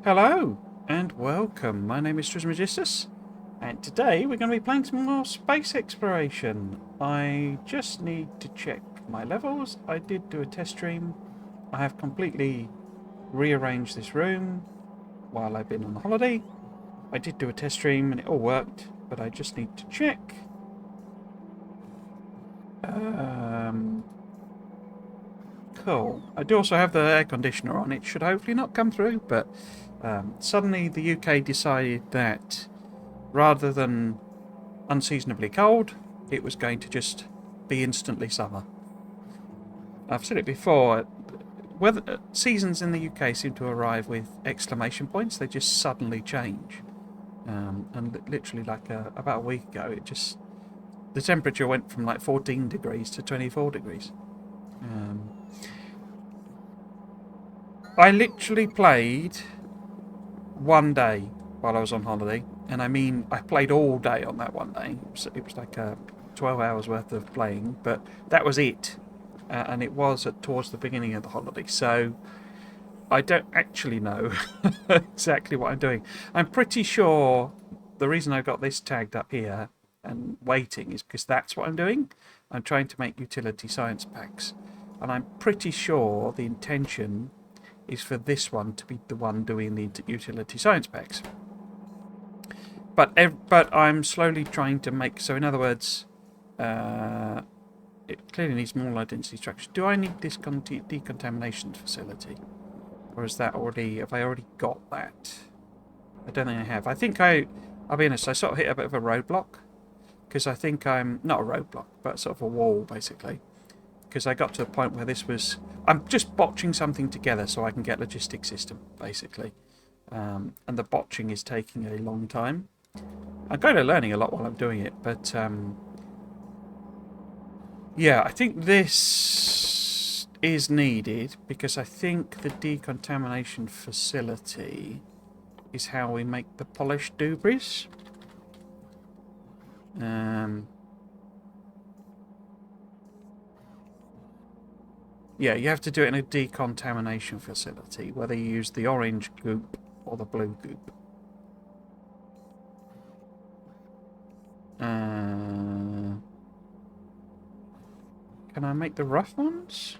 Hello and welcome. My name is Trismegistus, and today we're going to be playing some more space exploration. I just need to check my levels. I did do a test stream. I have completely rearranged this room while I've been on holiday. I did do a test stream and it all worked, but I just need to check. Cool. I do also have the air conditioner on. It should hopefully not come through, but suddenly the UK decided that rather than unseasonably cold, it was going to just be instantly summer. I've said it before, weather seasons in the UK seem to arrive with exclamation points. They just suddenly change. And literally about a week ago, the temperature went from like 14 degrees to 24 degrees. I literally played one day while I was on holiday, and I mean I played all day on that one day. It was like 12 hours worth of playing, but that was it. And it was towards the beginning of the holiday, so I don't actually know exactly what I'm doing. I'm pretty sure the reason I've got this tagged up here and waiting is because that's what I'm doing. I'm trying to make utility science packs, and I'm pretty sure the intention is for this one to be the one doing the utility science packs. But I'm slowly trying to make, so in other words, it clearly needs more low density structure. Do I need this decontamination facility? Or is that already, have I already got that? I don't think I have. I'll be honest, I sort of hit a bit of a roadblock. Because I think I'm, not a roadblock, but sort of a wall, basically. Because I got to a point where I'm just botching something together so I can get a logistic system, basically. And the botching is taking a long time. I'm kind of learning a lot while I'm doing it, but yeah, I think this is needed because I think the decontamination facility is how we make the polished debris. Yeah, you have to do it in a decontamination facility, whether you use the orange goop or the blue goop. Can I make the rough ones?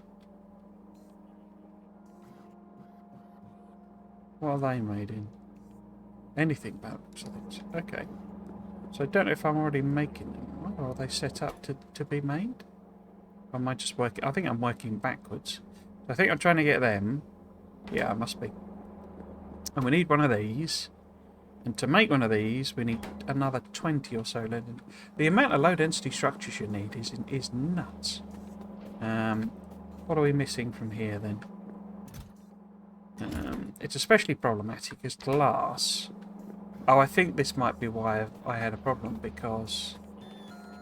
What are they made in? Anything but things. Okay. So I don't know if I'm already making them, or are they set up to be made? Or am I just working? I think I'm working backwards. I think I'm trying to get them. Yeah, I must be. And we need one of these. And to make one of these, we need another 20 or so. The amount of low density structures you need is nuts. What are we missing from here then? It's especially problematic as glass. Oh, I think this might be why I had a problem, because,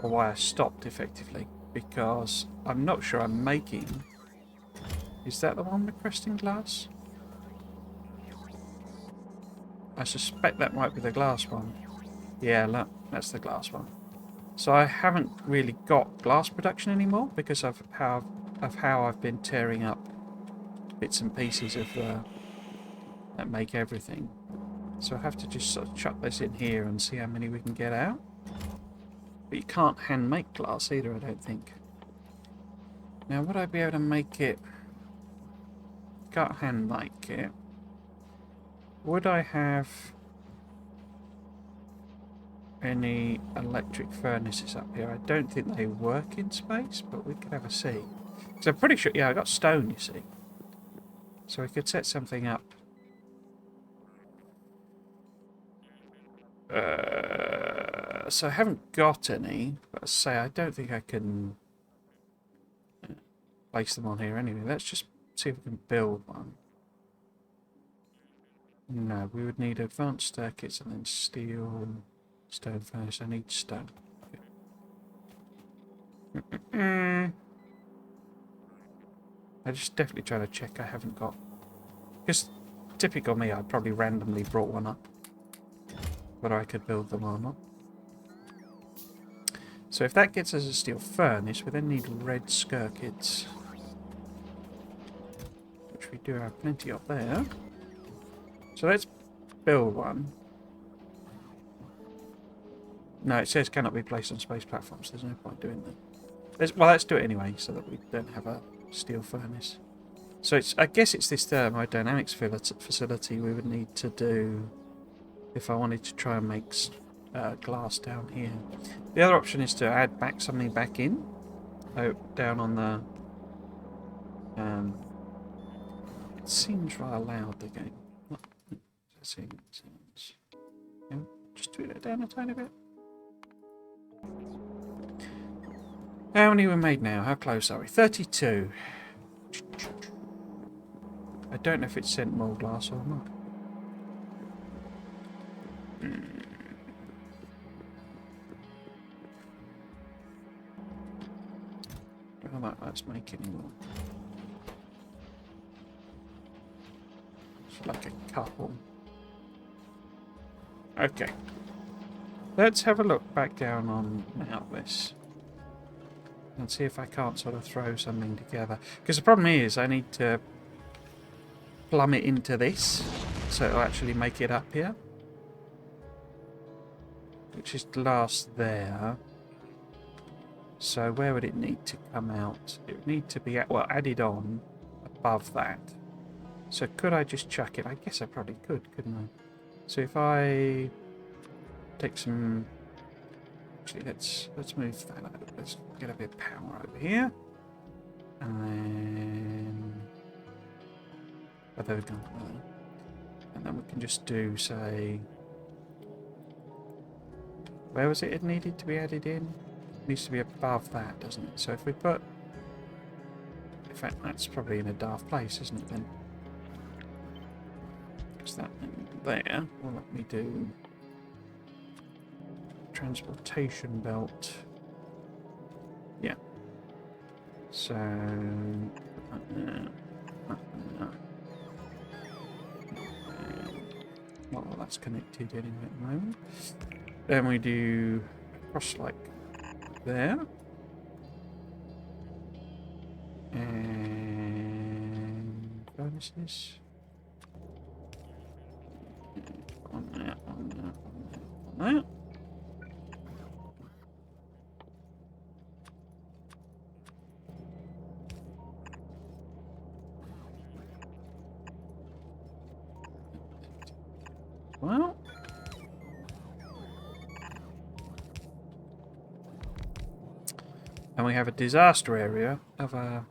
or why I stopped effectively, because I'm not sure I'm making. Is that the one requesting glass? I suspect that might be the glass one. Yeah, look, that's the glass one. So I haven't really got glass production anymore because of how I've been tearing up bits and pieces of that make everything. So I have to just sort of chuck this in here and see how many we can get out. But you can't hand make glass either, I don't think. Now, would I be able to make it? Can't hand make it. Would I have any electric furnaces up here? I don't think they work in space, but we could have a see. Because I'm pretty sure, yeah, I got stone, you see. So we could set something up. So I haven't got any, but I say I don't think I can place them on here anyway. Let's just see if we can build one. No, we would need advanced circuits and then steel and stone furnace. I need stone. I'm just definitely trying to check I haven't got. Because typical me, I probably randomly brought one up. Whether I could build them or not. So if that gets us a steel furnace, we then need red circuits. Which we do have plenty of there. So let's build one. No, it says cannot be placed on space platforms. There's no point doing that. Well, let's do it anyway, so that we don't have a steel furnace. So it's, I guess it's this thermodynamics facility we would need to do if I wanted to try and make glass down here. The other option is to add back something back in. Oh, down on the... it seems rather loud, the game. Settings. Just tweet it down a tiny bit. How many were made now? How close are we? 32. I don't know if it sent more glass or not. Well, let's make any more. It's like a couple. Okay. Let's have a look back down on this. And see if I can't sort of throw something together. Because the problem is I need to plumb it into this. So it'll actually make it up here. Which is glass there. So where would it need to come out? It would need to be, added on above that. So could I just chuck it? I guess I probably could, couldn't I? So if I take some... Actually, let's move that over. Let's get a bit of power over here. And then... Oh, there we go. And then we can just do, say... Where was it needed to be added in? It needs to be above that, doesn't it? So if we put... In fact, that's probably in a daft place, isn't it, then? Because that there will let me do... Transportation belt. Yeah. So... Well, that's connected anyway at the moment. Then we do across like there. And furnaces. On there, on there, on there. Well, and we have a disaster area of a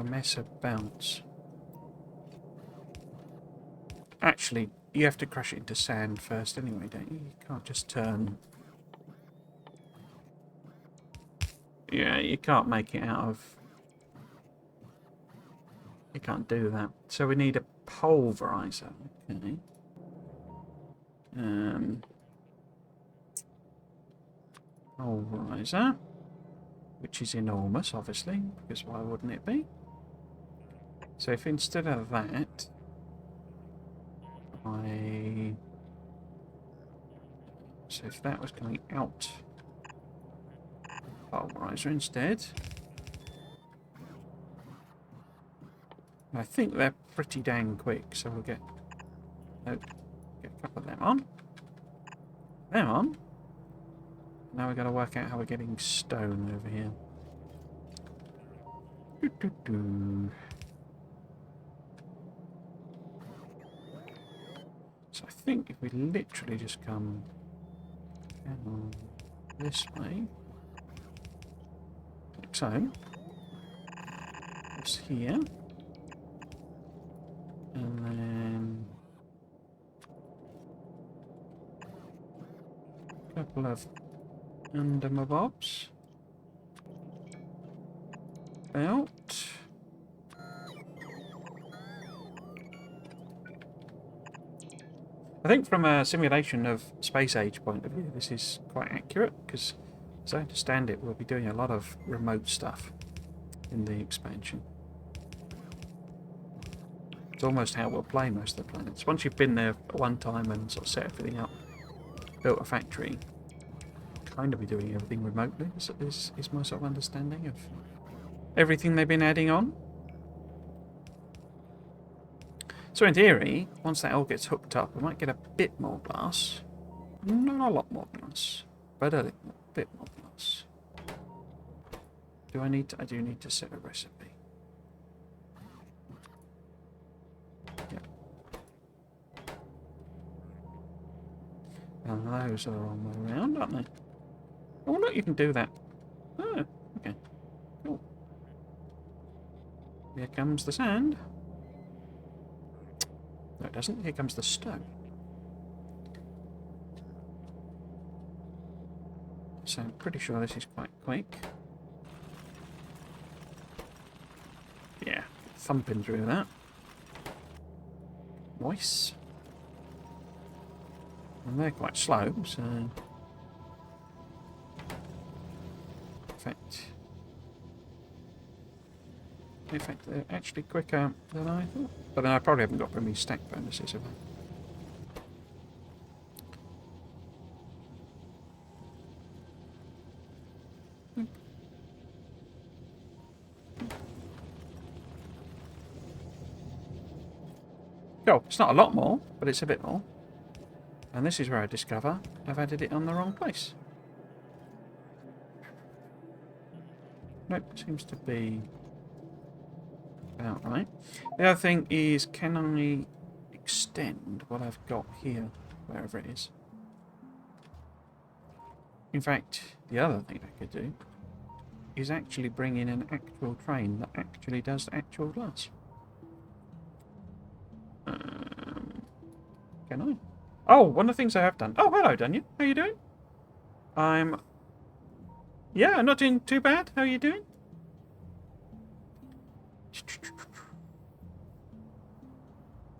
mess of bounce. Actually, you have to crush it into sand first anyway, don't you? You can't just turn... Yeah, you can't make it out of... You can't do that. So we need a pulverizer. Okay. Pulverizer. Which is enormous, obviously, because why wouldn't it be? So if instead of that, so if that was coming out, pulverizer instead. I think they're pretty dang quick, so we'll get a couple of them on. Them on. Now we've got to work out how we're getting stone over here. So I think if we literally just come this way, like so, just here, and then a couple of under my bobs. Belt. I think from a simulation of space age point of view, this is quite accurate, because as I understand it, we'll be doing a lot of remote stuff in the expansion. It's almost how we'll play most of the planets. Once you've been there one time and sort of set everything up, built a factory, kind of be doing everything remotely, is my sort of understanding of everything they've been adding on. So in theory, once that all gets hooked up, we might get a bit more glass. Not a lot more glass, but a bit more glass. Do I need to? I do need to set a recipe. Yep. And those are the wrong way around, aren't they? Oh, look, you can do that. Oh, okay. Cool. Here comes the sand. No, it doesn't. Here comes the stone. So I'm pretty sure this is quite quick. Yeah, thumping through that. Nice. And they're quite slow, so... In fact, they're actually quicker than I thought. But then I probably haven't got very many stack bonuses, have I? Cool. It's not a lot more, but it's a bit more. And this is where I discover I've added it on the wrong place. Nope, seems to be about right. The other thing is, can I extend what I've got here, wherever it is? In fact, the other thing I could do is actually bring in an actual train that actually does actual glass. Can I? Oh, one of the things I have done. Oh, hello, Daniel. How are you doing? Yeah, I'm not doing too bad. How are you doing?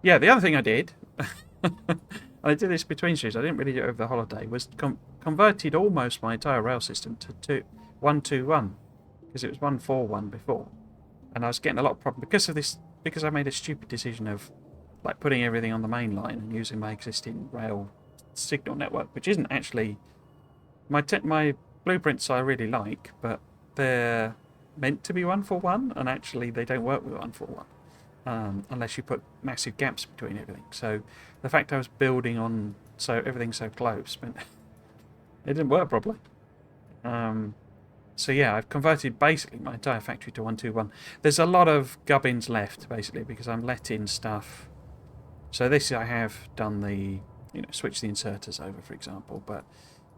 Yeah, the other thing I did, I did this between streams, I didn't really do it over the holiday, was converted almost my entire rail system to 121, because it was 141 before. And I was getting a lot of problems because of this, because I made a stupid decision of like putting everything on the main line and using my existing rail signal network, which isn't actually my blueprints I really like, but they're meant to be 141, and actually they don't work with 141 unless you put massive gaps between everything. So the fact I was building on so everything's so close meant it didn't work properly. So yeah, I've converted basically my entire factory to 121. There's a lot of gubbins left basically because I'm letting stuff. So this I have done the, switch the inserters over, for example, but,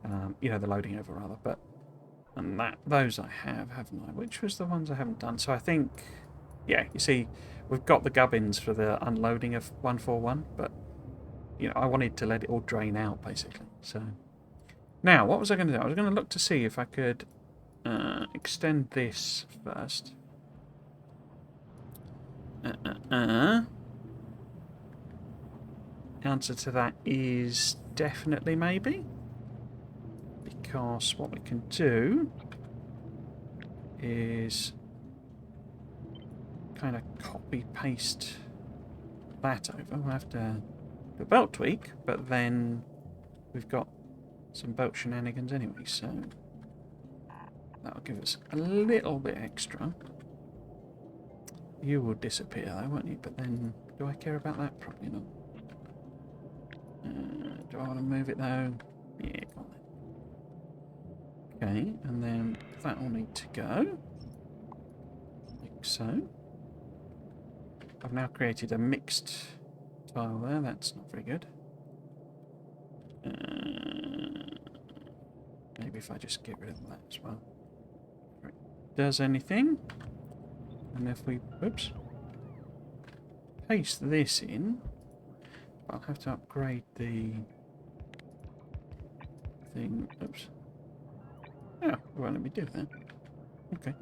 the loading over rather, but, and those I have, haven't I? Which was the ones I haven't done? So I think, yeah, you see, we've got the gubbins for the unloading of 141, but, I wanted to let it all drain out, basically, so. Now, what was I going to do? I was going to look to see if I could extend this first. Answer to that is definitely maybe, because what we can do is kind of copy paste that over. We'll have to do a belt tweak, but then we've got some belt shenanigans anyway, so that'll give us a little bit extra. You will disappear though, won't you? But then, do I care about that? Probably not. Do I want to move it though? Yeah, go on then. Okay, and then that will need to go. Like so. I've now created a mixed tile there, that's not very good. Maybe if I just get rid of that as well. Right. Does anything? And if we, oops, paste this in, I'll have to upgrade the thing. Oops. Oh, it won't let me do that. Okay.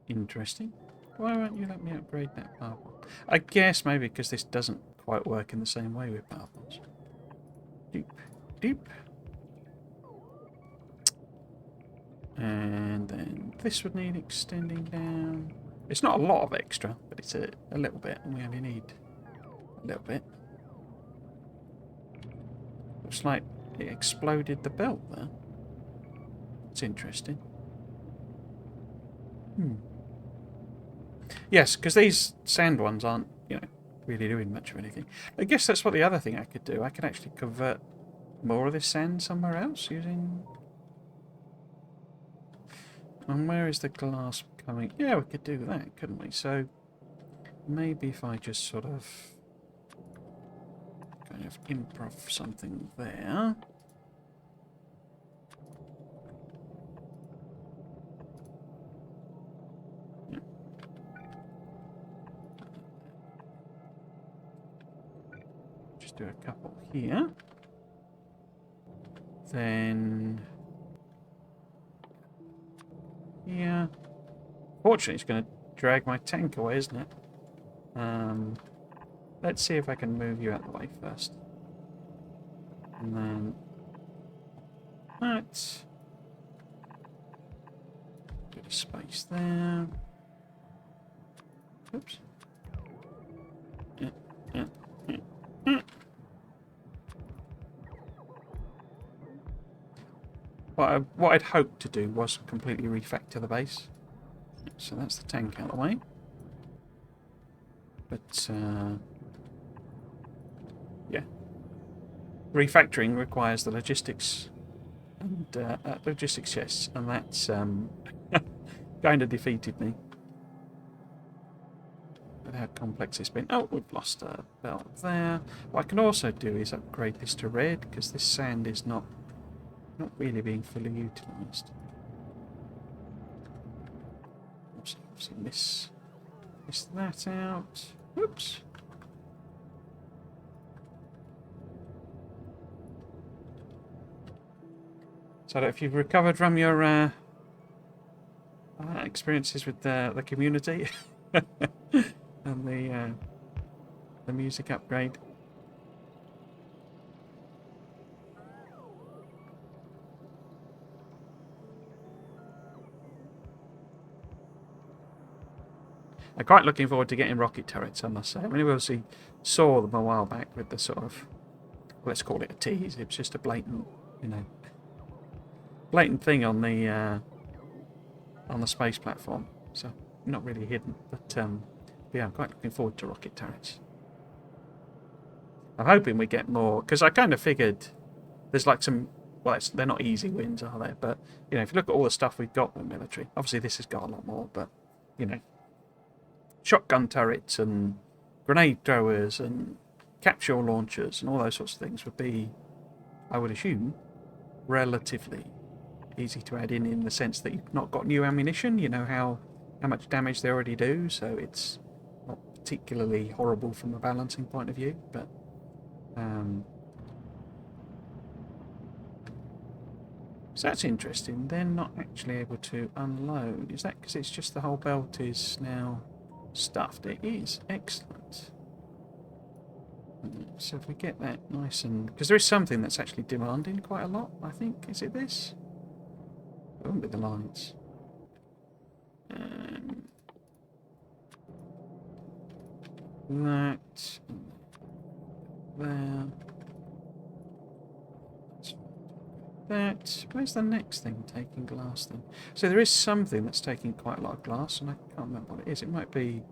Interesting. Why won't you let me upgrade that power one? I guess maybe because this doesn't quite work in the same way with power ones. Deep, deep. And then this would need extending down. It's not a lot of extra, but it's a little bit, and we only need a little bit. Looks like it exploded the belt there. It's interesting. Yes, because these sand ones aren't, really doing much of anything. I guess that's what the other thing I could do. I could actually convert more of this sand somewhere else using... And where is the glass coming? Yeah, we could do that, couldn't we? So maybe if I just sort of kind of improv something there. Yeah. Just do a couple here. Then... yeah. Fortunately, it's going to drag my tank away, isn't it? Let's see if I can move you out of the way first. And then... that. Bit of space there. Oops. Yeah, yeah, yeah, yeah. What I'd hoped to do was completely refactor the base. So that's the tank out of the way. But, yeah. Refactoring requires the logistics and logistics chests, and that's kind of defeated me. With how complex it's been. Oh, we've lost a belt there. What I can also do is upgrade this to red, because this sand is not really being fully utilised. Obviously miss that out. Oops. So if you've recovered from your experiences with the community and the music upgrade. I'm quite looking forward to getting rocket turrets, I must say. I mean, we obviously saw them a while back with the sort of, let's call it a tease. It was just a blatant, blatant thing on the space platform. So not really hidden, but yeah, I'm quite looking forward to rocket turrets. I'm hoping we get more, because I kind of figured there's like some, well, they're not easy wins, are they? But, if you look at all the stuff we've got with the military, obviously this has got a lot more, but, shotgun turrets and grenade throwers and capsule launchers and all those sorts of things would be, I would assume, relatively easy to add in the sense that you've not got new ammunition. You know how much damage they already do, so it's not particularly horrible from a balancing point of view. But so that's interesting. They're not actually able to unload. Is that because it's just the whole belt is now stuffed? It is. Excellent. So if we get that nice and... because there is something that's actually demanding quite a lot, I think. Is it this? It won't be the lines. That. There. That. Where's the next thing taking glass then? So there is something that's taking quite a lot of glass, and I can't remember what it is. It might be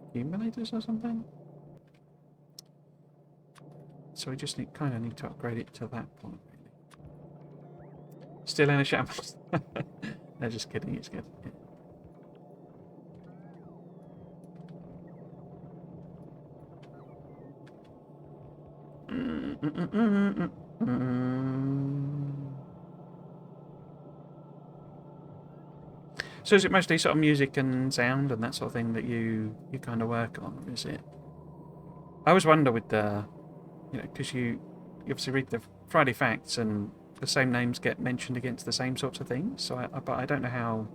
accumulators or something. So we just kind of need to upgrade it to that point, really. Still in a shambles. No, just kidding. It's good. Yeah. So is it mostly sort of music and sound and that sort of thing that you kind of work on, or is it? I always wonder with the, because you obviously read the Friday Facts and the same names get mentioned against the same sorts of things. So, but I don't know how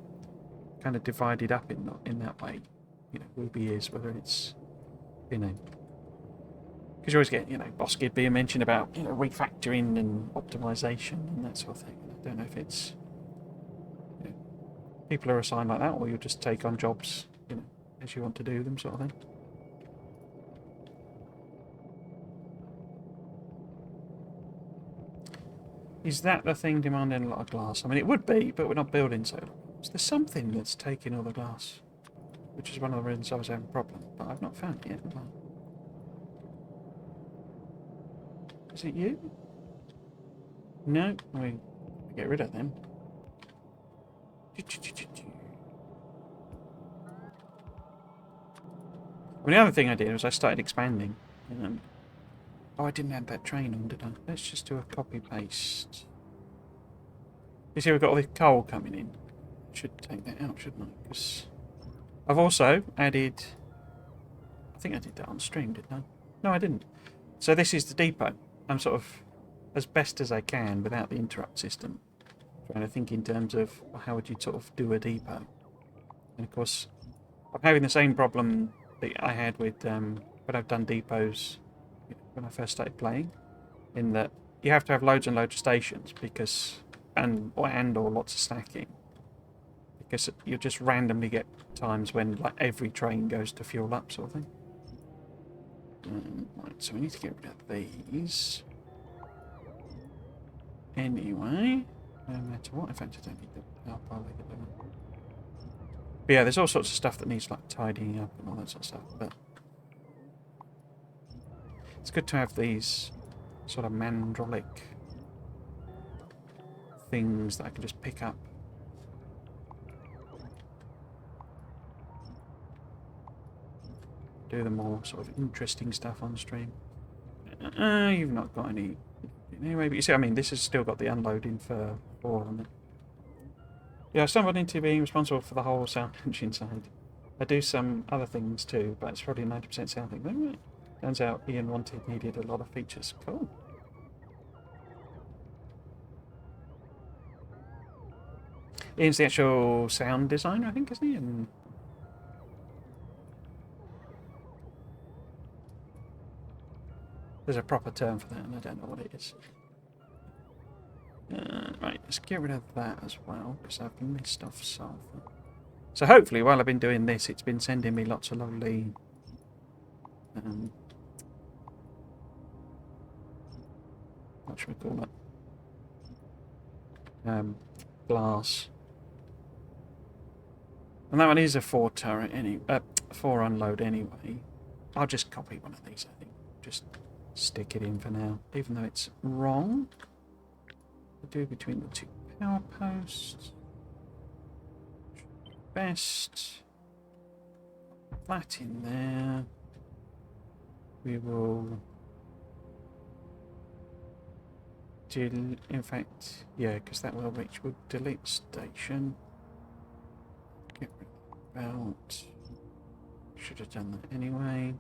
kind of divided up in that way. Ruby is, whether it's, because you always get, Boss Kid being mentioned about refactoring and optimization and that sort of thing. I don't know if it's people are assigned like that, or you just take on jobs, as you want to do them, sort of thing. Is that the thing demanding a lot of glass? I mean, it would be, but we're not building so. Is there something that's taking all the glass? which is one of the reasons I was having a problem. But I've not found it yet, have I? Is it you? No, I mean, get rid of them. I mean, the other thing I did was I started expanding. Oh, I didn't add that train on, did I? Let's just do a copy paste. You see, we've got all this coal coming in. Should take that out, shouldn't I? Because I've also added. I think I did that on stream, didn't I? No, I didn't. So this is the depot. I'm sort of, as best as I can, without the interrupt system, trying to think in terms of how would you sort of do a depot. And of course, I'm having the same problem that I had with when I've done depots when I first started playing, in that you have to have loads and loads of stations because or lots of stacking, because you just randomly get times when like every train goes to fuel up, sort of thing. Right, so we need to get rid of these. Anyway, no matter what, in fact I don't need the power pile. But yeah, there's all sorts of stuff that needs like tidying up and all that sort of stuff. But it's good to have these sort of mandrolic things that I can just pick up. Do the more sort of interesting stuff on stream. You've not got any anyway, but you see, I mean, this has still got the unloading for 4 on it. Yeah, I stumbled into being responsible for the whole sound engine side. I do some other things too, but it's probably 90% sound thing. Anyway, turns out Ian needed a lot of features. Cool. Ian's the actual sound designer, I think, isn't he? And there's a proper term for that, and I don't know what it is. Right, let's get rid of that as well, because I've missed off sulfur. So hopefully, while I've been doing this, it's been sending me lots of lovely what should we call it? Glass. And that one is a 4 turret, 4 unload anyway. I'll just copy one of these, I think. Just stick it in for now, even though it's wrong. We'll do between the 2 power posts. Best. That in there. We will in fact, yeah, because that will reach. We'll delete station. Get rid of the belt. Should have done that anyway.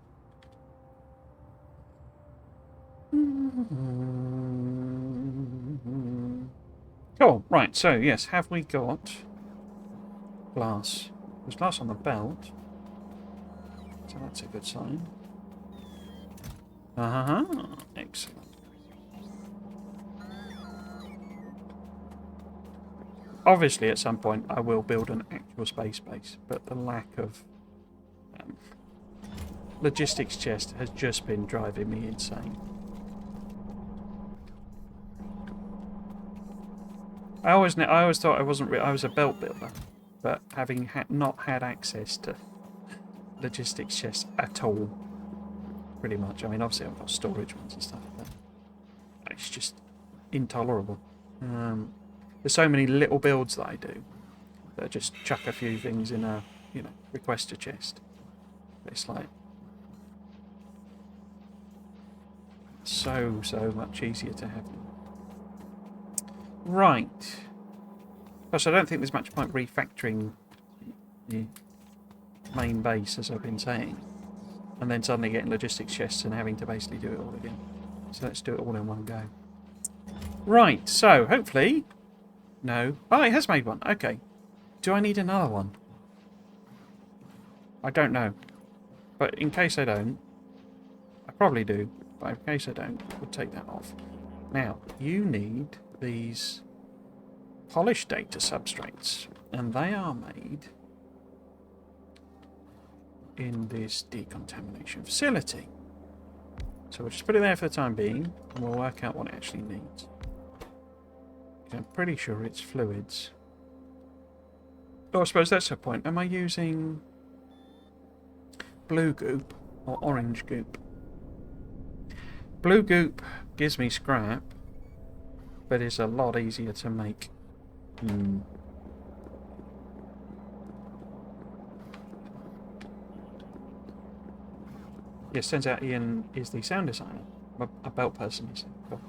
Cool. Right, so yes, have we got glass? There's glass on the belt, so that's a good sign. Excellent. Obviously, at some point, I will build an actual space base, but the lack of logistics chest has just been driving me insane. I always thought I was a belt builder, but having not had access to logistics chests at all, pretty much. I mean, obviously I've got storage ones and stuff, but it's just intolerable. There's so many little builds that I do that I just chuck a few things in a, requester chest. It's like so much easier to have them. Right. Plus, I don't think there's much point refactoring the main base, as I've been saying, and then suddenly getting logistics chests and having to basically do it all again. So let's do it all in one go. Right, so hopefully... No. Oh, it has made one. Okay. Do I need another one? I don't know. But in case I don't, I probably do, but in case I don't, we'll take that off. Now, you need these polished data substrates, and they are made in this decontamination facility. So we'll just put it there for the time being, and we'll work out what it actually needs. I'm pretty sure it's fluids. Oh, I suppose that's the point. Am I using... blue goop or orange goop. Blue goop gives me scrap, but is a lot easier to make. Yes, turns out Ian is the sound designer. A belt person, you see. Cool.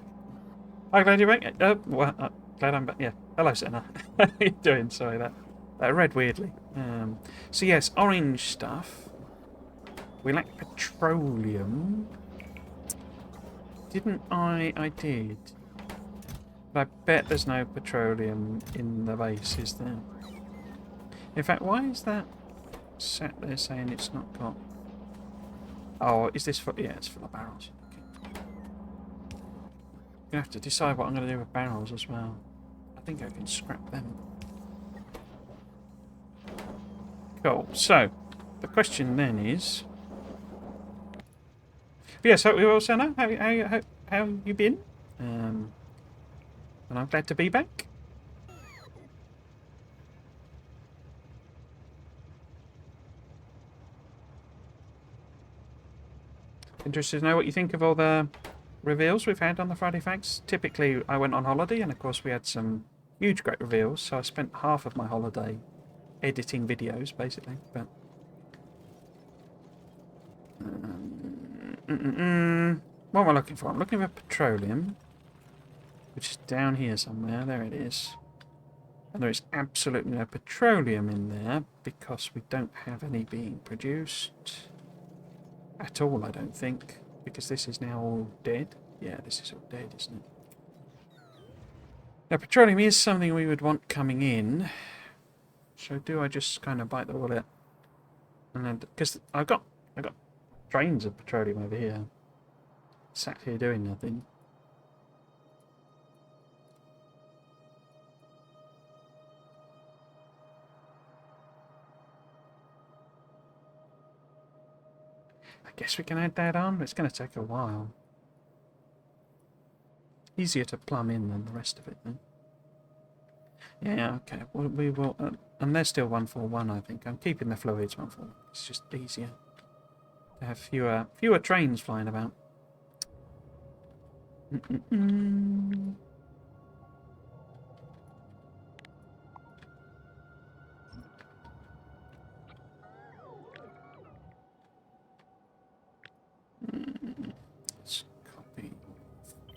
I'm glad you're back. Glad I'm back. Yeah. Hello, Senna. How are you doing? Sorry, that read weirdly. So yes, orange stuff. We lack petroleum. Didn't I? I did. But I bet there's no petroleum in the base, is there? In fact, why is that sat there saying it's not got... Oh, is this for... Yeah, it's full of barrels. Okay. I'm going to have to decide what I'm going to do with barrels as well. I think I can scrap them. Cool. So, the question then is... But yes, hope you all, Senna. How have you been? And I'm glad to be back. Interested to know what you think of all the reveals we've had on the Friday Facts. Typically, I went on holiday, and of course we had some huge, great reveals, so I spent half of my holiday editing videos, basically. But what am I looking for? I'm looking for petroleum, which is down here somewhere. There it is. And there is absolutely no petroleum in there because we don't have any being produced at all, I don't think, because this is now all dead. Yeah, this is all dead, isn't it? Now, petroleum is something we would want coming in. So do I just kind of bite the bullet? And then, because I've got trains of petroleum over here, sat here doing nothing. I guess we can add that on, but it's going to take a while. Easier to plumb in than the rest of it, then. Yeah, okay. Well, we will, and they're still 141, I think. I'm keeping the fluids 141. It's just easier to have fewer trains flying about. Let's copy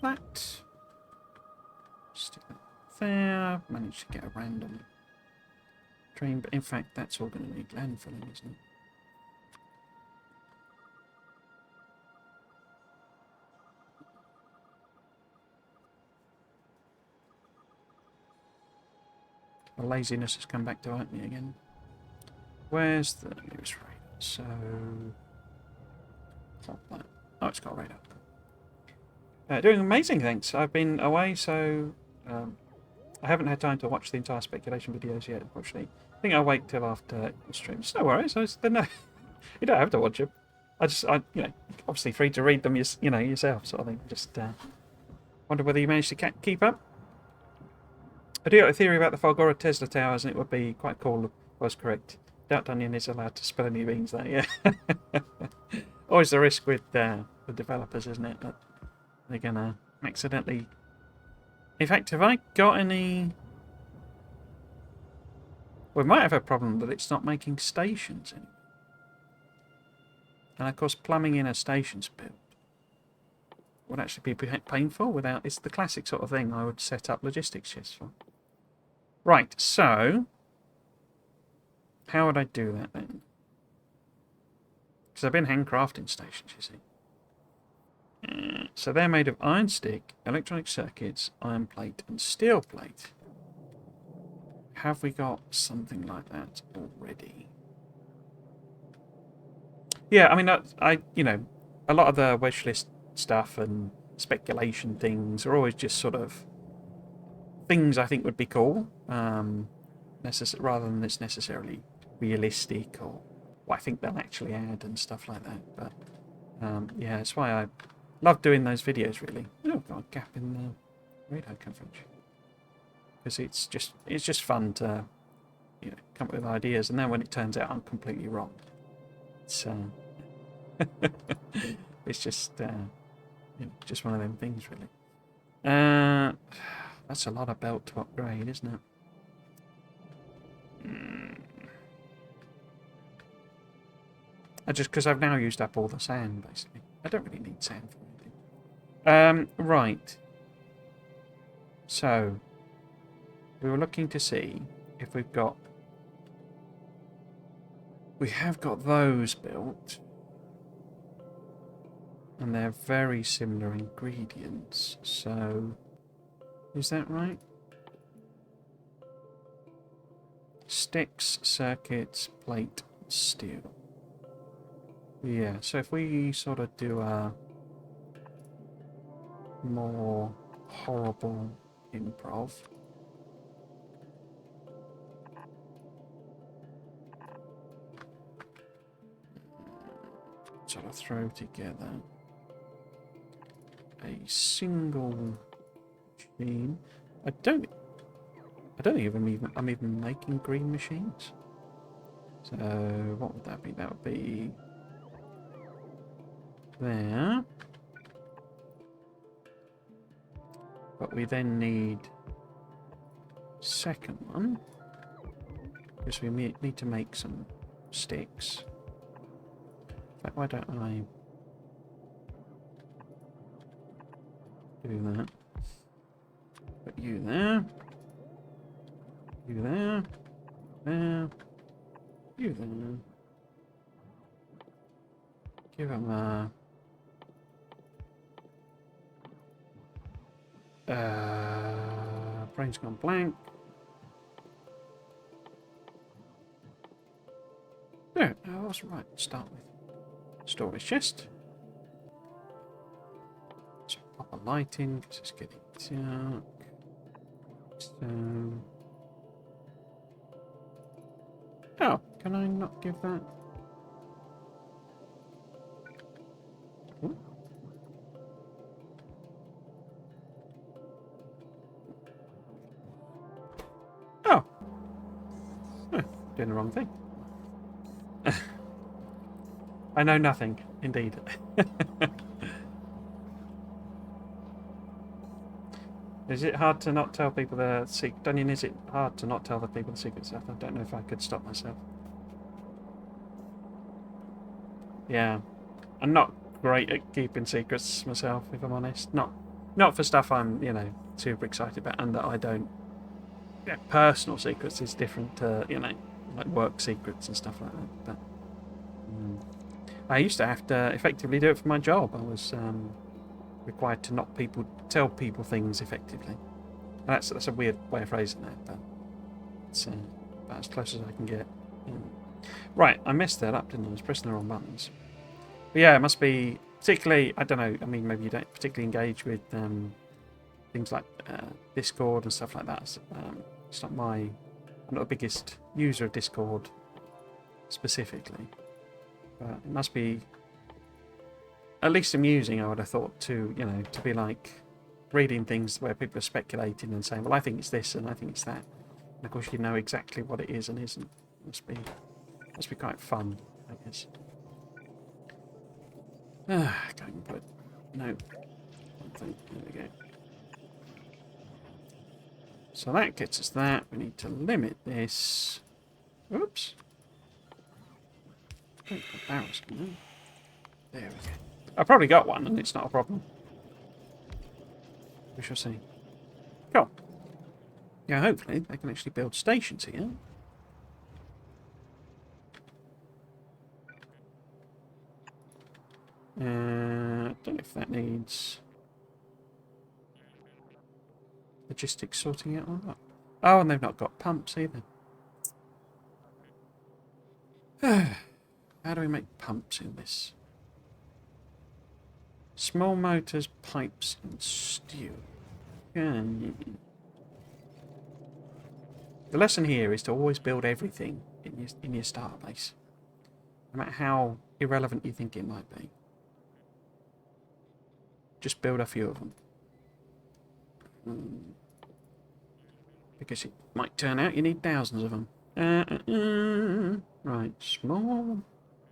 that. Stick that there. Managed to get a random train, but in fact, that's all going to need landfilling, isn't it? The laziness has come back to haunt me again. Where's the news radar? So, that. Oh, it's got a radar. Doing amazing, thanks. I've been away, so I haven't had time to watch the entire speculation videos yet, unfortunately. I think I'll wait till after the streams. No worries. No, you don't have to watch them. You know, obviously free to read them, yourself, sort of thing. Just wonder whether you managed to keep up. I do have a theory about the Falgora Tesla towers, and it would be quite cool if I was correct. Doubt Onion is allowed to spill any beans there, yeah. Always the risk with the developers, isn't it? That they're going to accidentally... In fact, have I got any... We might have a problem that it's not making stations anymore. And of course, plumbing in a stations build would actually be painful without... It's the classic sort of thing I would set up logistics shifts for. Right, so... How would I do that then? Because I've been handcrafting stations, you see. So they're made of iron stick, electronic circuits, iron plate, and steel plate. Have we got something like that already? Yeah, I mean, a lot of the wish list stuff and speculation things are always just sort of things I think would be cool, rather than it's necessarily realistic or what I think they'll actually add and stuff like that. But yeah, that's why I love doing those videos, really. Oh, got a gap in the radar coverage. Because it's just fun to come up with ideas, and then when it turns out I'm completely wrong, it's It's just, just one of them things, really. That's a lot of belt to upgrade, isn't it? Just because I've now used up all the sand, basically. I don't really need sand for anything. Right. So, we were looking to see if we've got... We have got those built. And they're very similar ingredients. So, is that right? Sticks, circuits, plate, steel. Yeah, so if we sort of do a more horrible improv. Sort of throw together a single machine. I don't think I'm even making green machines. So what would that be? That would be there. But we then need second one because we need to make some sticks. In fact, why don't I do that? Put you there. You there. There. You there. Give him a... brain's gone blank. There, I was right to start with. Storage chest. Let's pop a light in because it's getting dark. So... Oh, can I not give that? Ooh. Oh. Doing the wrong thing. I know nothing, indeed. Is it hard to not tell people the secret? Dunion, is it hard to not tell the people the secret stuff? I don't know if I could stop myself. Yeah. I'm not great at keeping secrets myself, if I'm honest. Not for stuff I'm, super excited about and that I don't... Yeah, personal secrets is different to, like work secrets and stuff like that. But I used to have to effectively do it for my job. I was required to not tell people things effectively. And that's a weird way of phrasing that, but it's about as close as I can get. Right, I messed that up, didn't I? I was pressing the wrong buttons. But yeah, it must be particularly, I don't know, I mean, maybe you don't particularly engage with things like Discord and stuff like that. It's not I'm not the biggest user of Discord specifically. But it must be at least amusing, I would have thought, to be like reading things where people are speculating and saying, well, I think it's this and I think it's that. And of course you know exactly what it is and isn't. Must be quite fun, I guess. Going to put no. There we go. So that gets us that. We need to limit this. Oops. Oh, the barrel's gone. There we go. I probably got one, and it's not a problem. We shall see. Cool. Yeah, hopefully they can actually build stations here. I don't know if that needs logistics sorting out or not. Oh, and they've not got pumps either. How do we make pumps in this? Small motors, pipes, and steel. The lesson here is to always build everything in your starter base, no matter how irrelevant you think it might be. Just build a few of them. Because it might turn out you need thousands of them. Right, small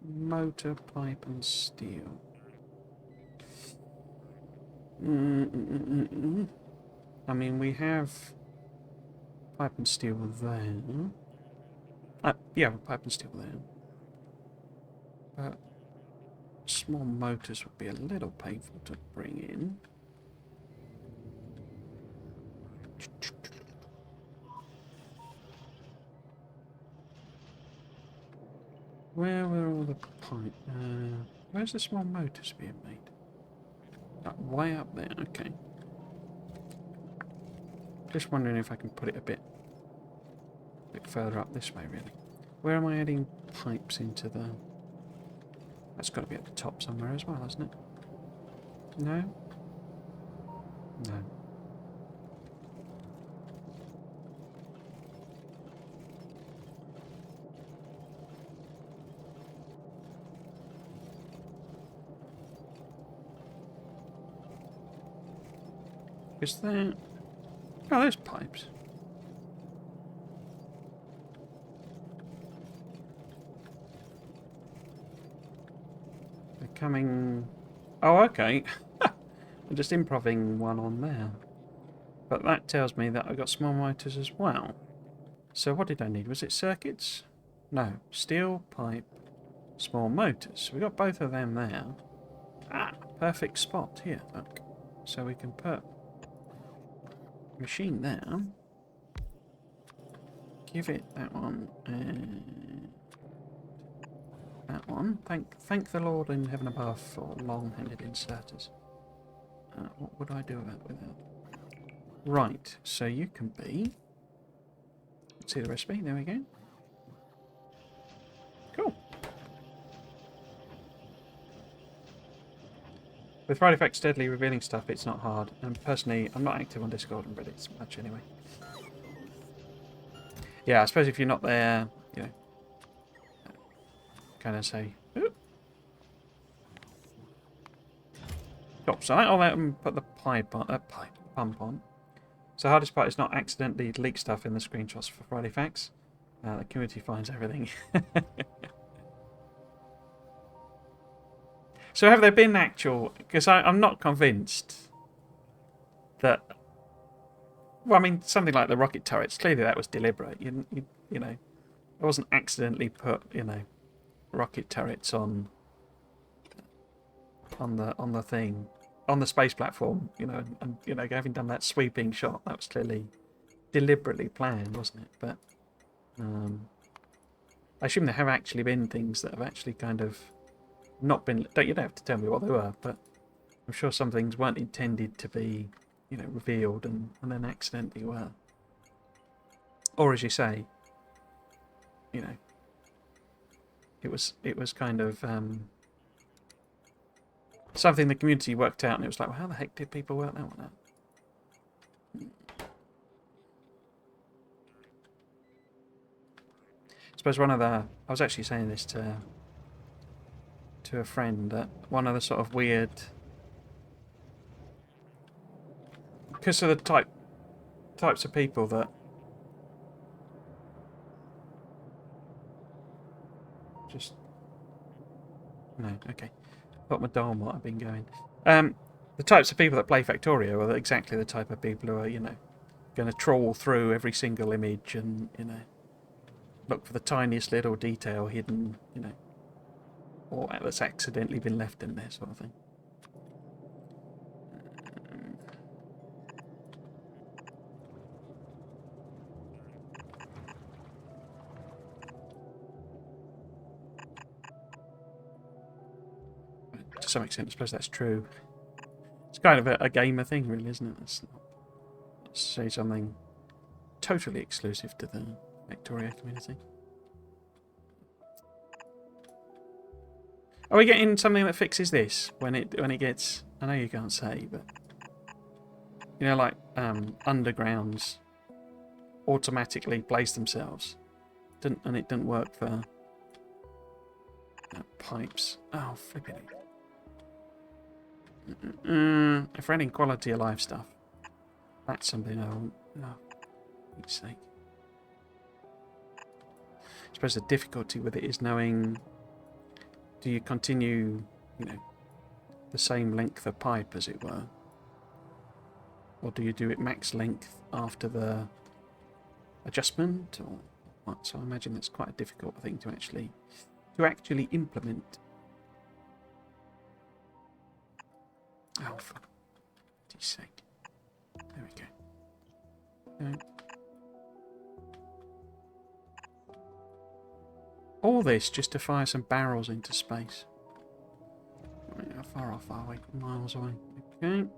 motor, pipe and steel. I mean, we have pipe and steel there. Yeah, pipe and steel there. But small motors would be a little painful to bring in. Where were all the pipe? Where's the small motors being made? Way up there, okay. Just wondering if I can put it a bit further up this way, really. Where am I adding pipes into the... That's got to be at the top somewhere as well, hasn't it? No? No. Is there... Oh, there's pipes. They're coming... Oh, okay. I'm just improving one on there. But that tells me that I've got small motors as well. So what did I need? Was it circuits? No. Steel, pipe, small motors. So we got both of them there. Ah, perfect spot here, look. So we can put machine there. Give it that one and that one. Thank the Lord in heaven above for long-handed inserters. What would I do about without? Right, so you can be... Let's see the recipe, there we go. Cool. With Friday Facts steadily revealing stuff, it's not hard. And personally, I'm not active on Discord and Reddit so much anyway. Yeah, I suppose if you're not there, you know, kind of say, ooh. Cool, so I'll let them put the pump on. So the hardest part is not accidentally leak stuff in the screenshots for Friday Facts. The community finds everything. So have there been actual... Because I'm not convinced that... Well, I mean, something like the rocket turrets, clearly that was deliberate. You know, it wasn't accidentally put, you know, rocket turrets on the thing, on the space platform, you know, and you know, having done that sweeping shot, that was clearly deliberately planned, wasn't it? But I assume there have actually been things that have actually kind of not been... You don't have to tell me what they were, but I'm sure some things weren't intended to be, you know, revealed and then accidentally were. Or as you say, you know, it was kind of something the community worked out, and it was like, well, how the heck did people work that one out? I suppose one of the... I was actually saying this to a friend, that one of the sort of weird... Because of the types of people that... Just... No, okay. Thought my dial might have been going. The types of people that play Factorio are exactly the type of people who are, you know, going to trawl through every single image and, you know, look for the tiniest little detail hidden, you know, or that's accidentally been left in there, sort of thing. To some extent, I suppose that's true. It's kind of a gamer thing, really, isn't it? That's not, let's say something totally exclusive to the Factorio community. Are we getting something that fixes this when it gets... I know you can't say, but you know, like undergrounds automatically place themselves, and it didn't work for pipes. Oh, flipping it. For any quality of life stuff, that's something I want. No, for Pete's sake. I suppose the difficulty with it is knowing do you continue, you know, the same length of pipe, as it were? Or do you do it max length after the adjustment, or what? So I imagine that's quite a difficult thing to actually implement. Oh, for God's sake. There we go. All this just to fire some barrels into space. Right, how far off are we? Miles away. Okay.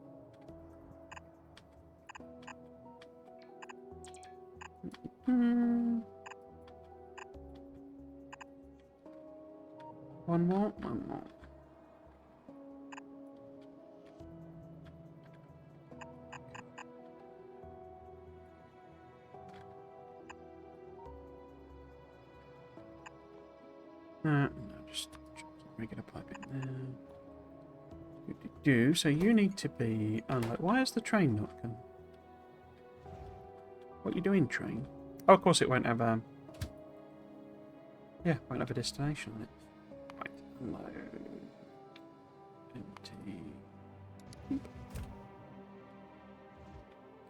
One more. One more. No, just regular pipe in there. So you need to be unload. Why has the train not come? What are you doing, train? Oh, of course it won't have yeah, won't have a destination on it. Right, unload. Empty.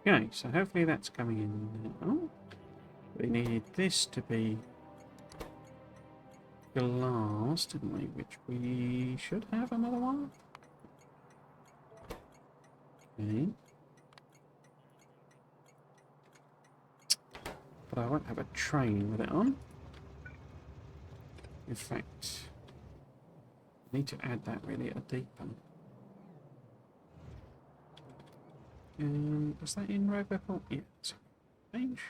Okay, so hopefully that's coming in now. We need this to be glass, didn't we? Which we should have another one. Okay. But I won't have a train with it on. In fact, I need to add that really at a deeper. Was that in Roboport? Yeah. Change.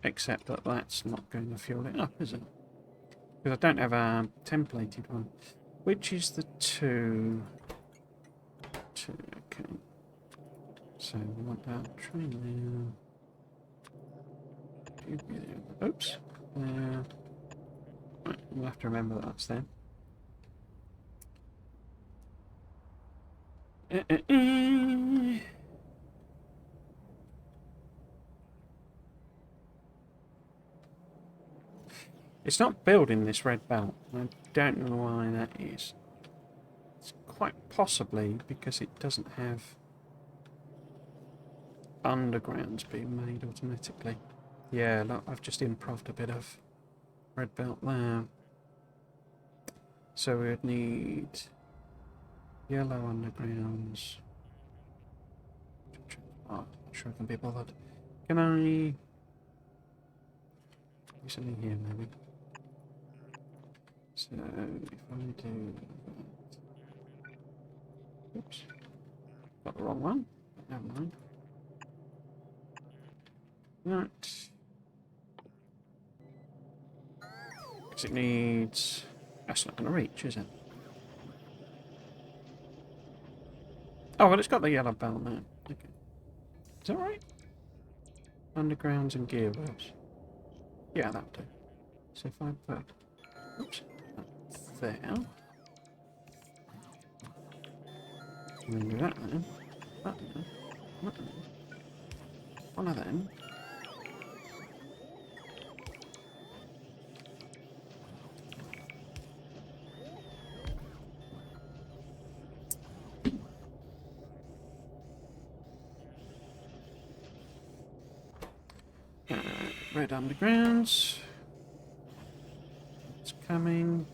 Except that that's not going to fuel it up, is it? Because I don't have a templated one. Which is the two? Okay. So we want that train there. Oops. There. Right, we'll have to remember that's there. It's not building this red belt. I don't know why that is. It's quite possibly because it doesn't have undergrounds being made automatically. Yeah, look, I've just improved a bit of red belt there. So we would need yellow undergrounds. Oh, I'm not sure I can be bothered. Can I do something here maybe? So if I do that. Oops. Got the wrong one. Never mind. That. Because it needs. That's not going to reach, is it? Oh, well, it's got the yellow belt now. Okay. Is that right? Undergrounds and gearworks. Yeah, that'll do. So if I put. Oops. There. And then do that then. That then. That then. One of them. Red undergrounds. It's coming.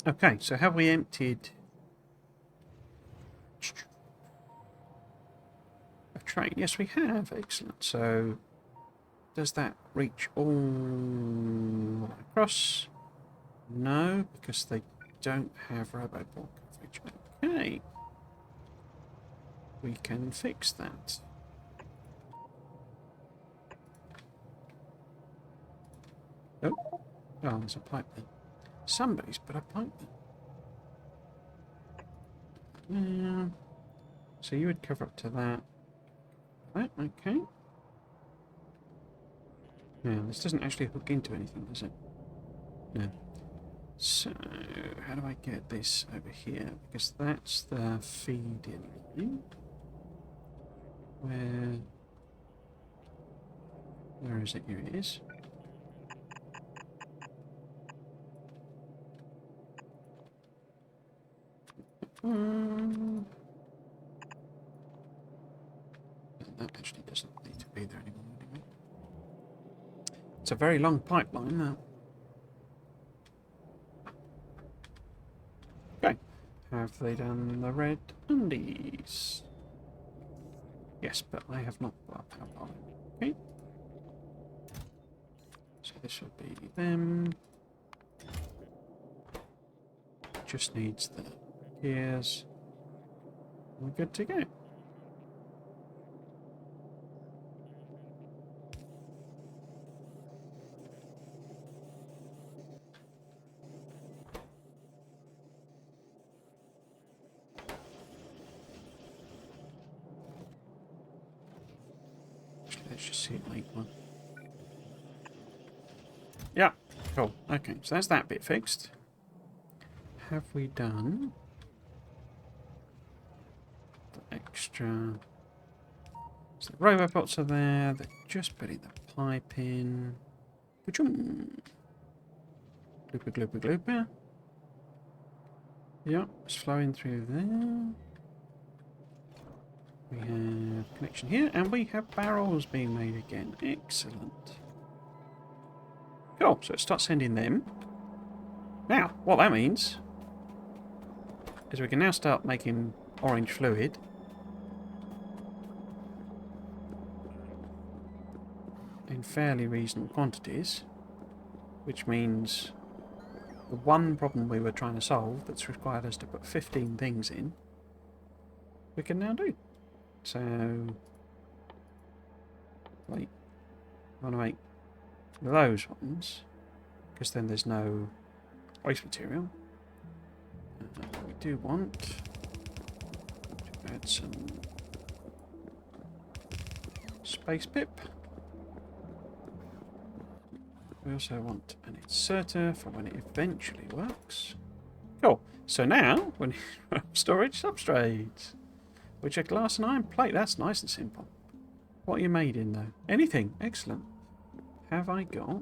Okay, so have we emptied a train? Yes, we have. Excellent. So does that reach all across? No, because they don't have Roboport coverage. Okay. We can fix that. Oh, oh, there's a pipe there. Somebody's put a pipe there. Yeah. So you would cover up to that. Right, okay. Yeah, this doesn't actually hook into anything, does it? No. So, how do I get this over here? Because that's the feed-in line. Where is it? Here it is. That actually doesn't need to be there anymore. Anyway. It's a very long pipeline now. Okay. Have they done the red undies? Yes, but I have not got a power line. Okay. So this should be them. Just needs the gears. We're good to go. Let's just see it late one. Yeah, cool. Okay, so that's that bit fixed. Have we done the extra? So the robots are there. They're just putting the pipe in. Glooper, glooper, glooper. Yeah, it's flowing through there. We have connection here, and we have barrels being made again. Excellent. Cool, so it starts sending them. Now, what that means is we can now start making orange fluid. In fairly reasonable quantities, which means the one problem we were trying to solve that's required us to put 15 things in, we can now do. So, wait, I want to make those ones, because then there's no waste material. We do want to add some space pip. We also want an inserter for when it eventually works. Cool. So now, when storage substrates, which are glass and iron plate. That's nice and simple. What are you made in, though? Anything. Excellent. Have I got...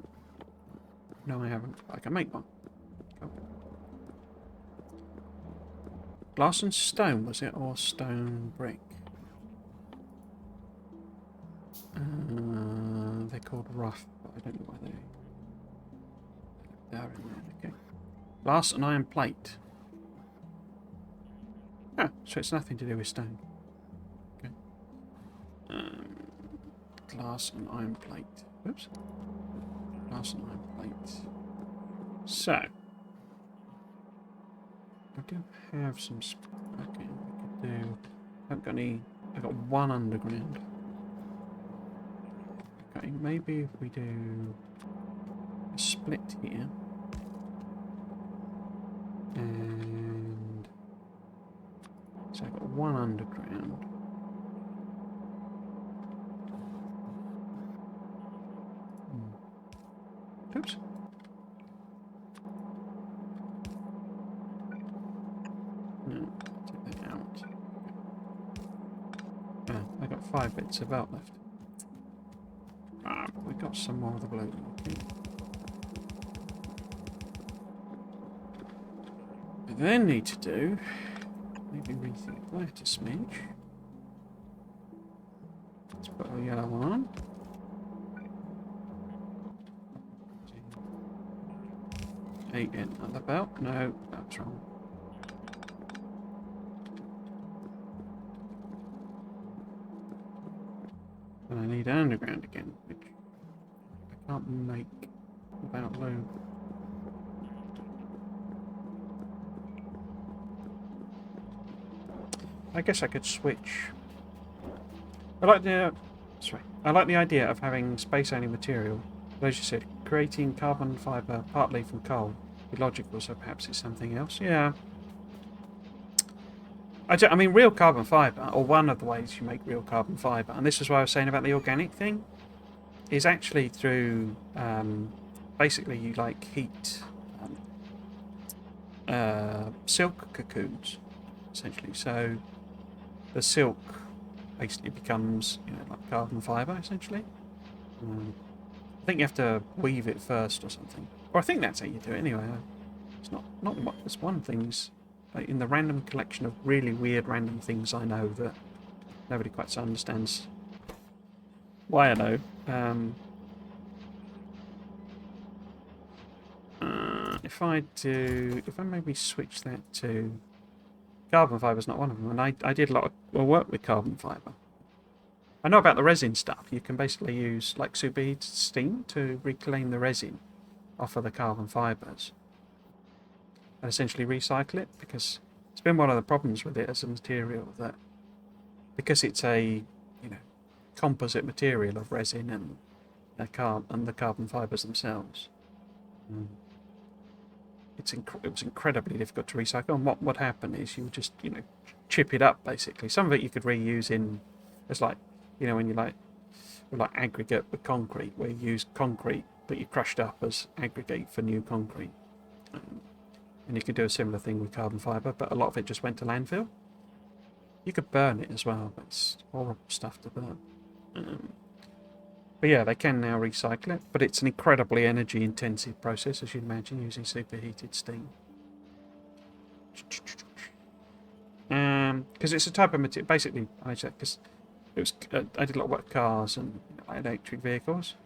No, I haven't. I can make one. Cool. Glass and stone, was it? Or stone brick? They're called rough, but I don't know why they're in there. Okay. Glass and iron plate. Ah, so it's nothing to do with stone. Okay. Glass and iron plate. Oops. Glass and iron plate. So. I do have some... Okay, we could do... I haven't got any... I've got one underground. Okay, maybe if we do a split here. And... So I've got one underground. Oops. No, take that out. I've got 5 bits of belt left. Ah, but we've got some more of the blue. Okay. We then need to do... Maybe rethink that a smidge. Let's put a yellow one on. Again, another belt. No, that's wrong. And I need underground again, which I can't make without lube. I guess I could switch. I like the idea of having space-only material. But as you said, creating carbon fibre partly from coal would be logical, so perhaps it's something else. Yeah. I mean, real carbon fibre, or one of the ways you make real carbon fibre, and this is what I was saying about the organic thing, is actually through, basically you like heat silk cocoons, essentially. So the silk basically becomes, like carbon fibre, essentially. I think you have to weave it first or something. Or I think that's how you do it anyway. It's not much. It's one things in the random collection of really weird random things I know that nobody quite understands why I know. If I maybe switch that to carbon fibre is not one of them, and I did a lot of work with carbon fibre. I know about the resin stuff. You can basically use like superheated steam to reclaim the resin off of the carbon fibres and essentially recycle it, because it's been one of the problems with it as a material that because it's a composite material of resin and the carbon fibres themselves. It was incredibly difficult to recycle, and what would happen is you would just chip it up basically. Some of it you could reuse in as like when you like aggregate with concrete, where you use concrete that you crushed up as aggregate for new concrete, and you could do a similar thing with carbon fibre, but a lot of it just went to landfill. You could burn it as well, but it's horrible stuff to burn. But yeah, they can now recycle it, but it's an incredibly energy-intensive process, as you'd imagine, using superheated steam. Because it's a type of material. Basically, because it was, I did a lot of work with cars and electric vehicles,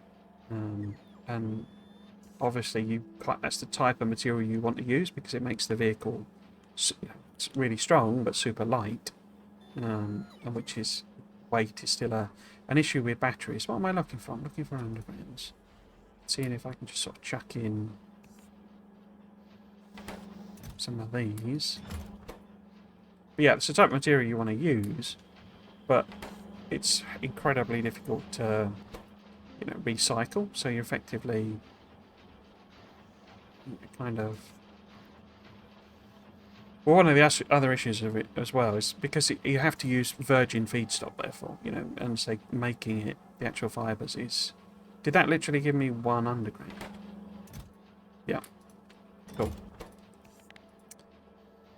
and obviously that's the type of material you want to use because it makes the vehicle it's really strong but super light, and which is weight is still an issue with batteries. What am I looking for? I'm looking for undergrounds. Seeing if I can just sort of chuck in some of these. But yeah, it's the type of material you want to use, but it's incredibly difficult to recycle. So you're effectively kind of... Well, one of the other issues of it as well is because you have to use virgin feedstock, therefore, and say making it, the actual fibres is... Did that literally give me one underground? Yeah. Cool.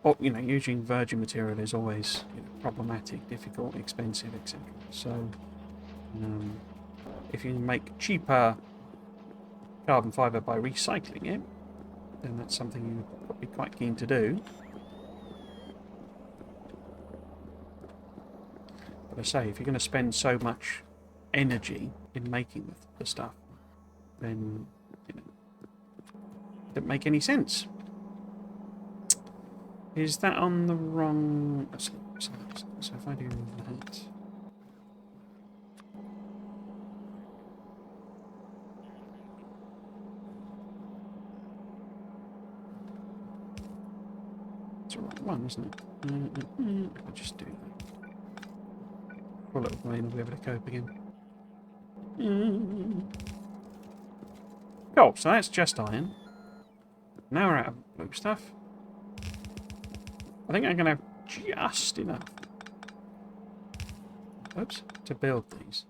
Or, using virgin material is always problematic, difficult, expensive, etc. So, if you can make cheaper carbon fibre by recycling it, then that's something you would be quite keen to do. But I say, if you're going to spend so much energy in making the stuff, then it doesn't make any sense. Is that on the wrong... So if I do that... It's the right one, isn't it? I'll just do that. For a little rain, I'll be able to cope again. Cool, so that's just iron. Now we're out of blue stuff. I think I'm going to have just enough, oops, to build these.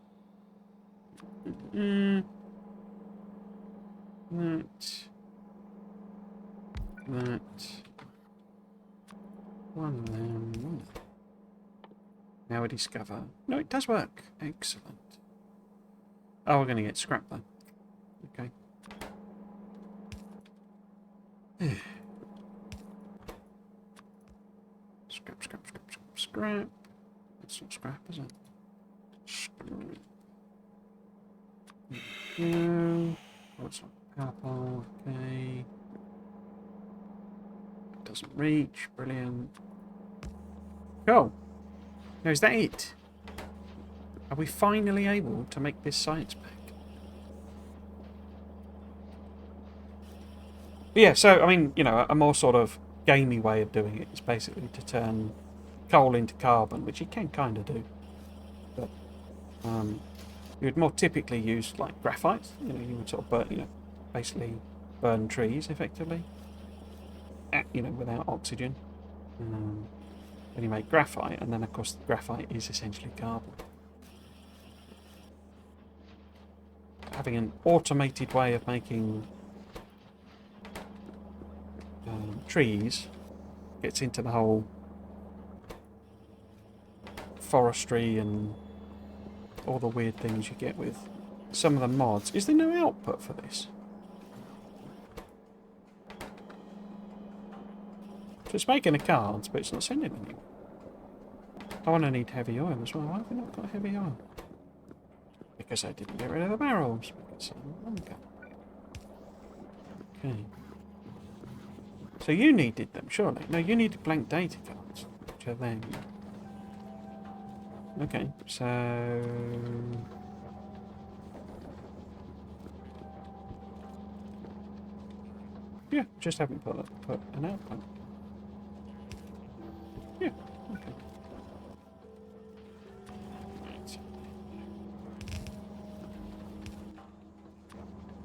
That. One of them. Now we discover... No, it does work. Excellent. Oh, we're going to get scrap though. Okay. Scrap. That's not scrap, is it? Scrap. No. Oh, it's not purple. Okay. It doesn't reach. Brilliant. Cool. Now, is that it? Are we finally able to make this science pack? But yeah, so, I mean, a more sort of gamey way of doing it is basically to turn coal into carbon, which you can kind of do. But you would more typically use, like, graphite. You would sort of burn, basically burn trees, effectively. Without oxygen. Then you make graphite, and then, of course, graphite is essentially carbon. Having an automated way of making trees, gets into the whole forestry and all the weird things you get with some of the mods. Is there no output for this? So it's making the cards, but it's not sending anyone. I want to need heavy oil as well. Why have we not got heavy oil? Because I didn't get rid of the barrels. Because okay. So you needed them, surely? No, you needed blank data cards, which are them. Okay, so... yeah, just haven't put an output. Yeah, okay. Right.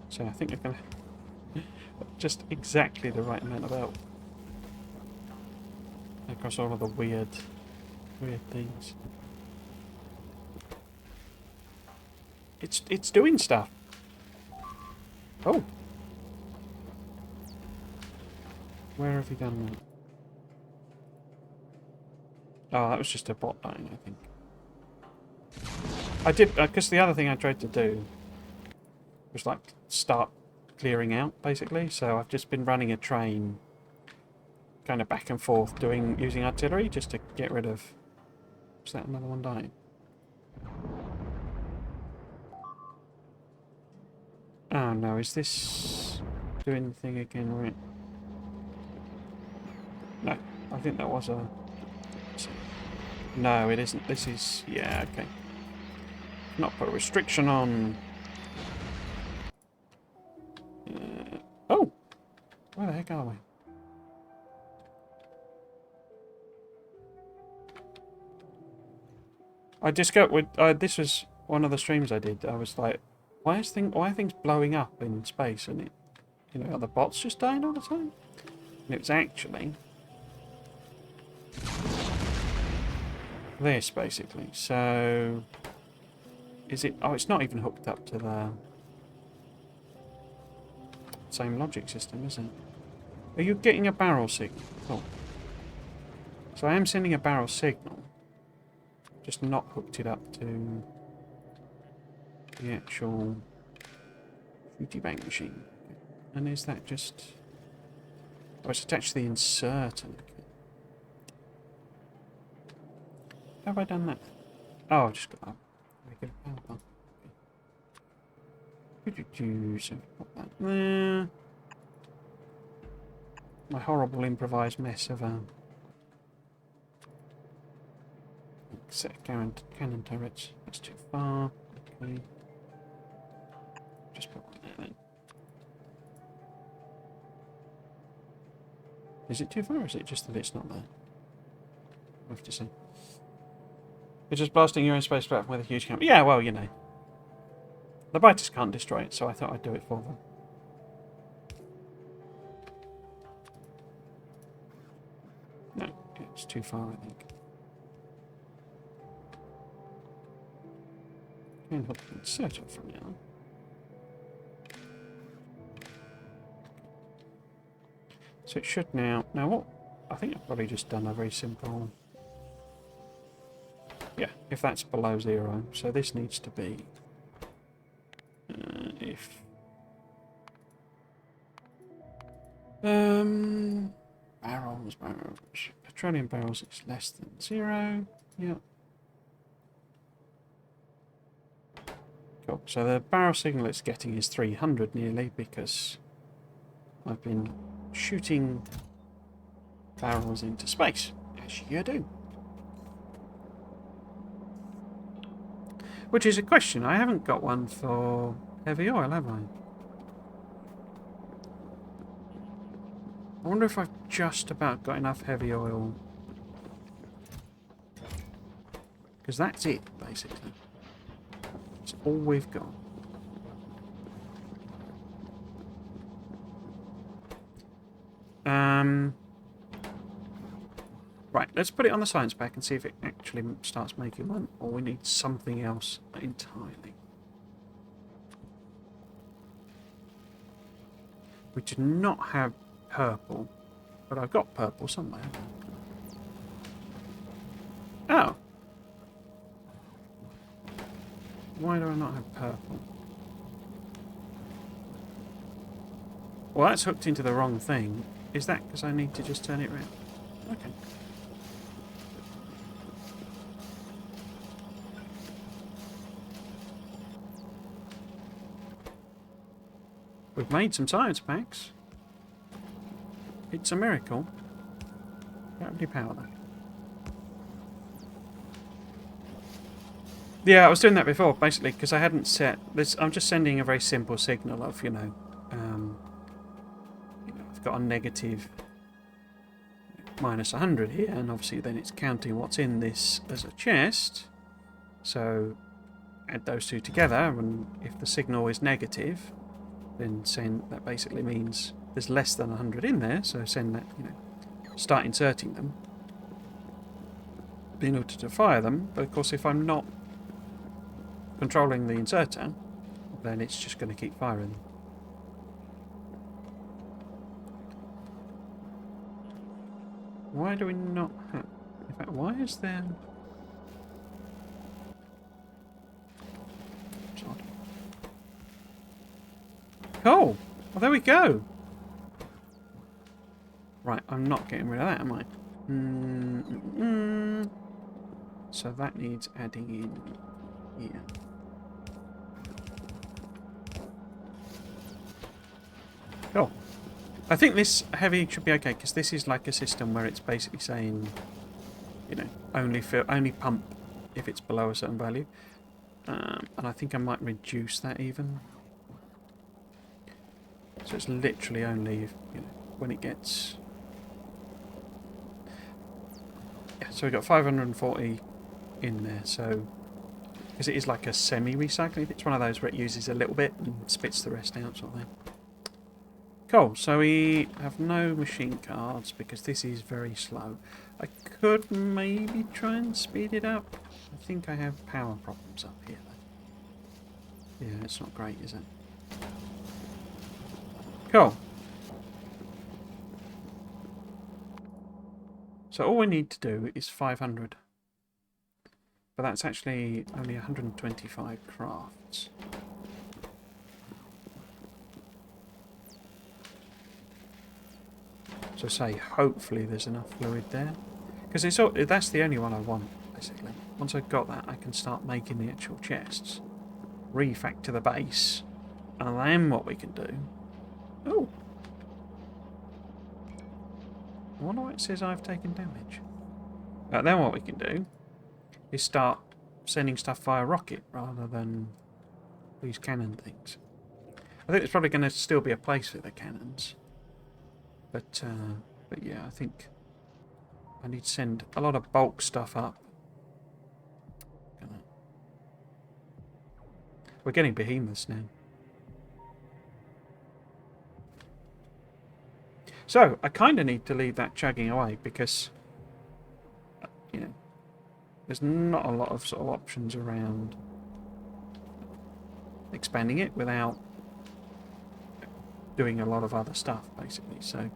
So I think you're going to... just exactly the right amount of out across all of the weird things. It's doing stuff. Oh. Where have you done that? Oh, that was just a bot dying, I think. I did, because the other thing I tried to do was like start clearing out, basically. So I've just been running a train kind of back and forth using artillery just to get rid of... is that another one dying? Oh no, is this doing the thing again? Right. No, I think that was a... no, it isn't. This is... yeah, okay. Not put a restriction on... oh! Where the heck are we? I discovered... this was one of the streams I did. I was like, why are things blowing up in space? And it... you know, are the bots just dying all the time? And it was actually... this, basically. So... is it... oh, it's not even hooked up to the... same logic system, is it? Are you getting a barrel signal? Oh. So I am sending a barrel signal. Just not hooked it up to the actual fruity bank machine. And is that just... oh, it's attached to the inserter. Okay. How have I done that? Oh, I've just got that. Regular power button. Okay. So put that there. My horrible improvised mess of a set of cannon turrets. That's too far. Okay. Just put one there then. Is it too far, or is it just that it's not there? We'll have to see. It's just blasting your own space platform with a huge camera. Yeah, well, you know. The biters can't destroy it, so I thought I'd do it for them. No, it's too far, I think. And hook the inserter from now. So it should now... now what? I think I've probably just done a very simple... yeah, if that's below 0. So this needs to be... if... barrels. Petroleum barrels is less than 0. Yeah. Cool. So the barrel signal it's getting is 300 nearly, because I've been shooting barrels into space, as you do. Which is a question. I haven't got one for heavy oil, have I? I wonder if I've just about got enough heavy oil. Because that's it, basically. That's all we've got. Right, let's put it on the science pack and see if it actually starts making one, or we need something else entirely. We do not have purple, But I've got purple somewhere. Oh. Why do I not have purple? Well, that's hooked into the wrong thing. Is that because I need to just turn it around? Okay. We've made some science packs. It's a miracle. Gravity power though. Yeah, I was doing that before, basically, because I hadn't set this. I'm just sending a very simple signal of, I've got a negative minus 100 here, and obviously then it's counting what's in this as a chest. So add those two together, and if the signal is negative, then that basically means there's less than 100 in there. So send that, start inserting them in order to fire them. But of course, if I'm not controlling the inserter, then it's just going to keep firing. Why do we not have... In fact, why is there... Oh! Well, there we go! Right, I'm not getting rid of that, am I? So that needs adding in here. Cool. I think this heavy should be okay, because this is like a system where it's basically saying, only pump if it's below a certain value. And I think I might reduce that even. So it's literally only, when it gets... Yeah, so we've got 540 in there, so... Because it is like a semi-recycling. It's one of those where it uses a little bit and spits the rest out, sort of thing. Cool, so we have no machine cards because this is very slow. I could maybe try and speed it up. I think I have power problems up here though. Yeah, it's not great, is it? Cool. So all we need to do is 500. But that's actually only 125 crafts. So say, hopefully there's enough fluid there. Because that's the only one I want, basically. Once I've got that, I can start making the actual chests. Refactor the base. And then what we can do... Oh! I wonder why it says I've taken damage. Then what we can do is start sending stuff via rocket rather than these cannon things. I think there's probably going to still be a place for the cannons. But yeah, I think I need to send a lot of bulk stuff up. We're getting behemoths now. So, I kind of need to leave that chugging away because, there's not a lot of sort of options around expanding it without doing a lot of other stuff, basically. So,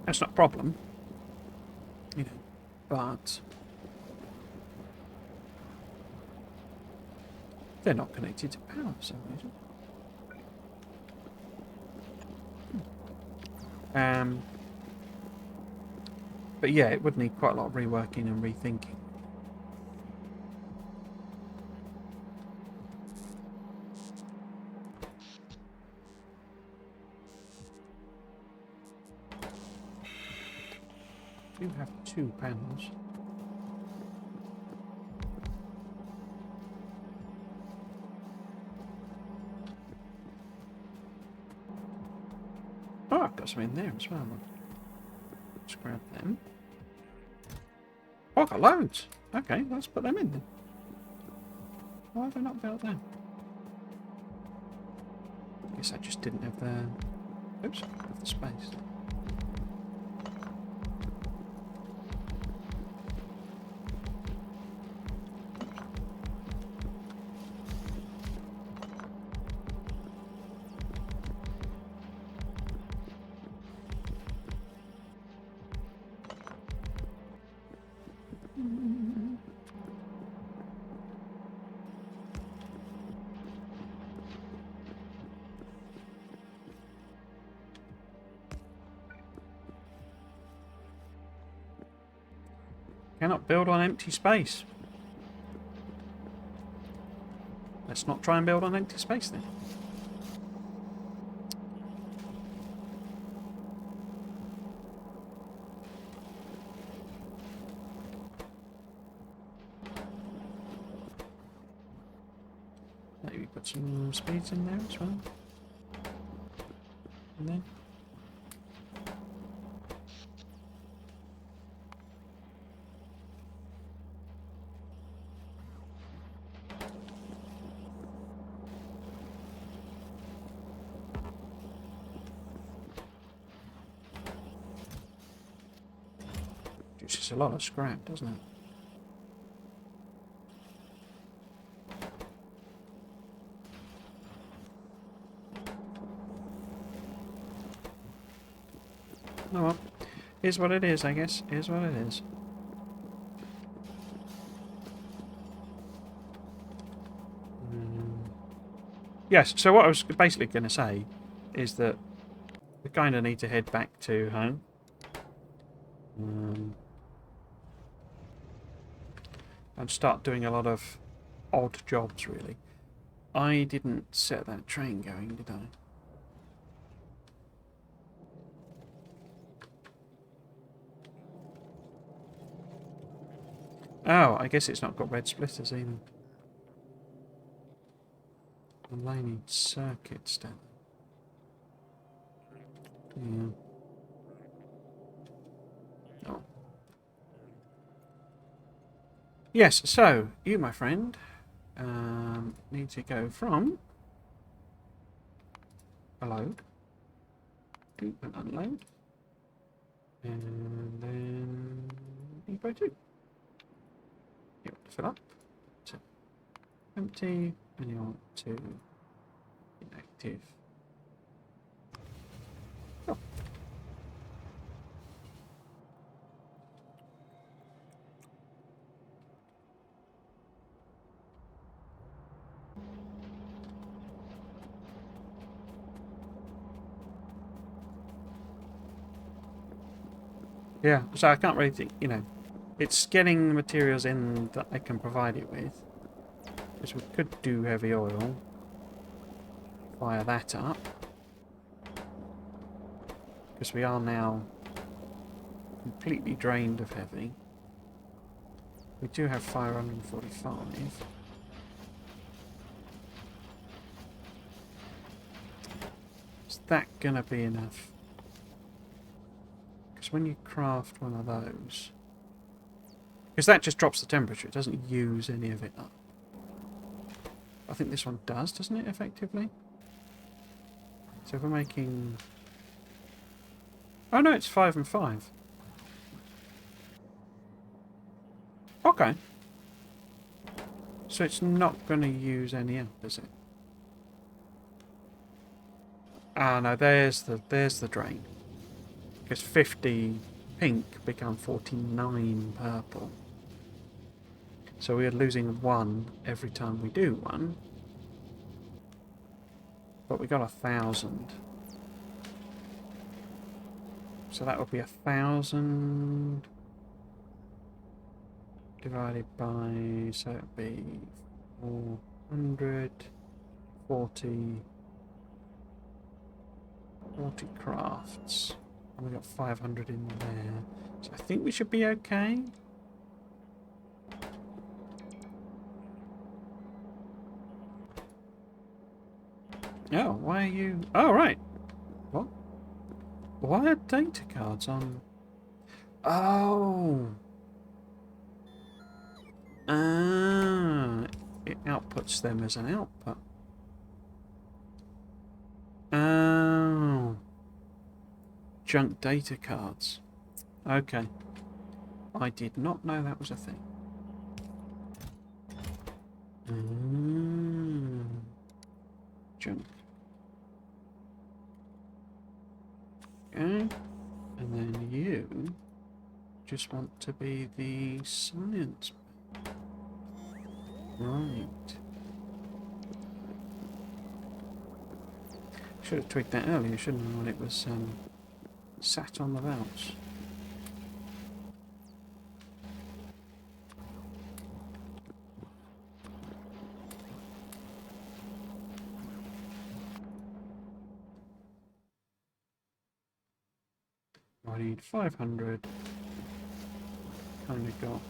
that's not a problem, but they're not connected to power for some reason. But yeah, it would need quite a lot of reworking and rethinking. I do have 2 panels. Oh, I've got some in there as well. Let's grab them. Oh, I've got loads. Okay, let's put them in then. Why have I not built them? I guess I just didn't have the... Oops, have the space. Cannot build on empty space. Let's not try and build on empty space then. Maybe put some speeds in there as well. And then it's just a lot of scrap, doesn't it? Oh well, is what it is, I guess. Is what it is. Yes, so what I was basically going to say is that we kind of need to head back to home. And start doing a lot of odd jobs, really. I didn't set that train going, did I? Oh, I guess it's not got red splitters either. And they need circuits down. Yeah. Oh. Yes, so, you, my friend, need to go from a load to an unload. And then eco 2. You want to fill up to empty, and you want to inactive. Oh. Yeah, so I can't really think, you know, it's getting the materials in that I can provide it with. Because we could do heavy oil. Fire that up. Because we are now completely drained of heavy. We do have 545. Is that going to be enough? Because when you craft one of those... Because that just drops the temperature, it doesn't use any of it up. I think this one does, doesn't it, effectively? So if we're making... Oh no, it's 5 and 5. Okay. So it's not going to use any up, is it? Ah no, there's the drain. Because 50 pink become 49 purple. So we are losing 1 every time we do one. But we got 1,000. So that would be 1,000 divided by, so it would be 440 crafts. And we got 500 in there. So I think we should be okay. Oh, why are you... Oh, right. What? Why are data cards on... Oh. Ah. It outputs them as an output. Oh. Junk data cards. Okay. I did not know that was a thing. Junk. Okay. And then you just want to be the science. Right. Should have tweaked that earlier, shouldn't I, when it was sat on the belts. I need 500. Kind of got.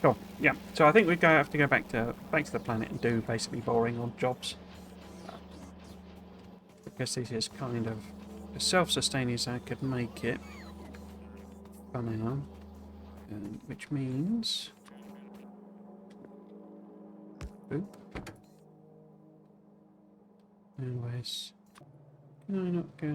Cool. Yeah. So I think we have to go back to the planet and do basically boring odd jobs. Because this is kind of as self-sustaining as I could make it for now, which means. Oop. Anyways, can I not go?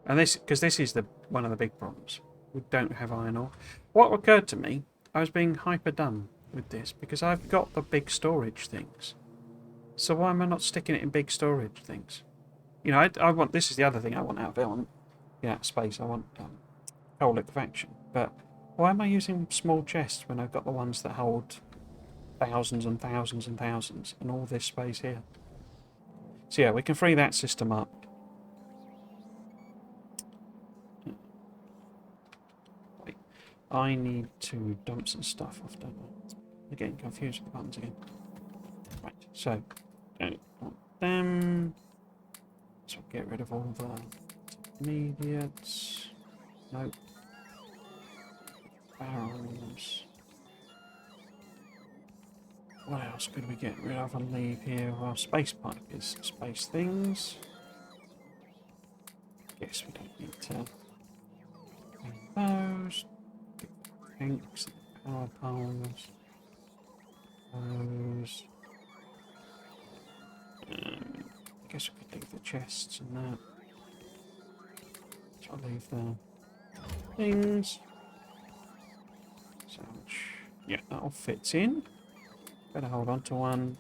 And this, because this is one of the big problems. We don't have iron ore. What occurred to me, I was being hyper dumb with this because I've got the big storage things. So why am I not sticking it in big storage things? You know, I want. This is the other thing I want out of it. I want, space. I want coal liquefaction. But why am I using small chests when I've got the ones that hold thousands and thousands and thousands and all this space here? So yeah, we can free that system up. Wait, I need to dump some stuff off, don't I? I'm getting confused with the buttons again. Right, so don't want them. So get rid of all the intermediates. Nope. Barrels. What else could we get rid of and leave here? Well, space pipe is space things. Guess we don't need to clean those. Tanks, power poles. Those. I guess we could leave the chests and that. So I'll leave the things. So much. Yeah, that all fits in. Better hold on to one.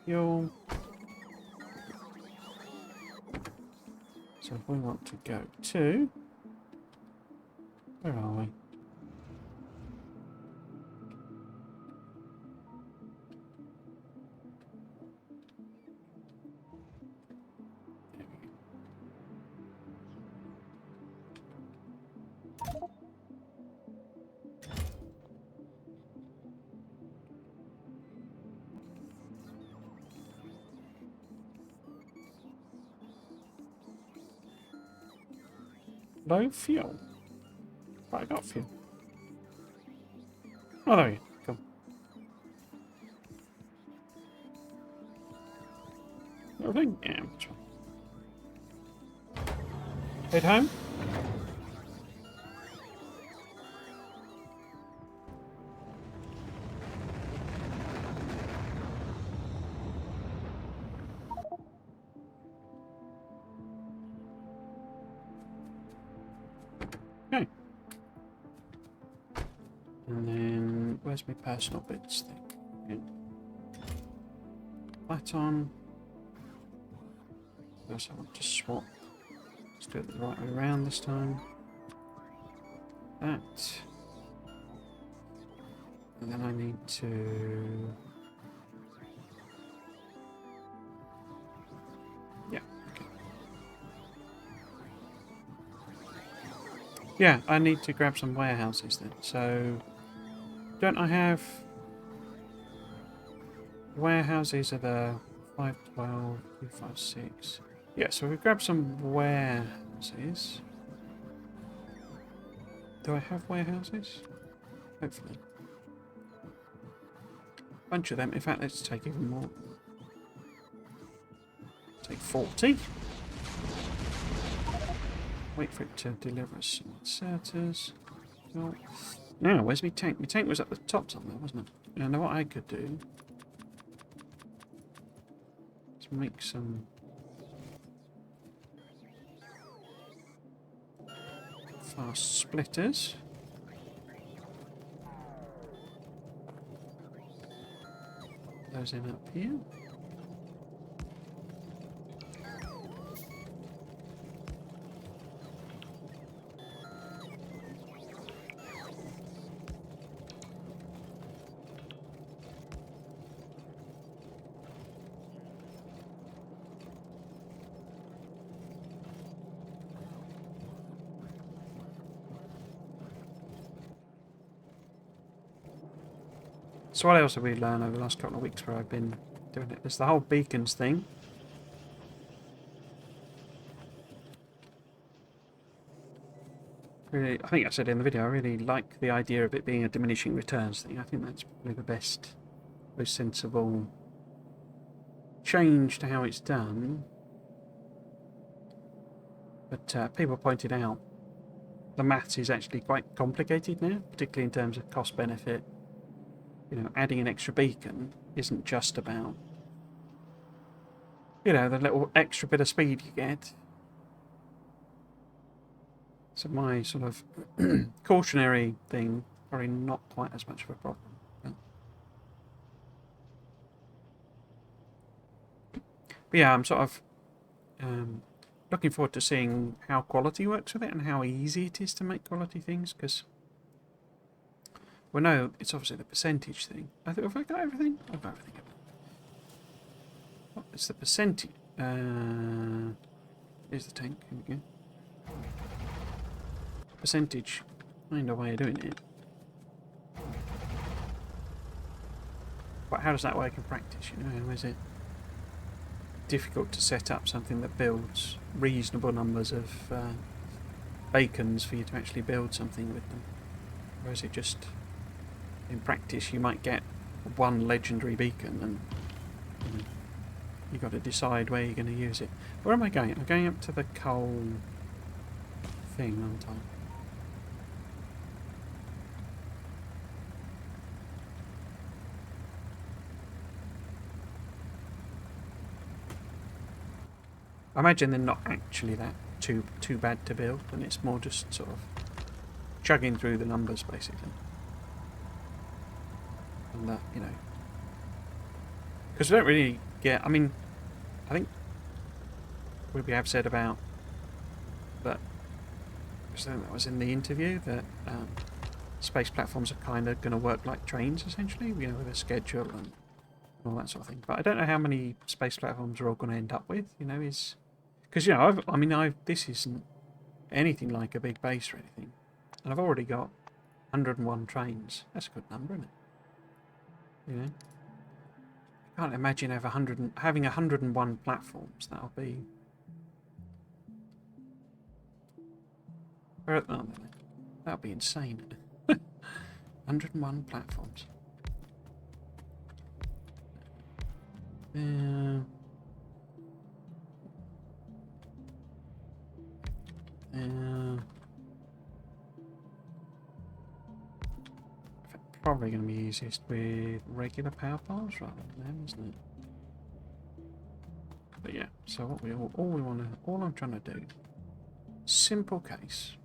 Fuel. So if we want to go to... Where are we? There we go. Low fuel. Right, I got fuel. Oh, there we go. Cool. Everything? Yeah, that's right. Head home? Okay. And then, where's my personal bits thing? Okay. That on. I also want to swap. Let's do it the right way around this time. That. And then I need to... Yeah, okay. Yeah, I need to grab some warehouses then. So, don't I have... Warehouses are the 512, 256. Yeah, so we grab some warehouses. Do I have warehouses? Hopefully. Bunch of them. In fact, let's take even more. Take 40. Wait for it to deliver us some inserters. Oh. Now, where's my tank? My tank was at the top somewhere, wasn't it? And what I could do is make some fast splitters. Those in up here. So what else have we learned over the last couple of weeks where I've been doing it? There's the whole beacons thing. really, I think I said in the video, I really like the idea of it being a diminishing returns thing. I think that's probably the best, most sensible change to how it's done. But people pointed out the maths is actually quite complicated now, particularly in terms of cost benefit. You know, adding an extra beacon isn't just about, you know, the little extra bit of speed you get. So my sort of cautionary thing, probably not quite as much of a problem. But yeah, I'm sort of looking forward to seeing how quality works with it and how easy it is to make quality things, because well, no, it's obviously the percentage thing. I think, have I got everything? I've got everything. What is the percentage? Here's the tank. Here we go. Percentage kind of way of doing it. But how does that work in practice? You know, is it difficult to set up something that builds reasonable numbers of beacons for you to actually build something with them? Or is it just, in practice, you might get one legendary beacon and you know, you've got to decide where you're going to use it. Where am I going? I'm going up to the coal thing, aren't I? I imagine they're not actually that too bad to build, and it's more just sort of chugging through the numbers basically. And that, you know, because we don't really get. I mean, I think what we have said about that. So that was in the interview that space platforms are kind of going to work like trains essentially, you know, with a schedule and all that sort of thing. But I don't know how many space platforms we're all going to end up with. You know, is because you know, this isn't anything like a big base or anything, and I've already got 101 trains. That's a good number, isn't it? You know, I can't imagine having 101 platforms. That'll be that'll be insane. 101 platforms. Probably going to be easiest with regular power poles rather than them, isn't it? But yeah, so what all I'm trying to do, simple case,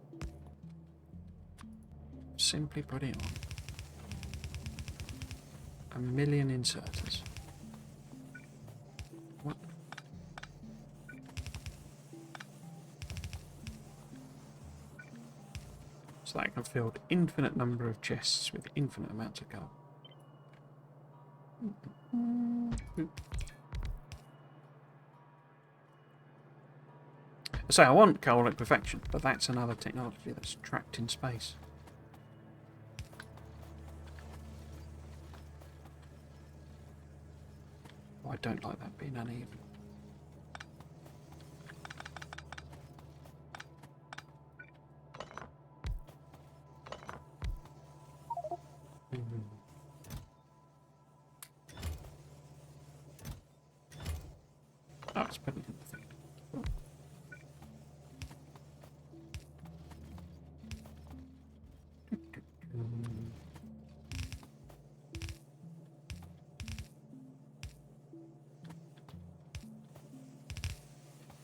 simply put it on 1 million inserters. What? So that can fill an infinite number of chests with infinite amounts of gold. So I want coal liquefaction, but that's another technology that's trapped in space. Oh, I don't like that being uneven. Oh, it's putting in the thing.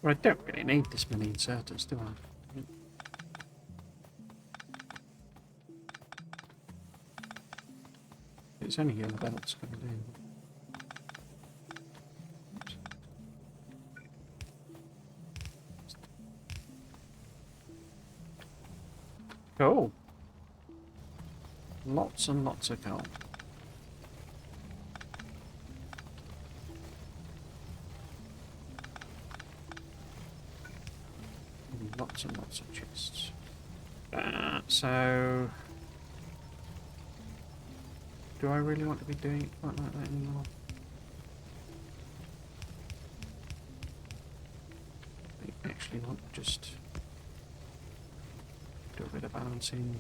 Well, I don't really need this many inserters, do I? It's only yellow belts going to do. Cool. Lots and lots of coal. And lots and lots of chests. So... do I really want to be doing it quite like that anymore? I actually want to just do a bit of balancing.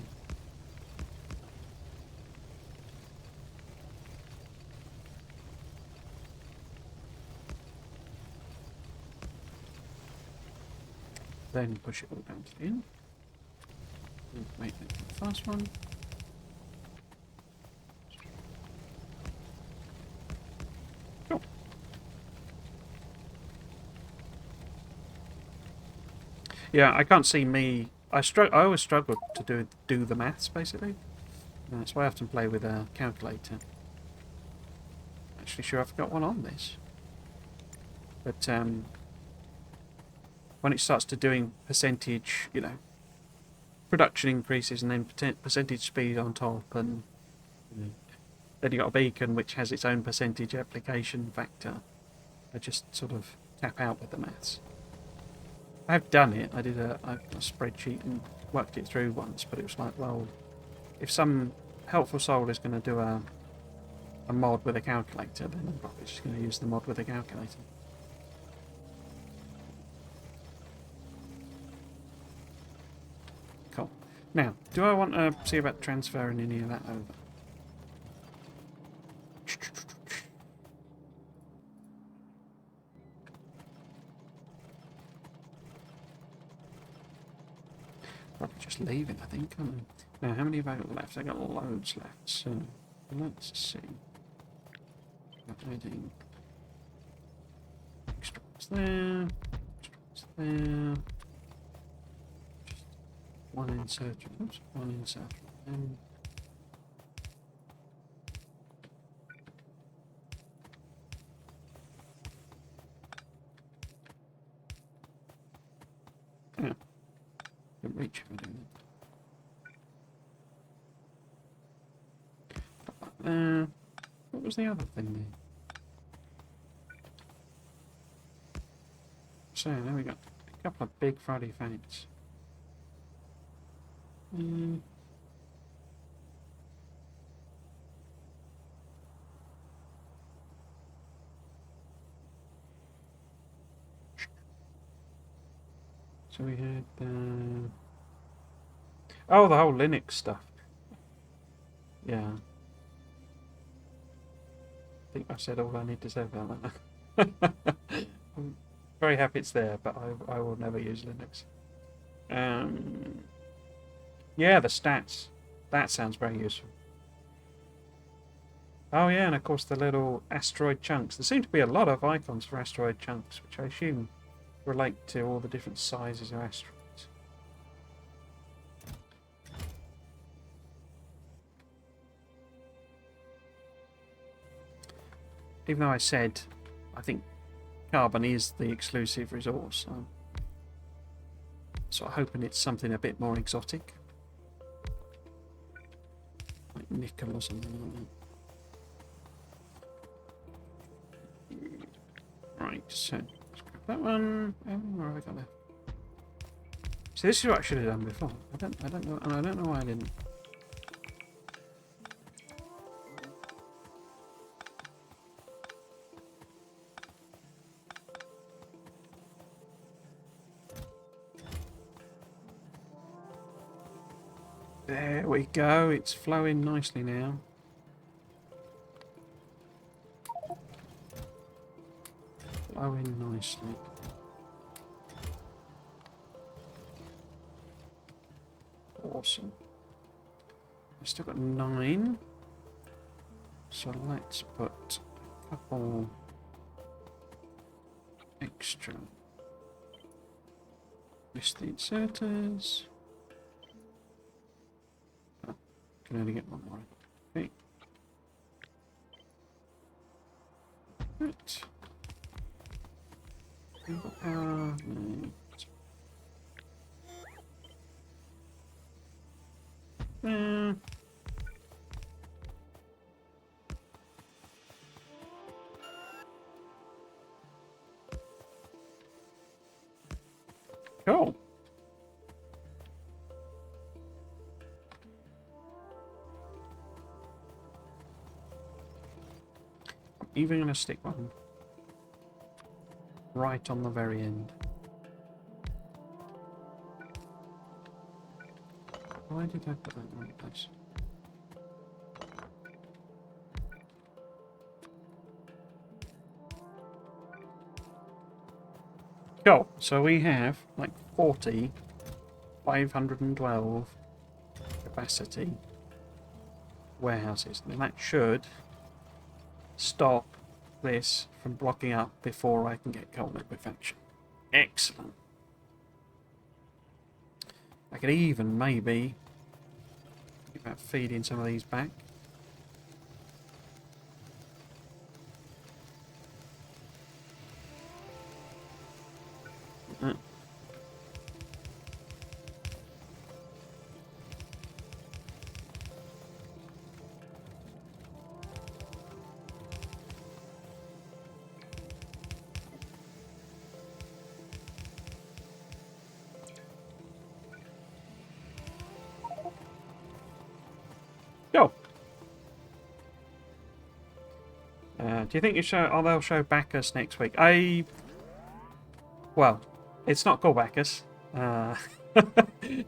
Then push it all down to the end. Wait, the first one. Cool. Yeah, I can't see me. I always struggle to do the maths basically. That's why I often play with a calculator. Actually, sure I've got one on this, but when it starts to doing percentage, you know, production increases and then percentage speed on top, and then you got a beacon which has its own percentage application factor. I just sort of tap out with the maths. I've done it. I did a spreadsheet and worked it through once, but it was like, well, if some helpful soul is going to do a mod with a calculator, then I'm probably just going to use the mod with a calculator. Cool. Now, do I want to see about transferring any of that over? Probably just leave it, I think. Now, how many have I got left? I got loads left, so let's see. Adding extracts there, extracts there. Just one insert. Oops, one insert. Yeah, can reach if I do that. There. What was the other thing there? So there we go. A couple of big Friday fans. So we had oh, the whole Linux stuff. Yeah. I think I've said all I need to say about that. I'm very happy it's there, but I will never use Linux. Yeah, the stats. That sounds very useful. Oh yeah, and of course the little asteroid chunks. There seem to be a lot of icons for asteroid chunks, which I assume relate to all the different sizes of asteroids. Even though I said I think carbon is the exclusive resource, I'm sort of hoping it's something a bit more exotic. Like nickel or something like that. Right, so let's grab that one. Where have I got left? So this is what I should have done before. I don't know, and I don't know why I didn't. There we go. It's flowing nicely now. Flowing nicely. Awesome. I've still got 9. So let's put a couple extra. List the inserters. Oh, can only get one more. Okay. Right. Power. No. Cool. I'm even going to stick one right on the very end. Why did I put that in the wrong place? Cool. So we have like 40, 512 capacity warehouses. And that should stop this from blocking up before I can get coal liquefaction. Excellent. I could even maybe think about feeding some of these back. Go. Do you think you show? Oh, they'll show Bacchus next week. Well, it's not called Bacchus.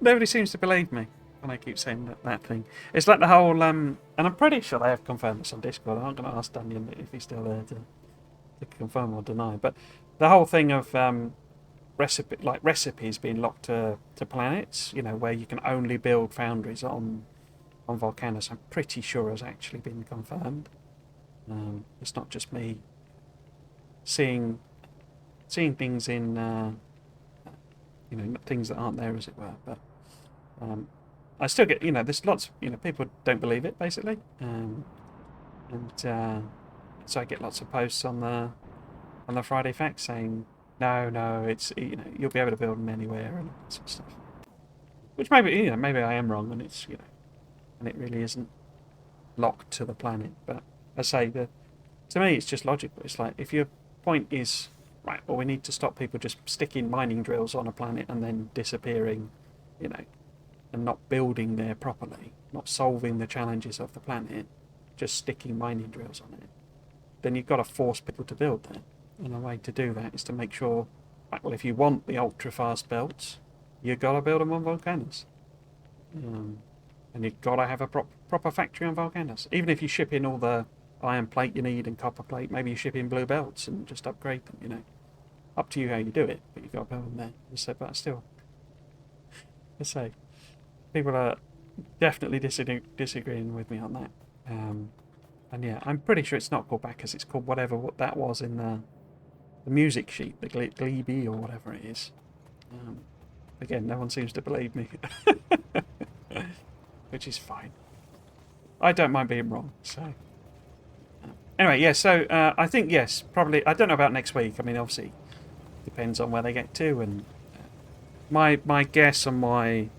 Nobody seems to believe me when I keep saying that thing. It's like the whole and I'm pretty sure they have confirmed this on Discord. I'm not going to ask Daniel if he's still there to confirm or deny. But the whole thing of recipes being locked to planets, where you can only build foundries on Volcanus, I'm pretty sure has actually been confirmed. It's not just me seeing things in things that aren't there, as it were. But I still get there's lots people don't believe it basically, and so I get lots of posts on the Friday Facts saying no, it's you'll be able to build them anywhere and that sort of stuff. Which maybe I am wrong, and it's and it really isn't locked to the planet. But I say that to me it's just logical. It's like if your point is right, well, we need to stop people just sticking mining drills on a planet and then disappearing, and not building there properly, not solving the challenges of the planet, just sticking mining drills on it, then you've got to force people to build there. And a way to do that is to make sure, right, well, if you want the ultra-fast belts, you've got to build them on Volcanus. And you've got to have a proper factory on Volcanus. Even if you ship in all the iron plate you need and copper plate, maybe you ship in blue belts and just upgrade them, Up to you how you do it, but you've got to build them there. So, but still, I say, people are definitely disagreeing with me on that. And yeah, I'm pretty sure it's not called Bacchus, it's called whatever that was in the music sheet, the Glebe or whatever it is. Again, no one seems to believe me. Which is fine. I don't mind being wrong, so... Anyway, yeah, so I think, yes, probably... I don't know about next week. I mean, obviously, depends on where they get to, and my guess on why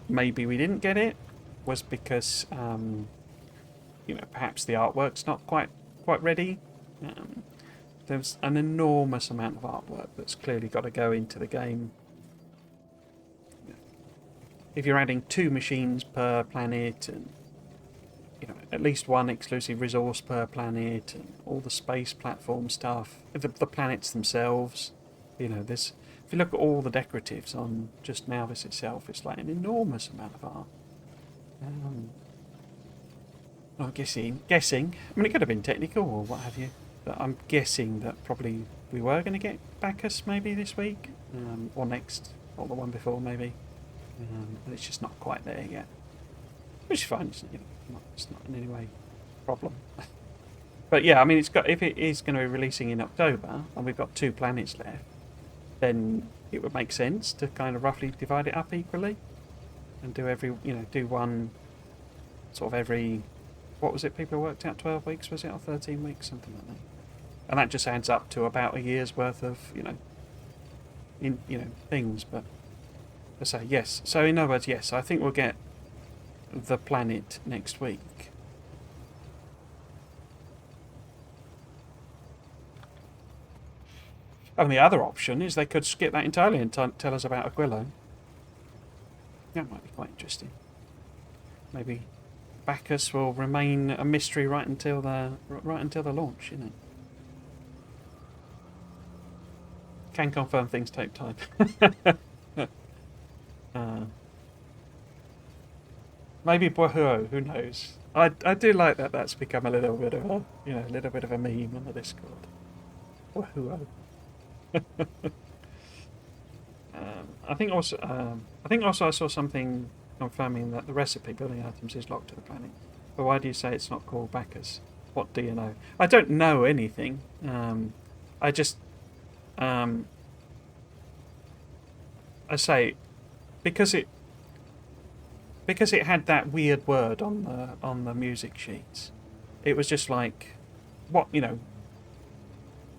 maybe we didn't get it was because, perhaps the artwork's not quite ready. There's an enormous amount of artwork that's clearly got to go into the game. If you're adding 2 machines per planet and at least 1 exclusive resource per planet and all the space platform stuff, the planets themselves, there's, if you look at all the decoratives on just Malvis itself, it's like an enormous amount of art. I'm guessing, I mean it could have been technical or what have you, but I'm guessing that probably we were going to get Bacchus maybe this week, or next, or the one before maybe. But it's just not quite there yet, which is fine. It's not in any way a problem. But yeah, I mean, if it is going to be releasing in October and we've got 2 planets left, then it would make sense to kind of roughly divide it up equally and do do one sort of every, what was it? People worked out 12 weeks, was it, or 13 weeks, something like that. And that just adds up to about a year's worth of things, but. I say yes. So in other words, yes, I think we'll get the planet next week. And the other option is they could skip that entirely and tell us about Aquilo. That might be quite interesting. Maybe Bacchus will remain a mystery right until the launch. Can confirm things take time. Maybe Boho, who knows? I do like that. That's become a little bit of a a little bit of a meme on the Discord. Boho. I think also I saw something confirming that the recipe building items is locked to the planet. But why do you say it's not called Bacchus? What do you know? I don't know anything. I just I say because it had that weird word on the music sheets. It was just like, what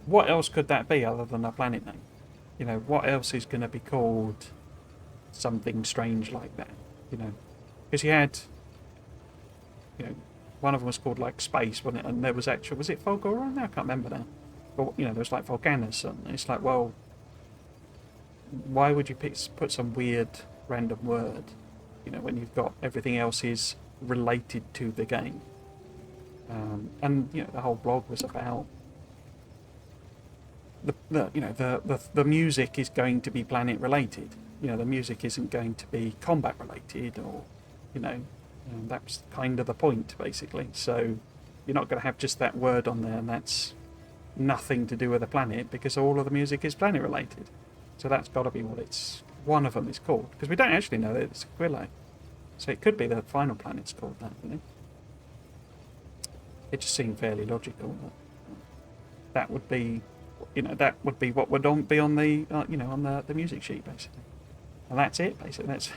what else could that be other than a planet name? What else is going to be called something strange like that? Because you had, one of them was called like space, wasn't it? And there was was it Fulgora? No, I can't remember now. But there was like Volcanus, and it's like, well, why would you put some weird random word, when you've got everything else is related to the game? And the whole blog was about the music is going to be planet related. The music isn't going to be combat related, or that's kind of the point basically. So you're not going to have just that word on there, and that's nothing to do with the planet, because all of the music is planet related. So that's got to be what one of them is called, because we don't actually know that it's Aquilo. So it could be the final planet's called that, It just seemed fairly logical that would be, that would be what would be on the, on the music sheet basically, and that's it basically. That's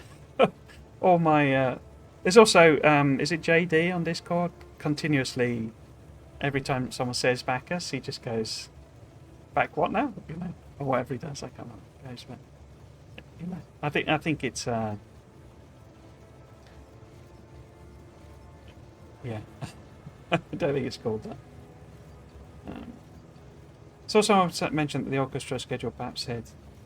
all my. There's also, is it JD on Discord? Continuously, every time someone says Bacchus, he just goes, "Back what now?" Or whatever he does. I can't remember. Goes, but I think it's. Yeah, I don't think it's called that. So someone mentioned that the orchestra schedule perhaps said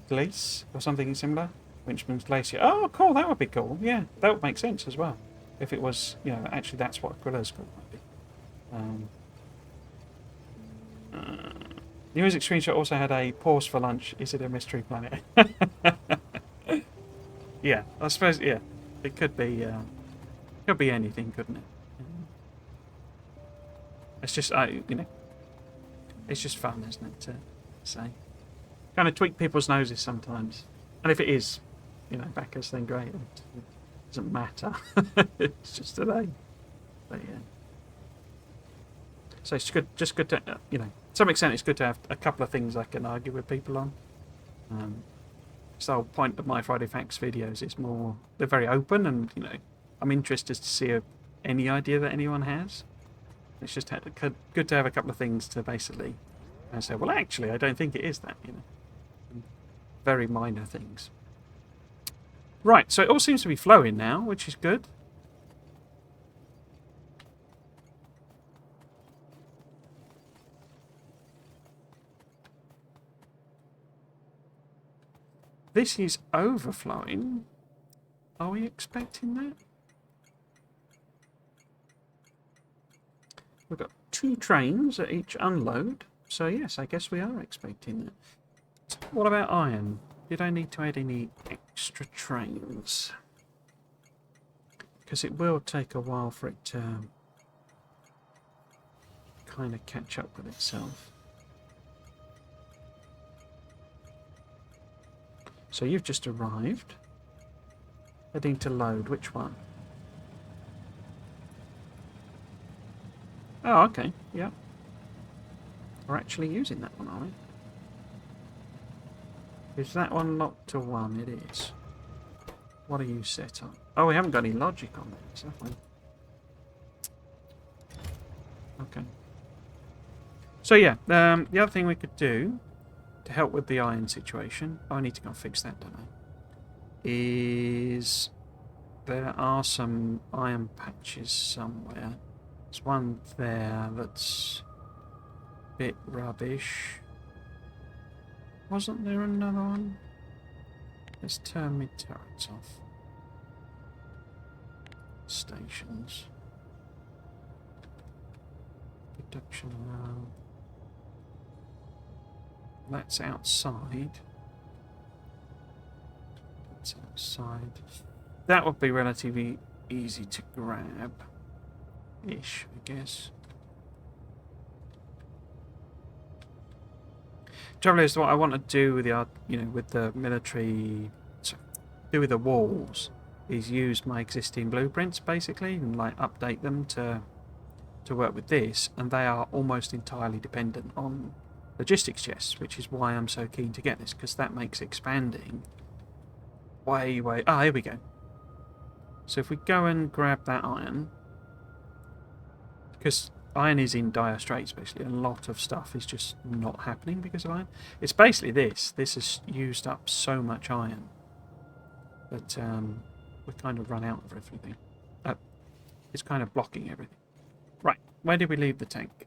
Glace or something similar, which means glacier. Oh, cool, that would be cool. Yeah, that would make sense as well. If it was, actually that's what Aquila's called might be. The music screenshot also had a pause for lunch. Is it a mystery planet? Yeah, I suppose, yeah. It could be anything, couldn't it? It's just, it's just fun, isn't it, to say. Kind of tweak people's noses sometimes. And if it is, Bacchus, then great. It doesn't matter. It's just a name. But yeah. So it's just good to, to some extent it's good to have a couple of things I can argue with people on. So the whole point of my Friday Facts videos is more, they're very open, and, I'm interested to see any idea that anyone has. It's just good to have a couple of things to basically say, well, actually, I don't think it is that, Very minor things. Right, so it all seems to be flowing now, which is good. This is overflowing. Are we expecting that? We've got 2 trains at each unload. So yes, I guess we are expecting that. What about iron? You don't need to add any extra trains, because it will take a while for it to kind of catch up with itself. So you've just arrived. Heading to load. Which one? Oh, okay. Yeah. We're actually using that one, are we? Is that one locked to 1? It is. What are you set up? Oh, we haven't got any logic on this, have we? Okay. So yeah, the other thing we could do to help with the iron situation, I need to go and fix that, don't I? Is there are some iron patches somewhere. There's one there that's a bit rubbish. Wasn't there another one? Let's turn my turrets off. Stations. Production now. That's outside. That's outside. That would be relatively easy to grab. Ish, I guess. Trouble is, what I want to do with the with the military, do with the walls, is use my existing blueprints basically and like update them to work with this, and they are almost entirely dependent on logistics chests, which is why I'm so keen to get this, because that makes expanding way. Ah, here we go. So if we go and grab that iron, because iron is in dire straits, basically. A lot of stuff is just not happening because of iron. It's basically this. This has used up so much iron that we've kind of run out of everything. It's kind of blocking everything. Right, where did we leave the tank?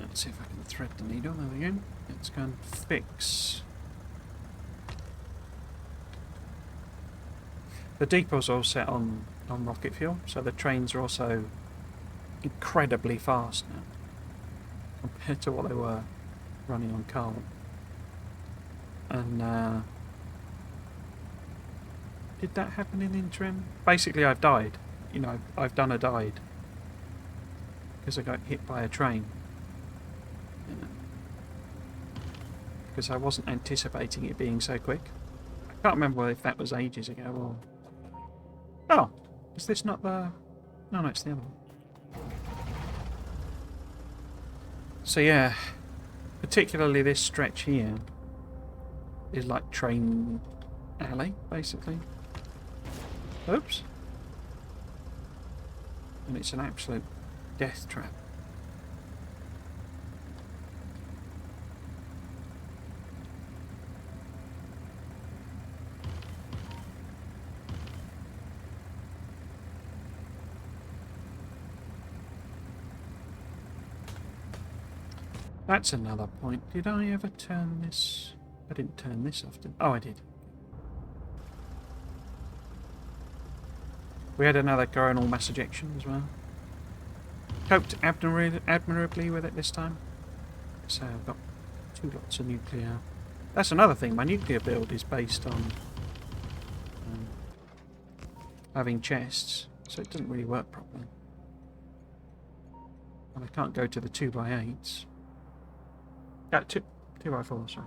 Let's see if I can thread the needle. There we go. Let's go and fix. The depot's all set on rocket fuel, so the trains are also incredibly fast now compared to what they were running on coal. And did that happen in interim? Basically, I've died. You know, I've done a died because I got hit by a train. Because I wasn't anticipating it being so quick. I can't remember if that was ages ago or... Oh! Is this not the... No, it's the other one. So yeah, particularly this stretch here is like train alley, basically. Oops. And it's an absolute death trap. That's another point. Did I ever turn this? I didn't turn this off, Oh, I did. We had another coronal mass ejection as well. Coped admirably with it this time. So I've got 2 lots of nuclear. That's another thing. My nuclear build is based on having chests, so it doesn't really work properly. And I can't go to the 2x8s. 2x4, sorry.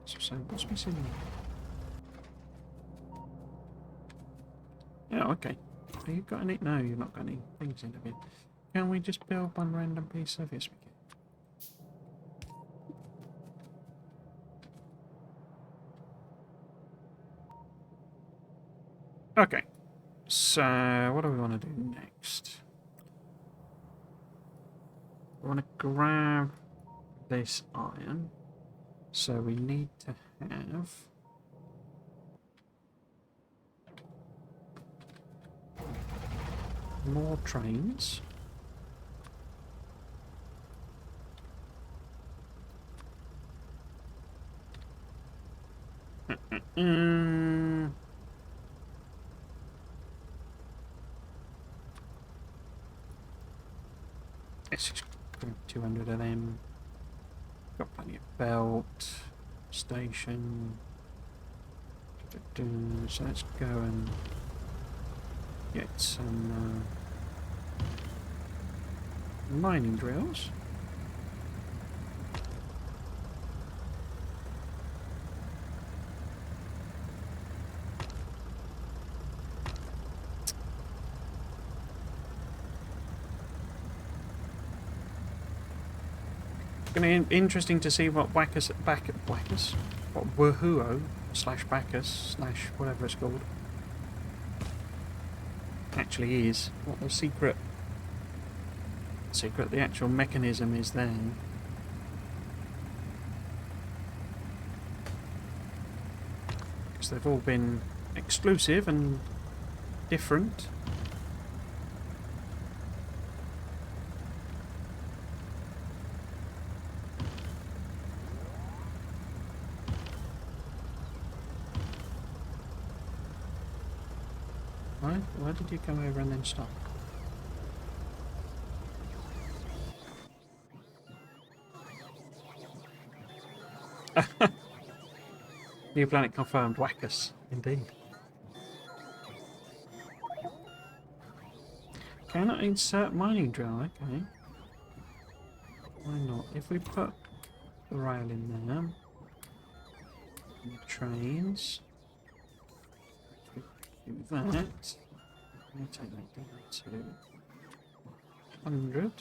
So what's missing? Yeah, okay. Have you got any? No, you've not got any things in it. Can we just build one random piece of this? We can. Okay. So what do we want to do next? We want to grab this iron, so we need to have more trains. Let's just grab 200 of them. Got plenty of belt, station. So let's go and get some mining drills. Going to be interesting to see what what Wahoo / Bacchus / whatever it's called actually is. What the secret, the actual mechanism is there. Because they've all been exclusive and different. Why did you come over and then stop? New planet confirmed. Wackus. Indeed. Cannot insert mining drill. Okay. Why not? If we put the rail in there. And the trains. Do that. I'm going to take that down to 100.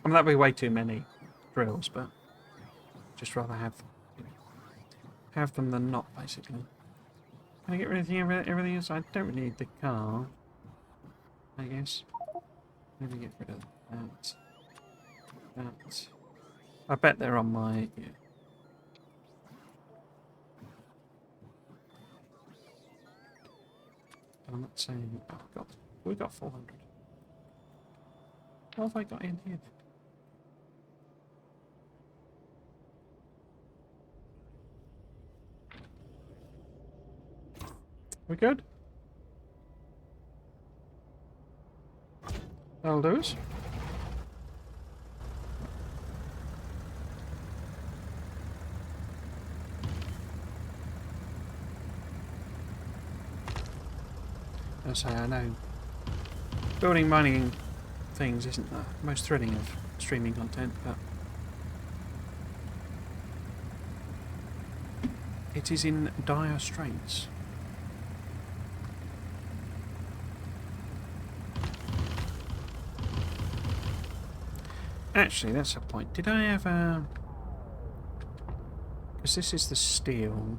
I mean, that'd be way too many drills, but just rather have them than not, basically. Can I get rid of everything else? I don't really need the car, I guess. Maybe get rid of that. That. I bet they're on my... Yeah. I'm not saying... Oh, God. We got 400. What have I got in here? We good? That'll do us. I say, I know building mining things isn't the most thrilling of streaming content, but it is in dire straits. Actually, that's a point. Did I have a... Because this is the steel.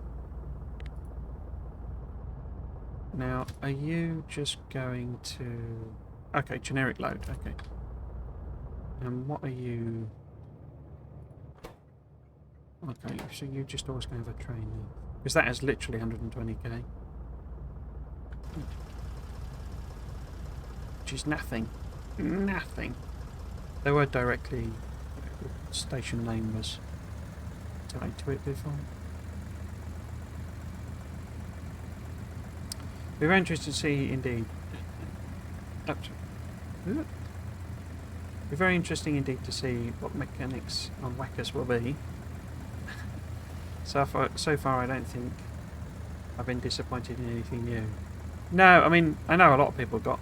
Now, are you just going to... Okay, generic load, okay. And what are you... Okay, so you're just always going to have a train now. Because that is literally 120k. Which is nothing. Nothing. They were directly... The station name was tied to it before. Be very interested to see, indeed. Be very interesting indeed to see what mechanics on Whackers will be. So far, I don't think I've been disappointed in anything new. No, I mean, I know a lot of people got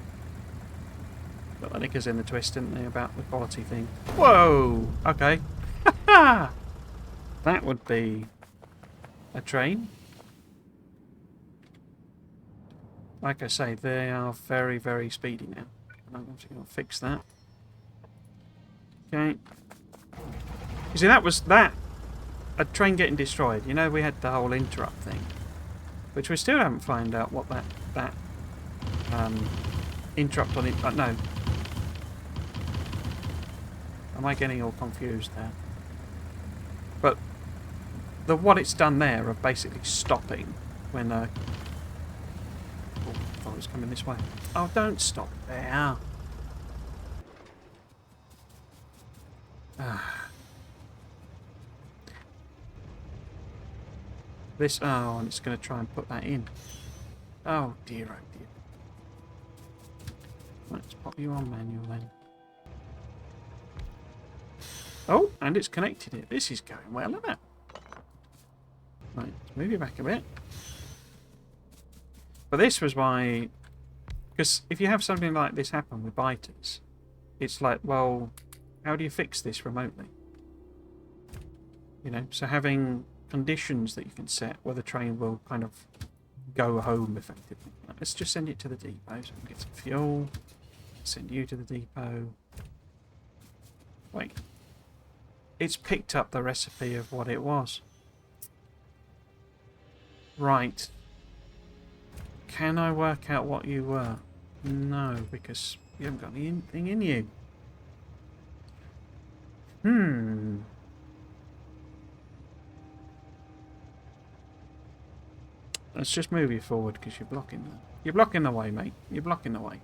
the knickers in the twist, didn't they, about the quality thing. Whoa! Okay. That would be a train. Like I say, they are very, very speedy now. And I'm actually going to fix that. Okay. You see, that was that. A train getting destroyed. You know, we had the whole interrupt thing. Which we still haven't found out what that interrupt on it. No. Am I getting all confused there? But what it's done there of basically stopping when oh, I thought it was coming this way. Oh, don't stop there. This, oh, and it's going to try and put that in. Oh dear, oh dear. Let's pop you on manual then. Oh, and it's connected it. This is going well, isn't it? Right, let's move you back a bit. But this was why... Because if you have something like this happen with biters, it's like, well, how do you fix this remotely? You know, so having conditions that you can set where the train will kind of go home effectively. Let's just send it to the depot so we can get some fuel. Send you to the depot. Wait. It's picked up the recipe of what it was. Right. Can I work out what you were? No, because you haven't got anything in you. Let's just move you forward because you're blocking the way, mate. You're blocking the way.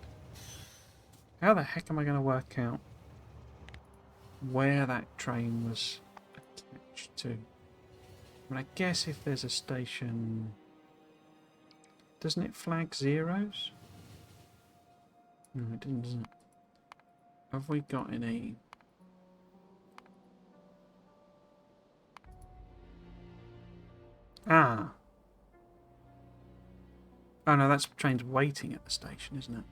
How the heck am I going to work out where that train was attached to? But I guess if there's a station... Doesn't it flag zeros? No, it doesn't. Have we got any... Ah! Oh no, that's trains waiting at the station, isn't it?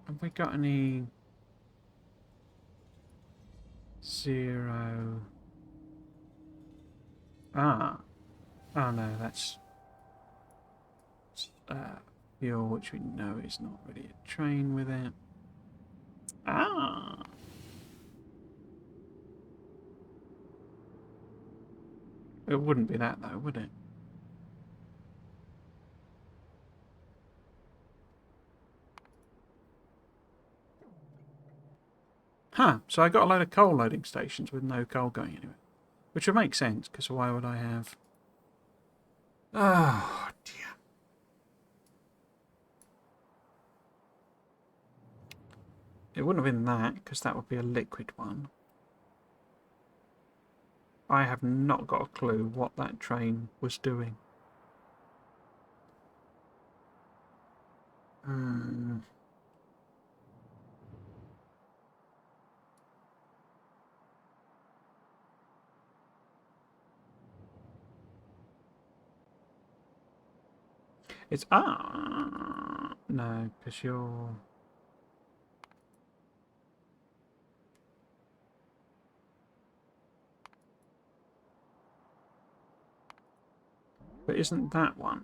Have we got any... Zero... Ah! Oh no, that's... fuel, which we know is not really a train with it. Ah! It wouldn't be that though, would it? Huh, so I got a load of coal loading stations with no coal going anywhere. Which would make sense, because why would I have... Oh, dear. It wouldn't have been that, because that would be a liquid one. I have not got a clue what that train was doing. It's... Ah! No, because you're... But isn't that one?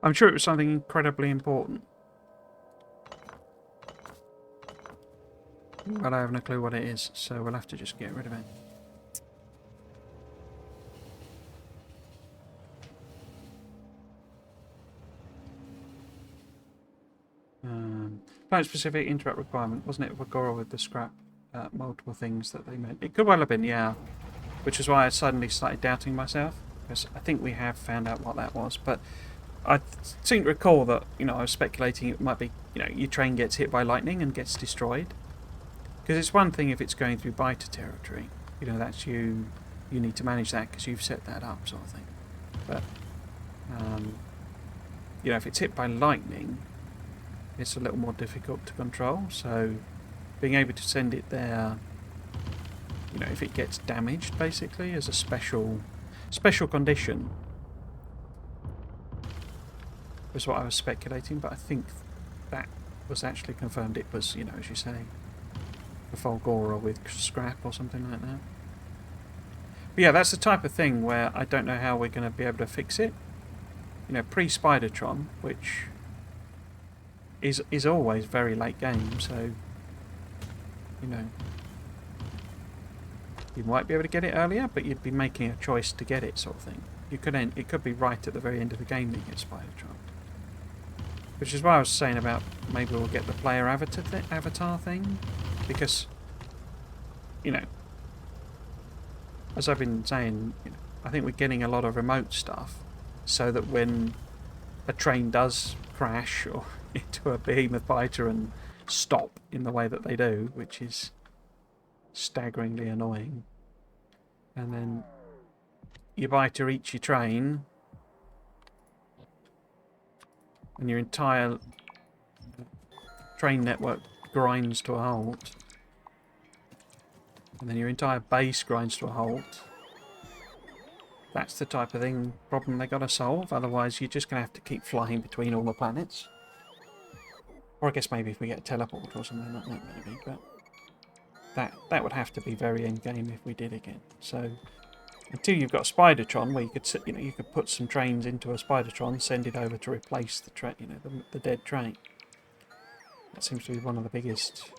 I'm sure it was something incredibly important. But I have no clue what it is, so we'll have to just get rid of it. Planet-specific interrupt requirement, wasn't it? Vagora with the scrap multiple things that they meant. It could well have been, yeah. Which is why I suddenly started doubting myself, because I think we have found out what that was. But I seem to recall that, you know, I was speculating it might be, you know, your train gets hit by lightning and gets destroyed. Because it's one thing if it's going through biter territory. You know, that's you need to manage that because you've set that up, sort of thing. But, you know, if it's hit by lightning, it's a little more difficult to control. So being able to send it there, you know, if it gets damaged, basically, as a special condition, was what I was speculating. But I think that was actually confirmed. It was, you know, as you say, a Fulgora with scrap or something like that. But yeah, that's the type of thing where I don't know how we're going to be able to fix it. You know, pre-Spidertron, which is always very late game, so, you know, you might be able to get it earlier, but you'd be making a choice to get it, sort of thing. You could it could be right at the very end of the game that you get Spidertron. Which is why I was saying about maybe we'll get the player avatar thing, because, you know, as I've been saying, you know, I think we're getting a lot of remote stuff, so that when a train does crash or into a behemoth biter and stop in the way that they do, which is staggeringly annoying, and then your biter eats your train, and your entire train network grinds to a halt, and then your entire base grinds to a halt. That's the type of problem they got to solve. Otherwise, you're just going to have to keep flying between all the planets. Or I guess maybe if we get a teleport or something like that, maybe. But that would have to be very end game if we did again. So until you've got a Spidertron, where you could, you know, you could put some trains into a Spidertron, send it over to replace the train, you know, the dead train. That seems to be one of the biggest.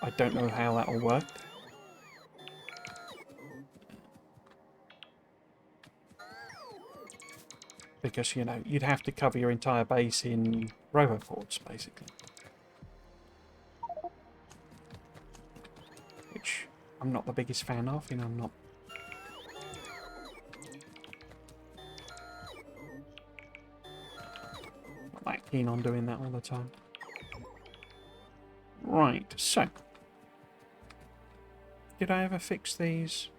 I don't know how that will work. Because, you know, you'd have to cover your entire base in roboports, basically. Which I'm not the biggest fan of, you know, I'm not... keen on doing that all the time. Right, so. Did I ever fix these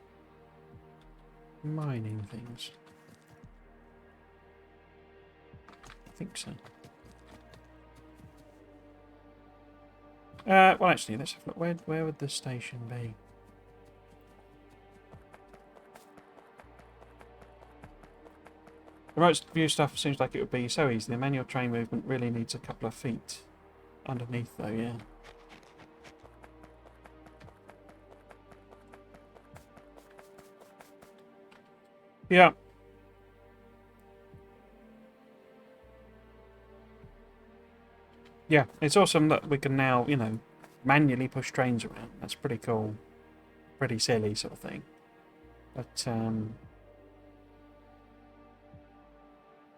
mining things? I think so. Well, actually, let's have a look. Where would the station be? Remote view stuff seems like it would be so easy. The manual train movement really needs a couple of feet underneath, though, yeah. Yeah. Yeah, it's awesome that we can now, you know, manually push trains around. That's pretty cool. Pretty silly sort of thing. But,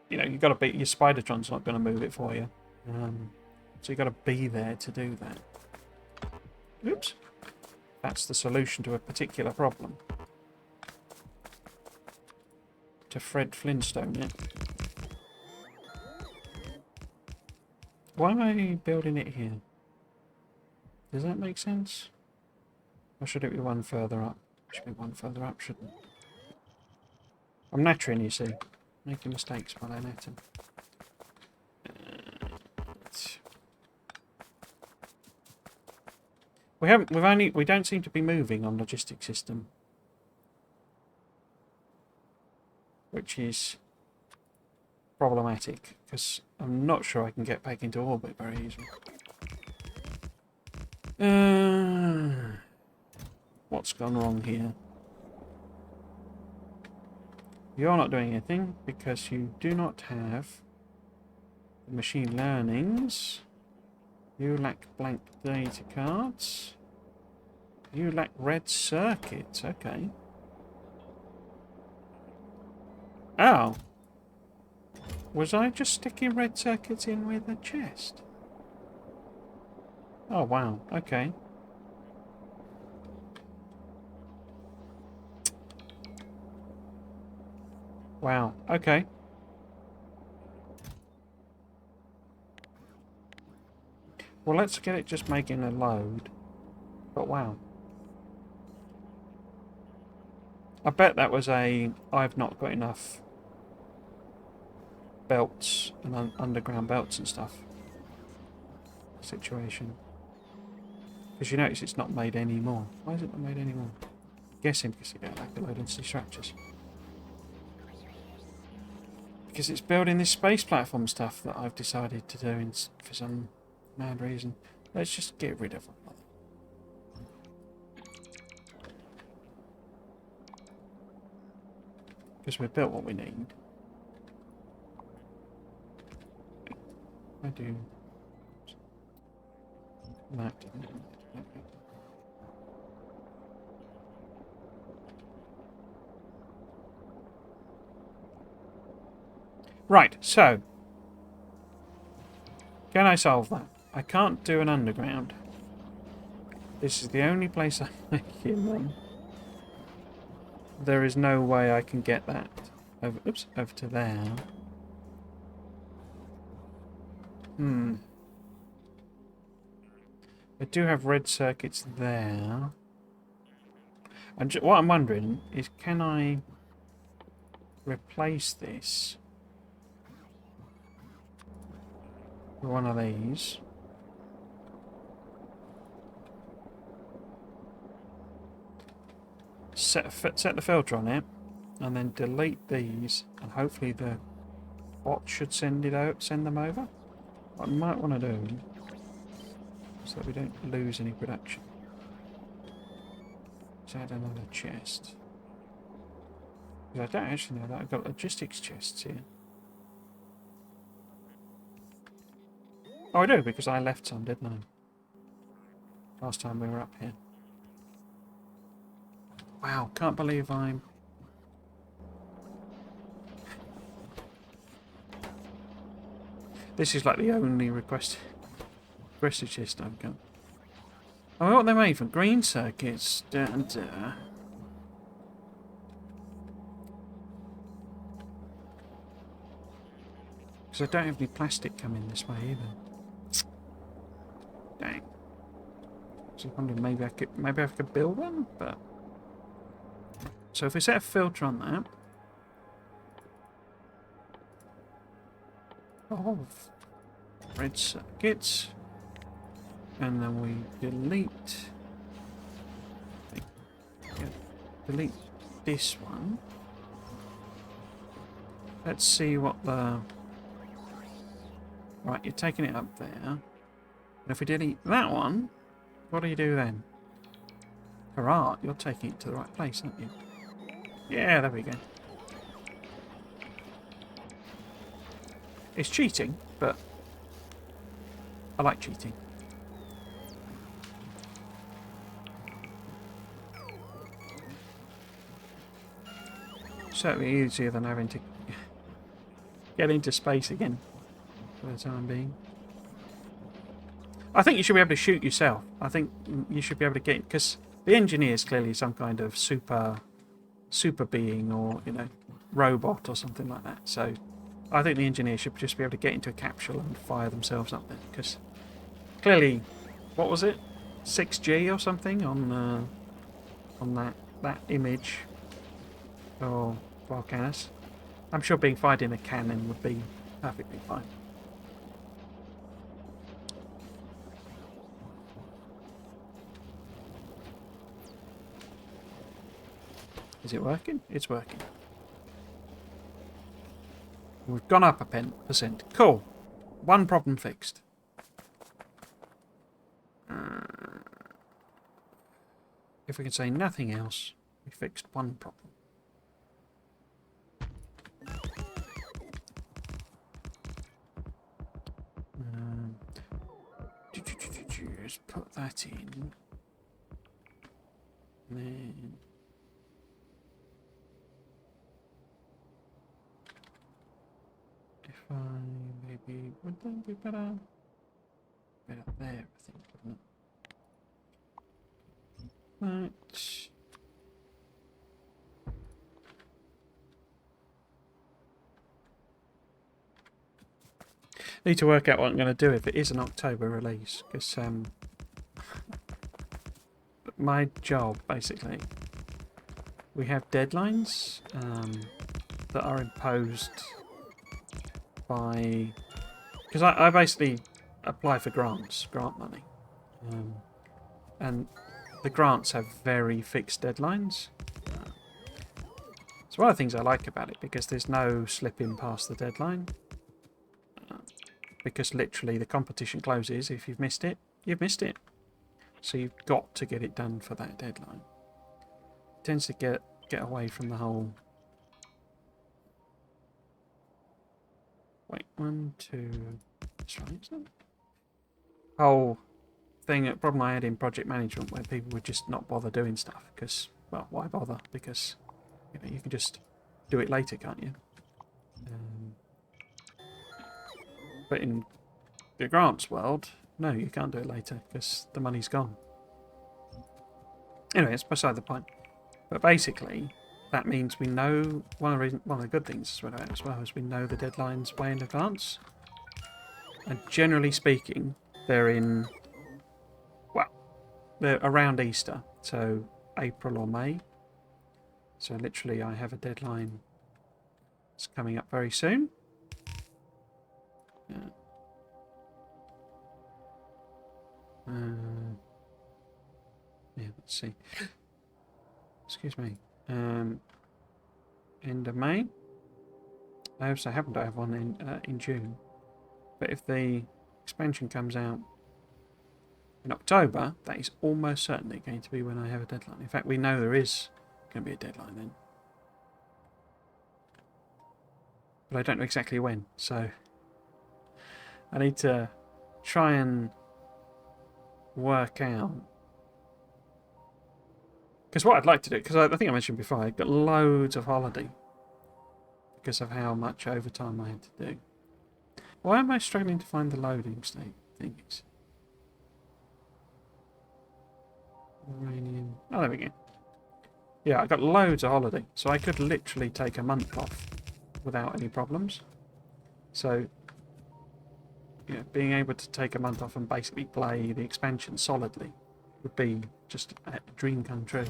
you know, you've got to be... Your Spidertron's not going to move it for you. So you've got to be there to do that. Oops. That's the solution to a particular problem. To Fred Flintstone it. Why am I building it here? Does that make sense? Or should it be one further up? It should be one further up, shouldn't it? I'm nattering, you see. Making mistakes while I natter. We don't seem to be moving on logistic system. Which is problematic, because I'm not sure I can get back into orbit very easily. What's gone wrong here? You're not doing anything because you do not have the machine learnings. You lack blank data cards. You lack red circuits. Okay. Oh. Was I just sticking red circuits in with a chest? Oh, wow. Okay. Wow. Okay. Well, let's get it just making a load. But wow. I bet that was a I've not got enough belts and underground belts and stuff situation. Because you notice it's not made anymore. Why is it not made anymore? Guessing because it got like a load of structures. Because it's building this space platform stuff that I've decided to do for some mad reason. Let's just get rid of them. Because we've built what we need. I do that. Right, so can I solve that? I can't do an underground. This is the only place I'm making them. There is no way I can get that over, oops, over to there. I do have red circuits there. And what I'm wondering is, can I replace this with one of these? Set the filter on it, and then delete these, and hopefully the bot should send them over. What I might want to do, so that we don't lose any production, is add another chest. Because I don't actually know that I've got logistics chests here. Oh, I do, because I left some, didn't I? Last time we were up here. Wow, can't believe I'm... This is like the only requested chest I've got. Oh, what they're made from? Green circuits. Because Because I don't have any plastic coming this way either. Dang. So I'm wondering maybe I could build one, but so if we set a filter on that of red circuits, and then we delete this one. Let's see what the... Right, you're taking it up there. And if we delete that one, what do you do then? Hurrah, you're taking it to the right place, aren't you? Yeah, there we go. It's cheating, but I like cheating. Certainly easier than having to get into space again for the time being. I think you should be able to shoot yourself. I think you should be able to get... Because the engineer is clearly some kind of super being, or, you know, robot or something like that. So I think the engineer should just be able to get into a capsule and fire themselves up there. Because clearly, what was it? 6G or something on that image or Volcanus. I'm sure being fired in a cannon would be perfectly fine. Is it working? It's working. We've gone up a percent. Cool. One problem fixed. If we can say nothing else, we fixed one problem. Just put that in. Then if I maybe would that be better? Better there, I think, wouldn't it? Right. Need to work out what I'm going to do if it is an October release, because my job, basically, we have deadlines that are imposed by... Because I basically apply for grant money, and the grants have very fixed deadlines. It's one of the things I like about it, because there's no slipping past the deadline. Because literally the competition closes. If you've missed it, you've missed it. So you've got to get it done for that deadline. It tends to get away from the whole... Wait, 1, 2... That's right, isn't it? Whole thing, problem I had in project management where people would just not bother doing stuff because, well, why bother? Because, you know, you can just do it later, can't you? But in the grants world, no, you can't do it later because the money's gone. Anyway, it's beside the point. But basically, that means we know one of the good things as well is we know the deadlines way in advance. And generally speaking, they're around Easter, so April or May. So literally, I have a deadline. It's coming up very soon. Yeah, let's see. Excuse me. End of May. I also happen to have one in June. But if the expansion comes out in October, that is almost certainly going to be when I have a deadline. In fact, we know there is going to be a deadline then. But I don't know exactly when, so I need to try and work out. Because what I'd like to do, because I think I mentioned before, I've got loads of holiday because of how much overtime I had to do. Why am I struggling to find the loading state things? Iranian. Oh, there we go. Yeah, I got loads of holiday, so I could literally take a month off without any problems. So you know, being able to take a month off and basically play the expansion solidly would be just a dream come true.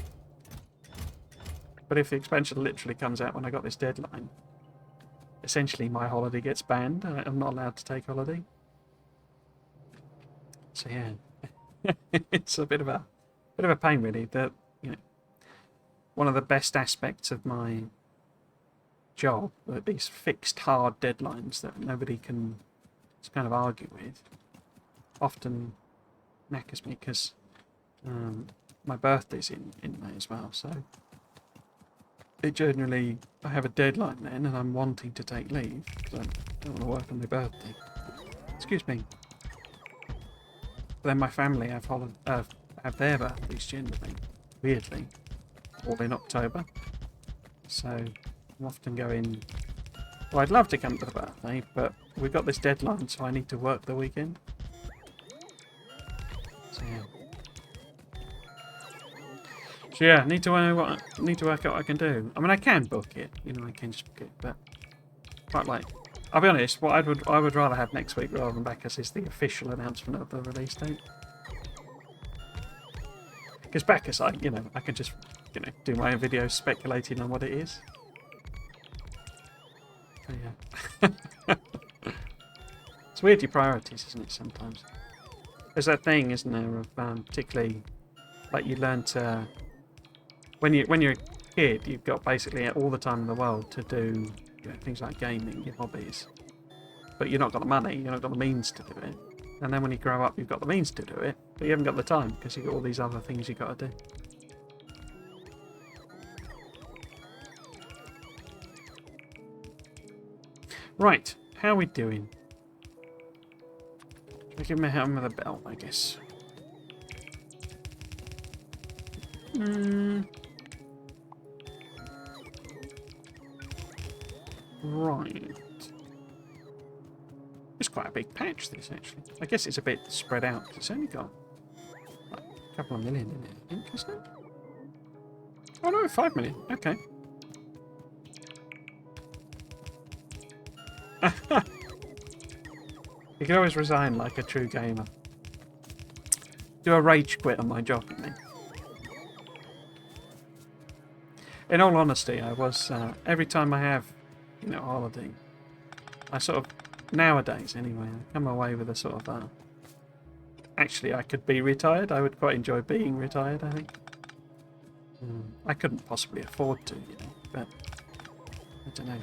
But if the expansion literally comes out when I got this deadline, essentially my holiday gets banned. I'm not allowed to take holiday. So yeah, it's a bit of a pain really. That, you know, one of the best aspects of my job, these fixed hard deadlines that nobody can kind of argue with, often knackers me because my birthday's in May as well, so it generally, I have a deadline then and I'm wanting to take leave because I don't want to work on my birthday. Excuse me. But then my family have their birthdays generally, weirdly, all in October. So I'm often going, well, I'd love to come to the birthday, but we've got this deadline, so I need to work the weekend. So yeah. So yeah, need to work out what I can do. I mean, I can book it, you know, I can just book it, but quite like, I'll be honest, what I would rather have next week rather than Bacchus is the official announcement of the release date. Because Bacchus, I can just, you know, do my own videos speculating on what it is. So yeah. It's weird your priorities, isn't it, sometimes? There's that thing, isn't there, of particularly, like, you learn to, when you're a kid, you've got basically all the time in the world to do, you know, things like gaming, your hobbies. But you've not got the money, you've not got the means to do it. And then when you grow up, you've got the means to do it, but you haven't got the time because you've got all these other things you've got to do. Right, how are we doing? Should I give my hand with a belt, I guess? Right. It's quite a big patch, this, actually. I guess it's a bit spread out. It's only got like, a couple of million in it, I think, isn't it? Oh no, 5 million. Okay. You can always resign like a true gamer. Do a rage quit on my job, you mean? In all honesty, I was, every time I have, you know, holiday, I sort of, nowadays anyway, I come away with a sort of, actually I could be retired. I would quite enjoy being retired, I think. I couldn't possibly afford to, you know, but I don't know.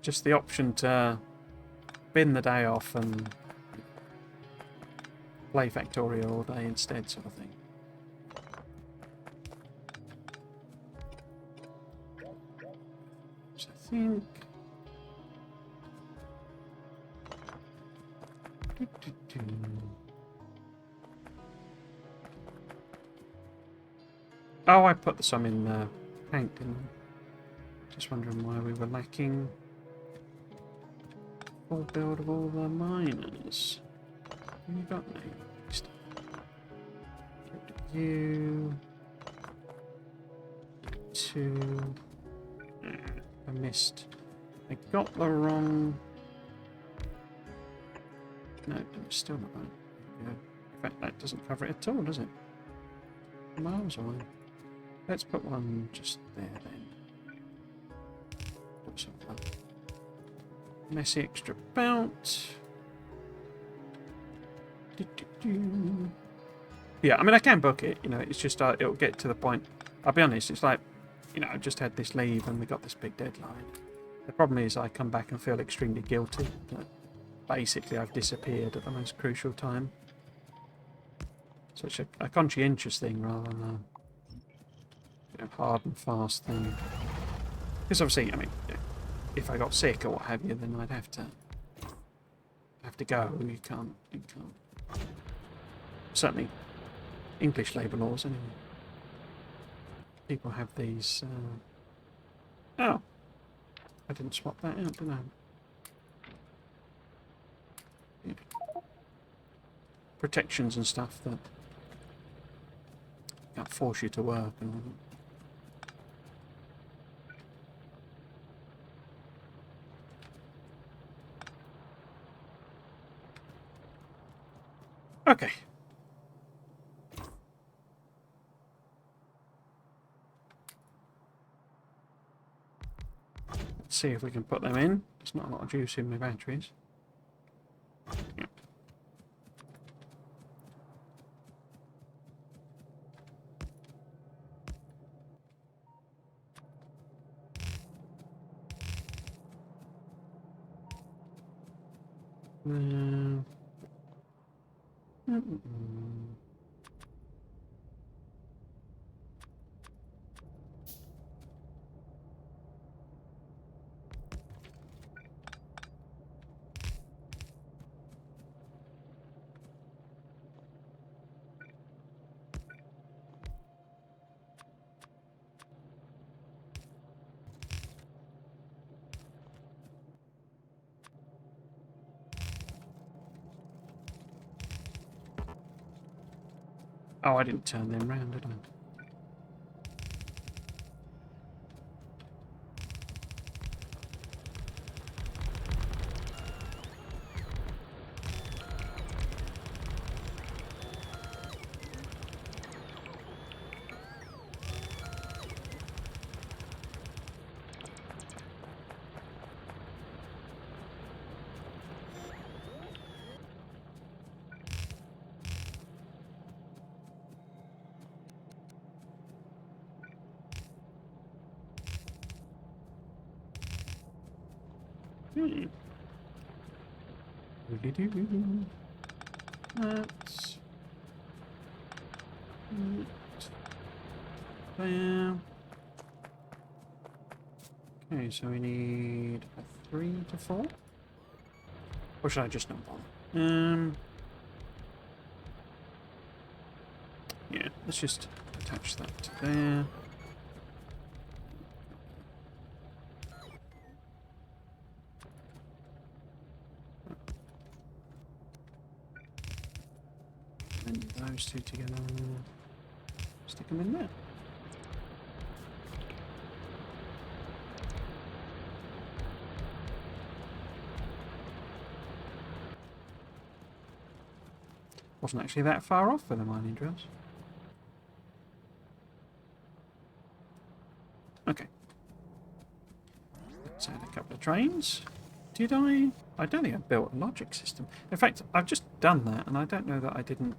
Just the option to bin the day off and play Factorio all day instead, sort of thing. So I think... Oh, I put some in the tank, didn't I? Just wondering why we were lacking full build of all the miners. Have you got any stuff? You... Two... I missed. I got the wrong... No, it's still not right. Yeah. In fact, that doesn't cover it at all, does it? Miles away. Let's put one just there then. Put some of that. Messy extra belt. Yeah, I mean, I can book it, you know, it's just it'll get to the point. I'll be honest, it's like, you know, I just had this leave and we got this big deadline. The problem is I come back and feel extremely guilty that basically I've disappeared at the most crucial time. So it's a conscientious thing rather than a, you know, hard and fast thing. Because obviously, I mean, if I got sick or what have you, then I'd have to go. You can't. Certainly, English labour laws anyway. People have these. Oh, I didn't swap that out, did I? Yeah. Protections and stuff that can't force you to work and all that. Okay. Let's see if we can put them in. There's not a lot of juice in my batteries. Yeah. Mm -mm. Oh, I didn't turn them round, did I? Hmm. That's there. Okay, so we need a 3 to 4. Or should I just not bother? Yeah, let's just attach that to there. And those two together. Stick them in there. Wasn't actually that far off for the mining drills. Okay. Let's add a couple of trains. Did I? I don't think I built a logic system. In fact, I've just done that, and I don't know that I didn't.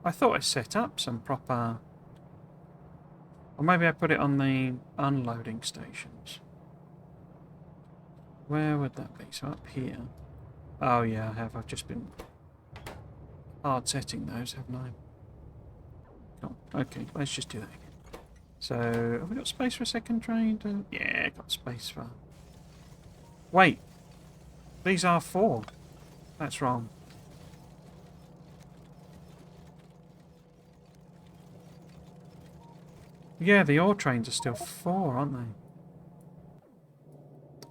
I thought I set up some proper. Or maybe I put it on the unloading stations. Where would that be? So up here. Oh yeah, I have. I've just been hard setting those, haven't I? Cool. Okay, let's just do that again. So, have we got space for a second train? Yeah, got space for... Wait! These are 4. That's wrong. Yeah, the ore trains are still 4, aren't they?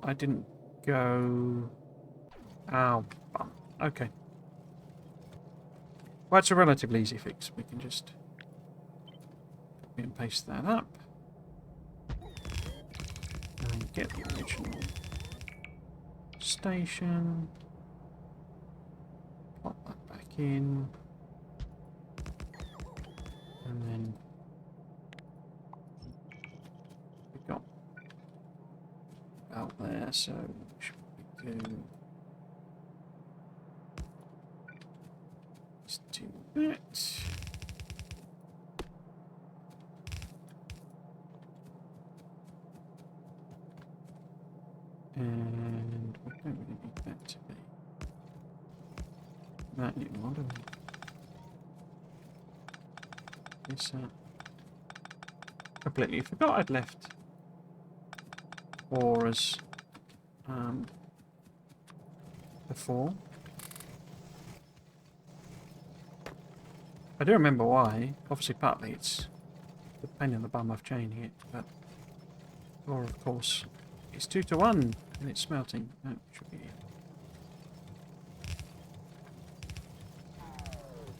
I didn't go... Oh, bum. Okay. Well, it's a relatively easy fix. We can just copy and paste that up. And get the original station. Pop that back in. And then we've got out there, so should we do... Let's do that. And we don't really need that to be that anymore, do we? This completely forgot I'd left auras before. I do remember why. Obviously, partly it's the pain in the bum of chaining it, but or of course it's 2 to 1 and it's smelting. No, it should be.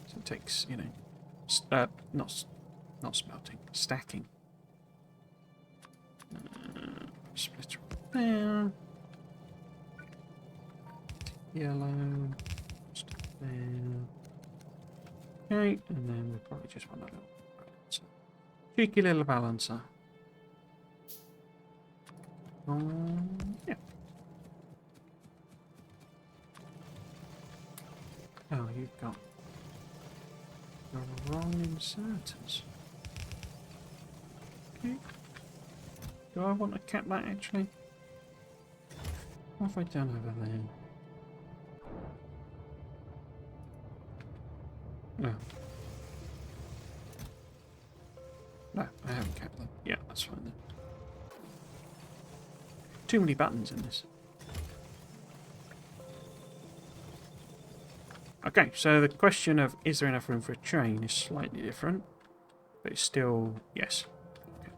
So it takes, you know, not smelting, stacking. Splitter there. Yellow. There. Okay, and then we'll probably just want a little balancer. Cheeky little balancer. Yeah. Oh, you've got the wrong inserters. Okay. Do I want to cap that actually? What have I done over there? No. No, I haven't capped them. Yeah, that's fine then. Too many buttons in this. Okay, so the question of is there enough room for a train is slightly different, but it's still yes. Okay.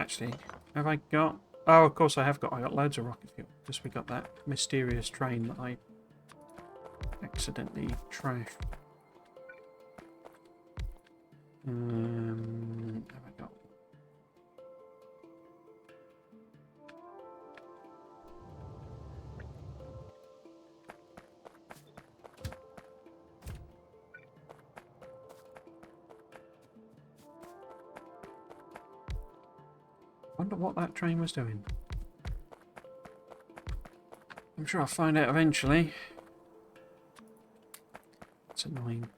Actually, have I got? Oh, of course I have got. I got loads of rocket fuel because we got that mysterious train that I accidentally trashed. Have I got? Wonder what that train was doing. I'm sure I'll find out eventually. It's annoying.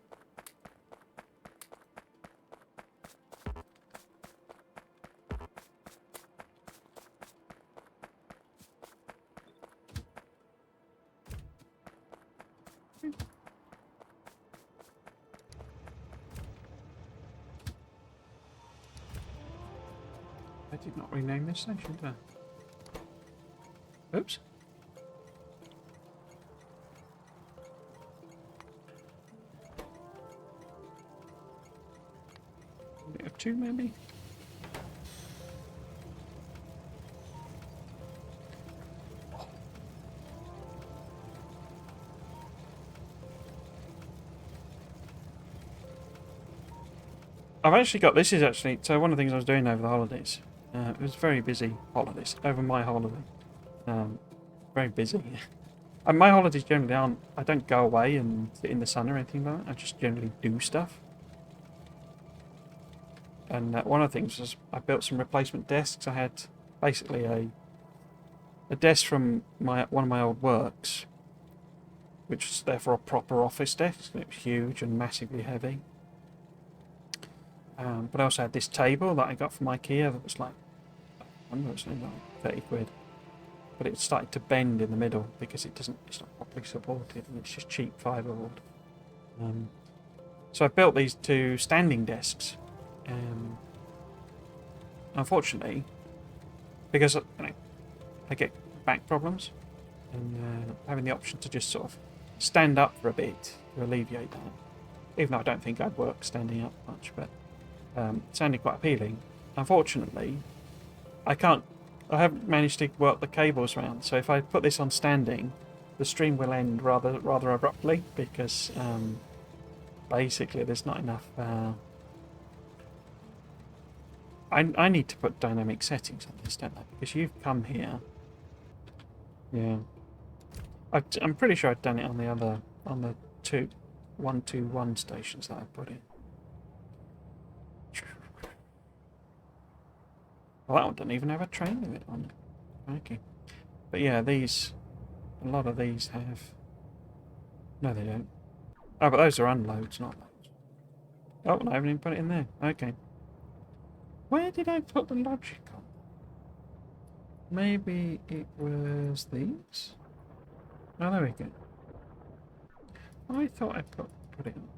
I did not rename this section, did I? Oops. A bit of two, maybe? I've actually got, this is actually, so one of the things I was doing over the holidays, it was very busy holidays, over my holiday, very busy. And my holidays generally aren't, I don't go away and sit in the sun or anything like that, I just generally do stuff. And one of the things was I built some replacement desks. I had basically a desk from one of my old works, which was therefore a proper office desk, and it was huge and massively heavy. But I also had this table that I got from IKEA that was like, I wonder, it's only like 30 quid. But it started to bend in the middle because it's not properly supported and it's just cheap fiberboard. So I built these two standing desks. Unfortunately, because I get back problems, and having the option to just sort of stand up for a bit to alleviate that, even though I don't think I'd work standing up much, but it sounded quite appealing. Unfortunately, I haven't managed to work the cables around, so if I put this on standing, the stream will end rather abruptly because basically there's not enough. I need to put dynamic settings on this, don't I? Because you've come here. Yeah, I'm pretty sure I've done it on the 121 stations that I put in. Well, that one doesn't even have a train limit on it. Okay. But yeah, a lot of these have... No, they don't. Oh, but those are unloads, not loads. Oh, I haven't even put it in there. Okay. Where did I put the logic on? Maybe it was these? Oh, there we go. I thought I put it on.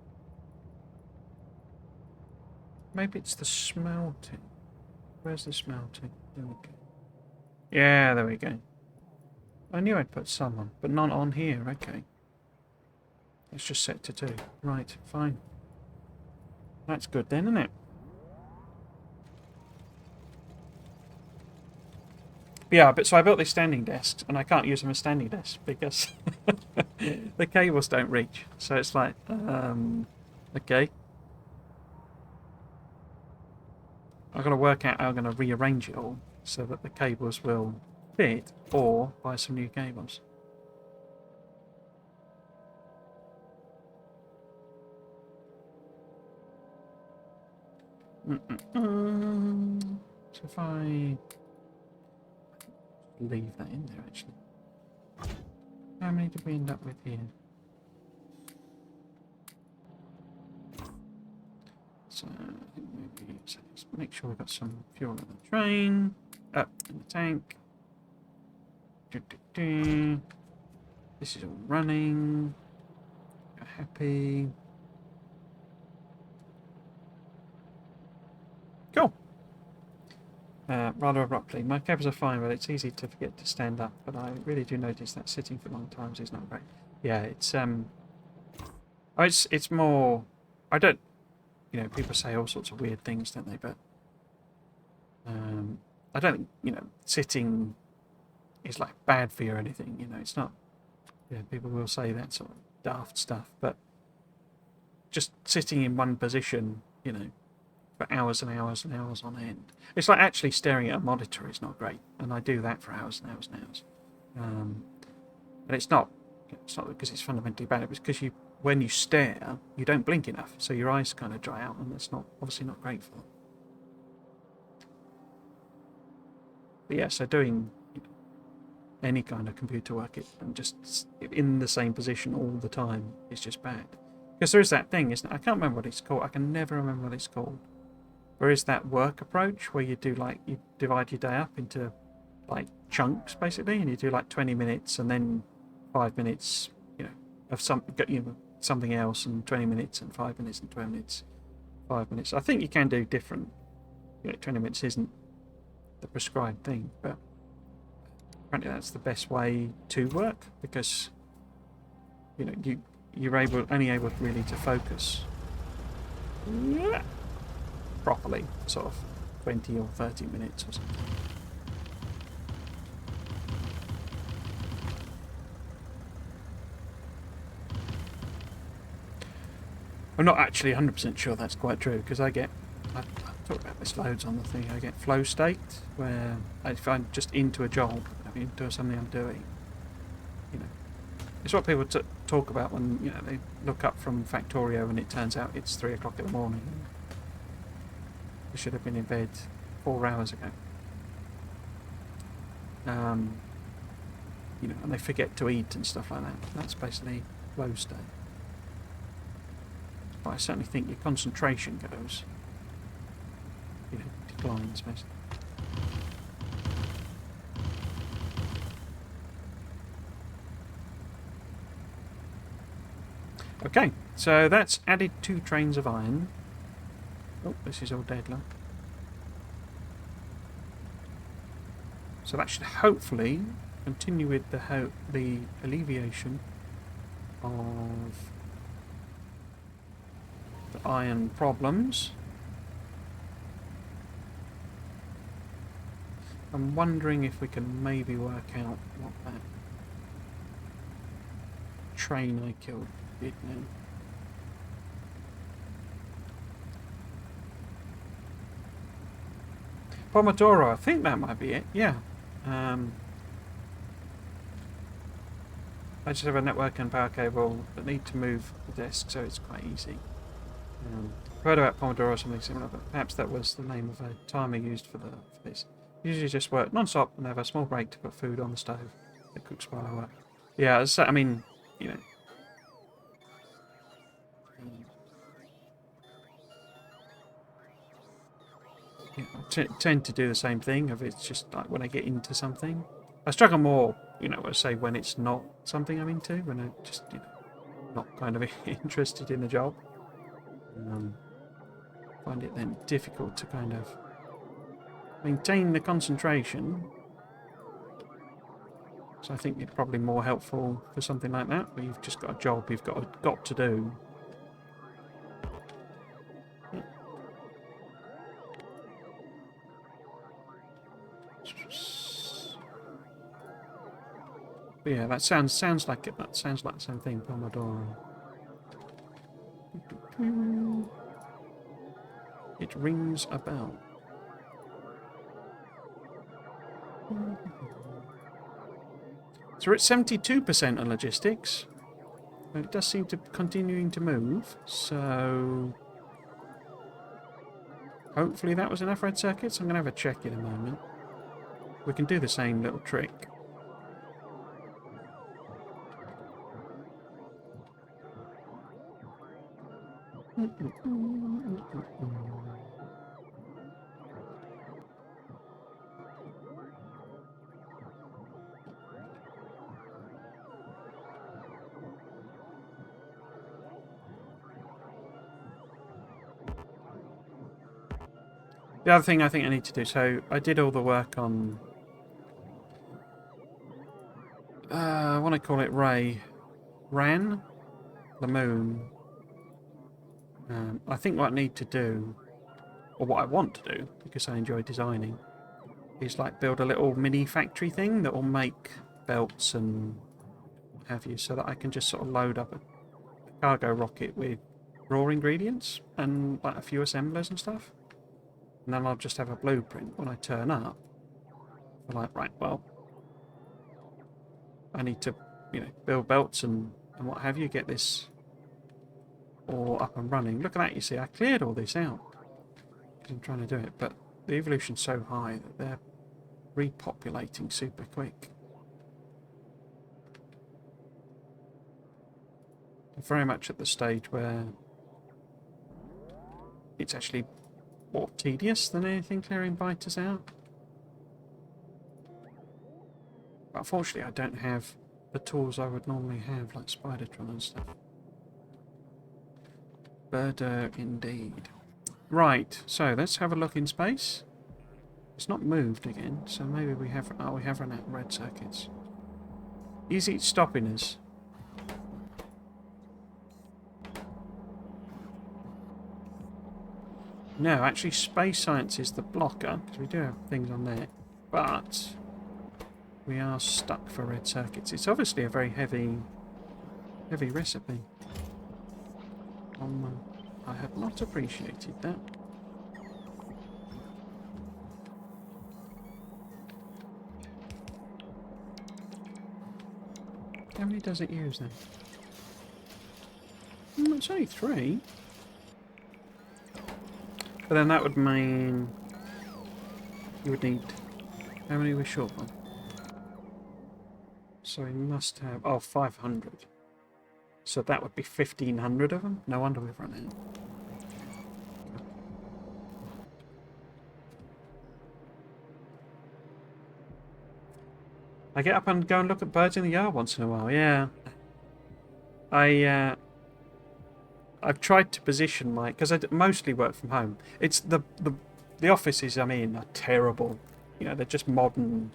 Maybe it's the smelting. Where's the smelting? There we go. Yeah, there we go. I knew I'd put some on, but none on here. Okay. It's just set to 2. Right, fine. That's good then, isn't it? Yeah, but so I built these standing desks, and I can't use them as standing desks because the cables don't reach. So it's like, okay. I've got to work out how I'm going to rearrange it all so that the cables will fit, or buy some new cables. So if I leave that in there, actually. How many did we end up with here? So I think maybe let's make sure we've got some fuel in the train, up in the tank. This is all running. You're happy. Cool. Rather abruptly. My cables are fine, but it's easy to forget to stand up. But I really do notice that sitting for long times is not great. Yeah, it's oh, it's more. I don't. You know, people say all sorts of weird things, don't they? But I don't think sitting is like bad for you or anything. You know, it's not. Yeah, people will say that sort of daft stuff, but just sitting in one position, for hours and hours and hours on end. It's like actually staring at a monitor is not great, and I do that for hours and hours and hours. And it's not because it's fundamentally bad. It's because when you stare, you don't blink enough, so your eyes kind of dry out, and that's obviously not great for them. But yeah, so doing any kind of computer work and just in the same position all the time is just bad. Because there is that thing, isn't it? I can't remember what it's called. I can never remember what it's called. There is that work approach where you divide your day up into like chunks basically, and you do like 20 minutes and then 5 minutes, of something else, and 20 minutes and 5 minutes and 20 minutes, 5 minutes. I think you can do different. 20 minutes isn't the prescribed thing, but apparently that's the best way to work because you're only able really to focus properly sort of 20 or 30 minutes or something. I'm not actually 100% sure that's quite true because I've talked about this loads on the thing. I get flow state where if I'm just into a job, into something I'm doing, it's what people talk about when they look up from Factorio and it turns out it's 3 o'clock in the morning. They should have been in bed 4 hours ago. And they forget to eat and stuff like that. That's basically flow state. But I certainly think your concentration goes, declines basically. Okay, so that's added 2 trains of iron. Oh, this is all deadlock. So that should hopefully continue with the alleviation of the iron problems. I'm wondering if we can maybe work out what that train I killed did now. Pomodoro, I think that might be it, yeah. I just have a network and power cable that need to move the desk, so it's quite easy. I've heard about Pomodoro or something similar, but perhaps that was the name of a timer used for this. Usually just work non-stop and have a small break to put food on the stove that cooks while I work. Yeah, I mean, I tend to do the same thing. If it's just like when I get into something, I struggle more. I say when it's not something I'm into, when I just not kind of interested in the job. Find it then difficult to kind of maintain the concentration. So I think it's probably more helpful for something like that, where you've just got a job you've got to do. But yeah, that sounds like it. That sounds like the same thing, Pomodoro. It rings a bell. So we're at 72% on logistics. And it does seem to be continuing to move, so Hopefully that was enough red circuits. I'm going to have a check in a moment. We can do the same little trick. The other thing I think I need to do, so I did all the work on, I want to call it Ran, the moon. I think what I need to do, or what I want to do, because I enjoy designing, is like build a little mini factory thing that will make belts and have you, so that I can just sort of load up a cargo rocket with raw ingredients and like a few assemblers and stuff. And then I'll just have a blueprint when I turn up. I'm like, right, well, I need to, build belts and what have you, get this all up and running. Look at that, you see, I cleared all this out because I'm trying to do it, but the evolution's so high that they're repopulating super quick. I'm very much at the stage where it's actually more tedious than anything clearing biters out. But unfortunately, I don't have the tools I would normally have, like Spidertron and stuff. Birder indeed. Right, so let's have a look in space. It's not moved again, so maybe we have... Oh, we have run out of red circuits. Is it stopping us? No, actually space science is the blocker, because we do have things on there. But we are stuck for red circuits. It's obviously a very heavy recipe. I have not appreciated that. How many does it use then? It's only 3. But then that would mean you would need... How many are we short on? So we must have... Oh, 500. So that would be 1,500 of them? No wonder we've run out. I get up and go and look at birds in the yard once in a while, yeah. I've tried to position my... Because I mostly work from home. It's the offices I'm in are terrible. They're just modern,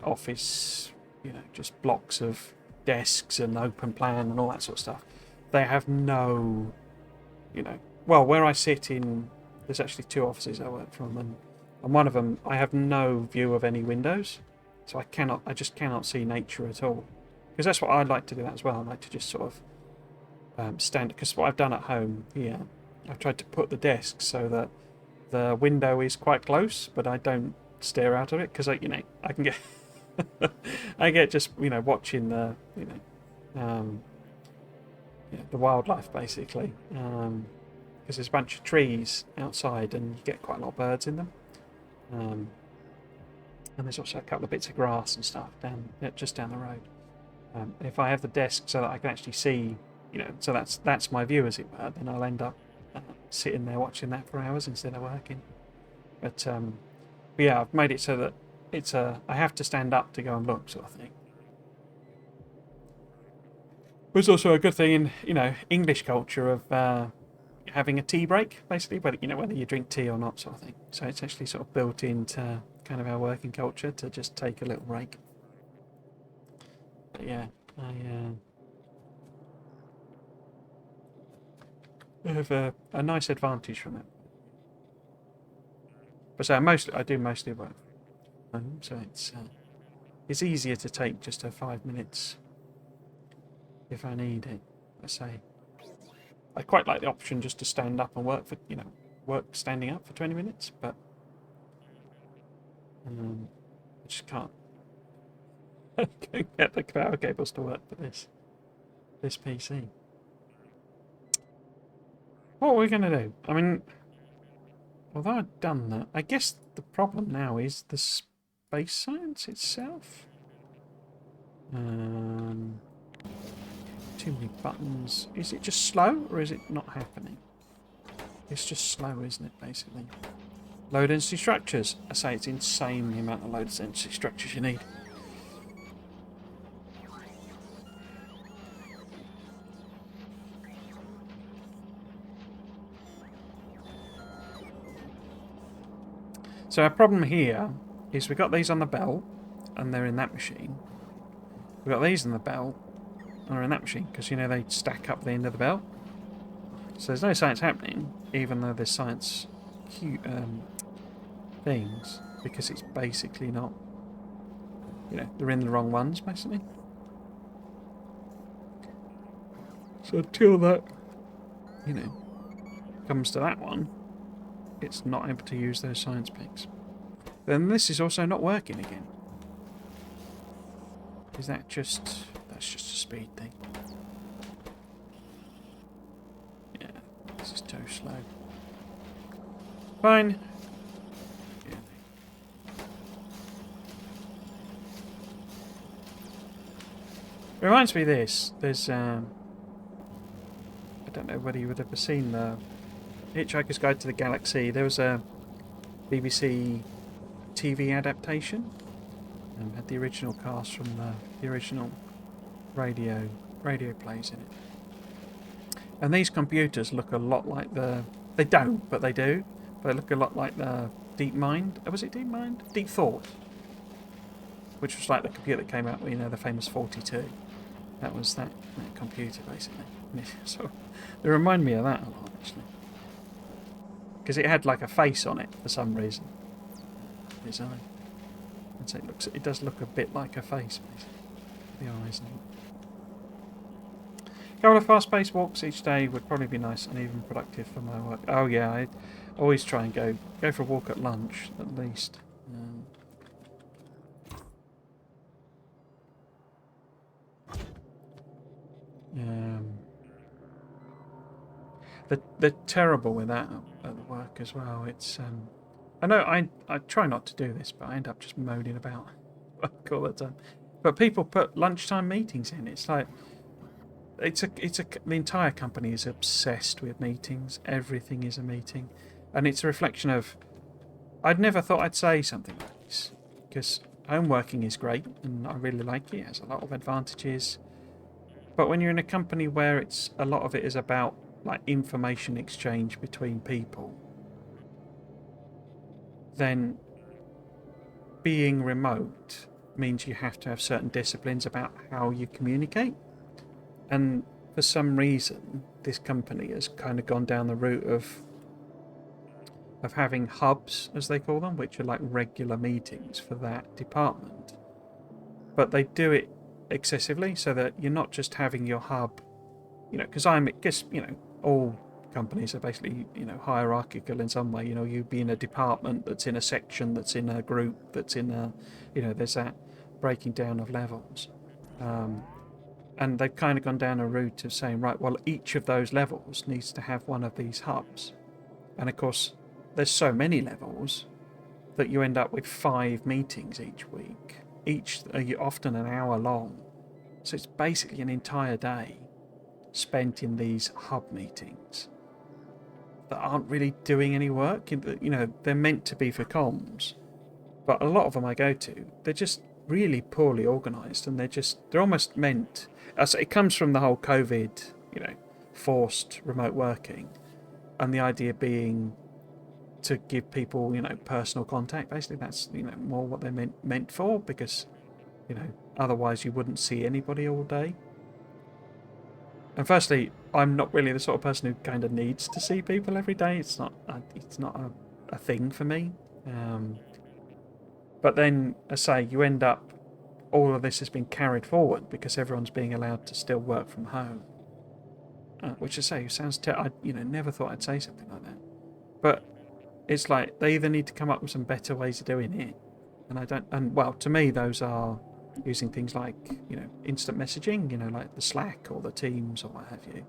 office, just blocks of desks and open plan and all that sort of stuff. They have no, well, where I sit in, there's actually 2 offices I work from, and one of them I have no view of any windows, so I just cannot see nature at all. Because that's what I'd like to do as well. I'd like to just sort of stand, because what I've done at home here, I've tried to put the desk so that the window is quite close, but I don't stare out of it, because I can get I get just watching the the wildlife basically, because there's a bunch of trees outside and you get quite a lot of birds in them, and there's also a couple of bits of grass and stuff just down the road. If I have the desk so that I can actually see, so that's my view as it were, then I'll end up sitting there watching that for hours instead of working. But yeah, I've made it so that I have to stand up to go and look, sort of thing. But it's also a good thing in English culture of having a tea break, basically, whether you drink tea or not, sort of thing. So it's actually sort of built into kind of our working culture to just take a little break. But yeah, I have a nice advantage from it. But so I do mostly work from home, so it's easier to take just a 5 minutes if I need it. I say I quite like the option just to stand up and work work standing up for 20 minutes, but I just can't get the power cables to work for this PC. What are we going to do? I mean, Although I've done that, I guess the problem now is the space science itself. Too many buttons. Is it just slow or is it not happening? It's just slow, isn't it, basically? Low density structures. I say it's insane the amount of low density structures you need. So our problem here is we've got these on the belt and they're in that machine. We've got these in the belt and they're in that machine because, you know, they stack up the end of the belt. So there's no science happening, even though there's science things, because it's basically not, you know, they're in the wrong ones, basically. So until that, you know, comes to that one, it's not able to use those science picks. Then this is also not working again. Is that just... that's just a speed thing. Yeah, this is too slow. Fine. Yeah. Reminds me of this. There's I don't know whether you would have ever seen the Hitchhiker's Guide to the Galaxy. There was a BBC TV adaptation. Had the original cast from the original radio plays in it. And these computers look a lot like the... they don't, but they do. They look a lot like the Deep Mind. Was it Deep Mind? Deep Thought. Which was like the computer that came out, you know, the famous 42. That was that computer, basically. So they remind me of that a lot, actually. Because it had like a face on it for some reason. Design. And so it does look a bit like a face, basically. The eyes and all. A couple of fast-paced walks each day would probably be nice and even productive for my work. Oh yeah, I always try and go for a walk at lunch, at least. They're terrible with that at the work as well. It's I know I try not to do this, but I end up just moaning about work all the time. But people put lunchtime meetings in. It's like the entire company is obsessed with meetings. Everything is a meeting, and it's a reflection of... I'd never thought I'd say something like this, because home working is great and I really like it. It has a lot of advantages. But when you're in a company where it's a lot of it is about like information exchange between people, then being remote means you have to have certain disciplines about how you communicate. And for some reason, this company has kind of gone down the route of having hubs, as they call them, which are like regular meetings for that department. But they do it excessively, so that you're not just having your hub, you know, because you know, all companies are basically, you know, hierarchical in some way. You know, you'd be in a department that's in a section, that's in a group, that's in a, you know, there's that breaking down of levels. And they've kind of gone down a route of saying, right, well, each of those levels needs to have one of these hubs. And of course, there's so many levels that you end up with 5 meetings each week. Each are often an hour long. So it's basically an entire day spent in these hub meetings that aren't really doing any work. You know, they're meant to be for comms, but a lot of them I go to, they're just really poorly organised, and they're almost meant... It comes from the whole COVID, you know, forced remote working, and the idea being to give people, you know, personal contact. Basically, that's, you know, more what they're meant for, because, you know, otherwise you wouldn't see anybody all day. And firstly, I'm not really the sort of person who kind of needs to see people every day. It's not a thing for me. But then, as I say, you end up... all of this has been carried forward because everyone's being allowed to still work from home. Which, I say, sounds... I, you know, never thought I'd say something like that. But it's like, they either need to come up with some better ways of doing it, and I don't... and, well, to me, those are using things like, you know, instant messaging, you know, like the Slack or the Teams or what have you,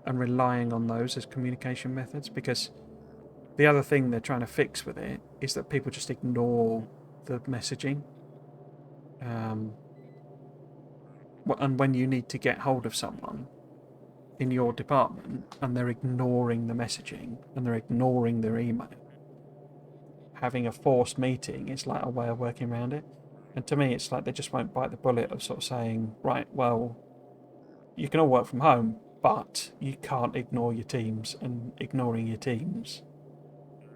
and relying on those as communication methods, because The other thing they're trying to fix with it is that people just ignore the messaging. And when you need to get hold of someone in your department and they're ignoring the messaging and they're ignoring their email, having a forced meeting is like a way of working around it. And to me, it's like they just won't bite the bullet of sort of saying, right, well, you can all work from home, but you can't ignore your teams, and ignoring your teams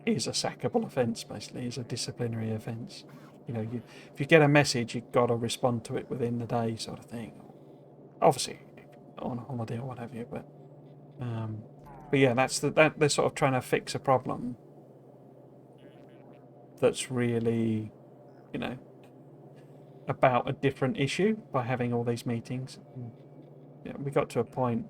is a sackable offence, basically, is a disciplinary offence. You know, if you get a message, you've got to respond to it within the day, sort of thing. Obviously, on a holiday or what have you, but yeah, that they're sort of trying to fix a problem that's really, you know, about a different issue by having all these meetings. Yeah, we got to a point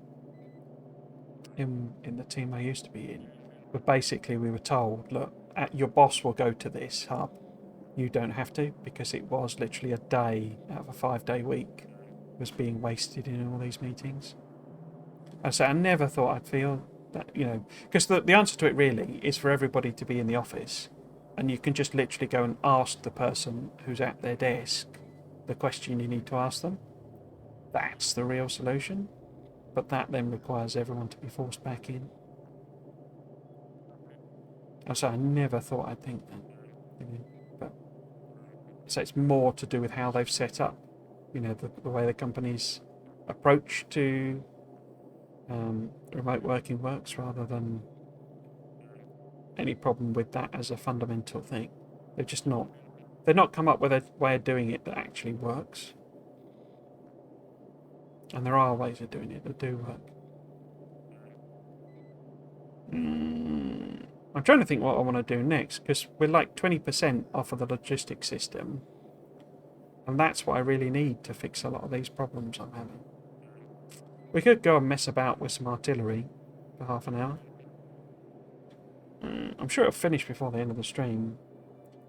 in the team I used to be in where basically we were told, look, your boss will go to this hub. You don't have to, because it was literally a day out of a 5-day week was being wasted in all these meetings. And so I never thought I'd feel that, you know, because the answer to it really is for everybody to be in the office, and you can just literally go and ask the person who's at their desk the question you need to ask them. That's the real solution. But that then requires everyone to be forced back in. And so I never thought I'd think that. You know, but so it's more to do with how they've set up, you know, the way the company's approach to remote working works, rather than any problem with that as a fundamental thing. They've not come up with a way of doing it that actually works. And there are ways of doing it that do work. I'm trying to think what I want to do next, because we're like 20% off of the logistics system. And that's what I really need to fix a lot of these problems I'm having. We could go and mess about with some artillery for half an hour. I'm sure it'll finish before the end of the stream.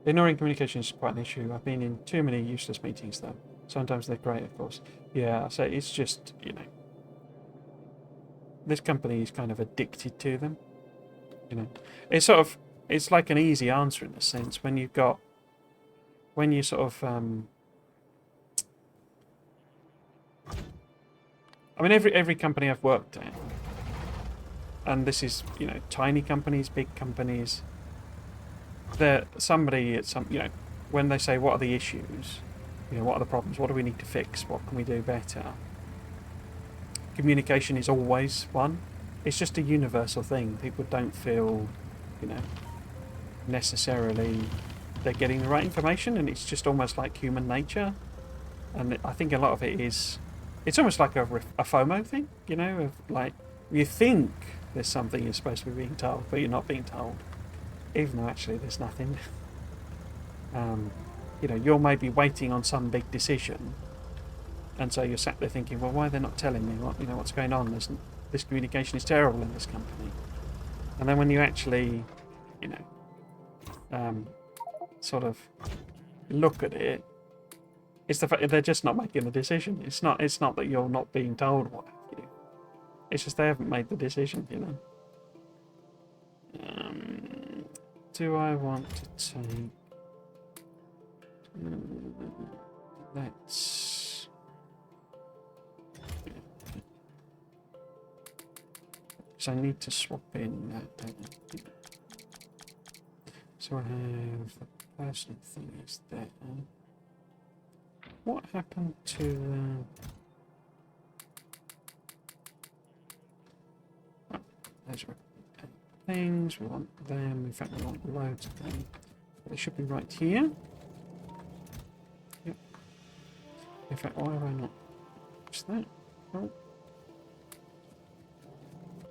Ignoring communication is quite an issue. I've been in too many useless meetings, though. Sometimes they're great, of course. Yeah, so it's just, you know, this company is kind of addicted to them. You know, it's like an easy answer in a sense when you sort of, I mean, every company I've worked at, and this is, you know, tiny companies, big companies, somebody at some, you know, when they say, what are the issues? You know, what are the problems? What do we need to fix? What can we do better? Communication is always one. It's just a universal thing. People don't feel, you know, necessarily they're getting the right information, and it's just almost like human nature. And I think a lot of it is, it's almost like a FOMO thing, you know, of like, you think there's something you're supposed to be being told, but you're not being told, even though actually there's nothing. You know, you're maybe waiting on some big decision, and so you're sat there thinking, well, why are they not telling me what's going on? This communication is terrible in this company. And then when you actually, you know, sort of look at it, it's the fact that they're just not making the decision. It's not that you're not being told what have you. It's just they haven't made the decision, you know. Do I want to take... let's... So I need to swap in that, don't I? So I have the personal thing is there. What happened to... those are things, we want them, in fact we want loads of them. They should be right here. Yep. In fact, why have I not... what's that? Oh.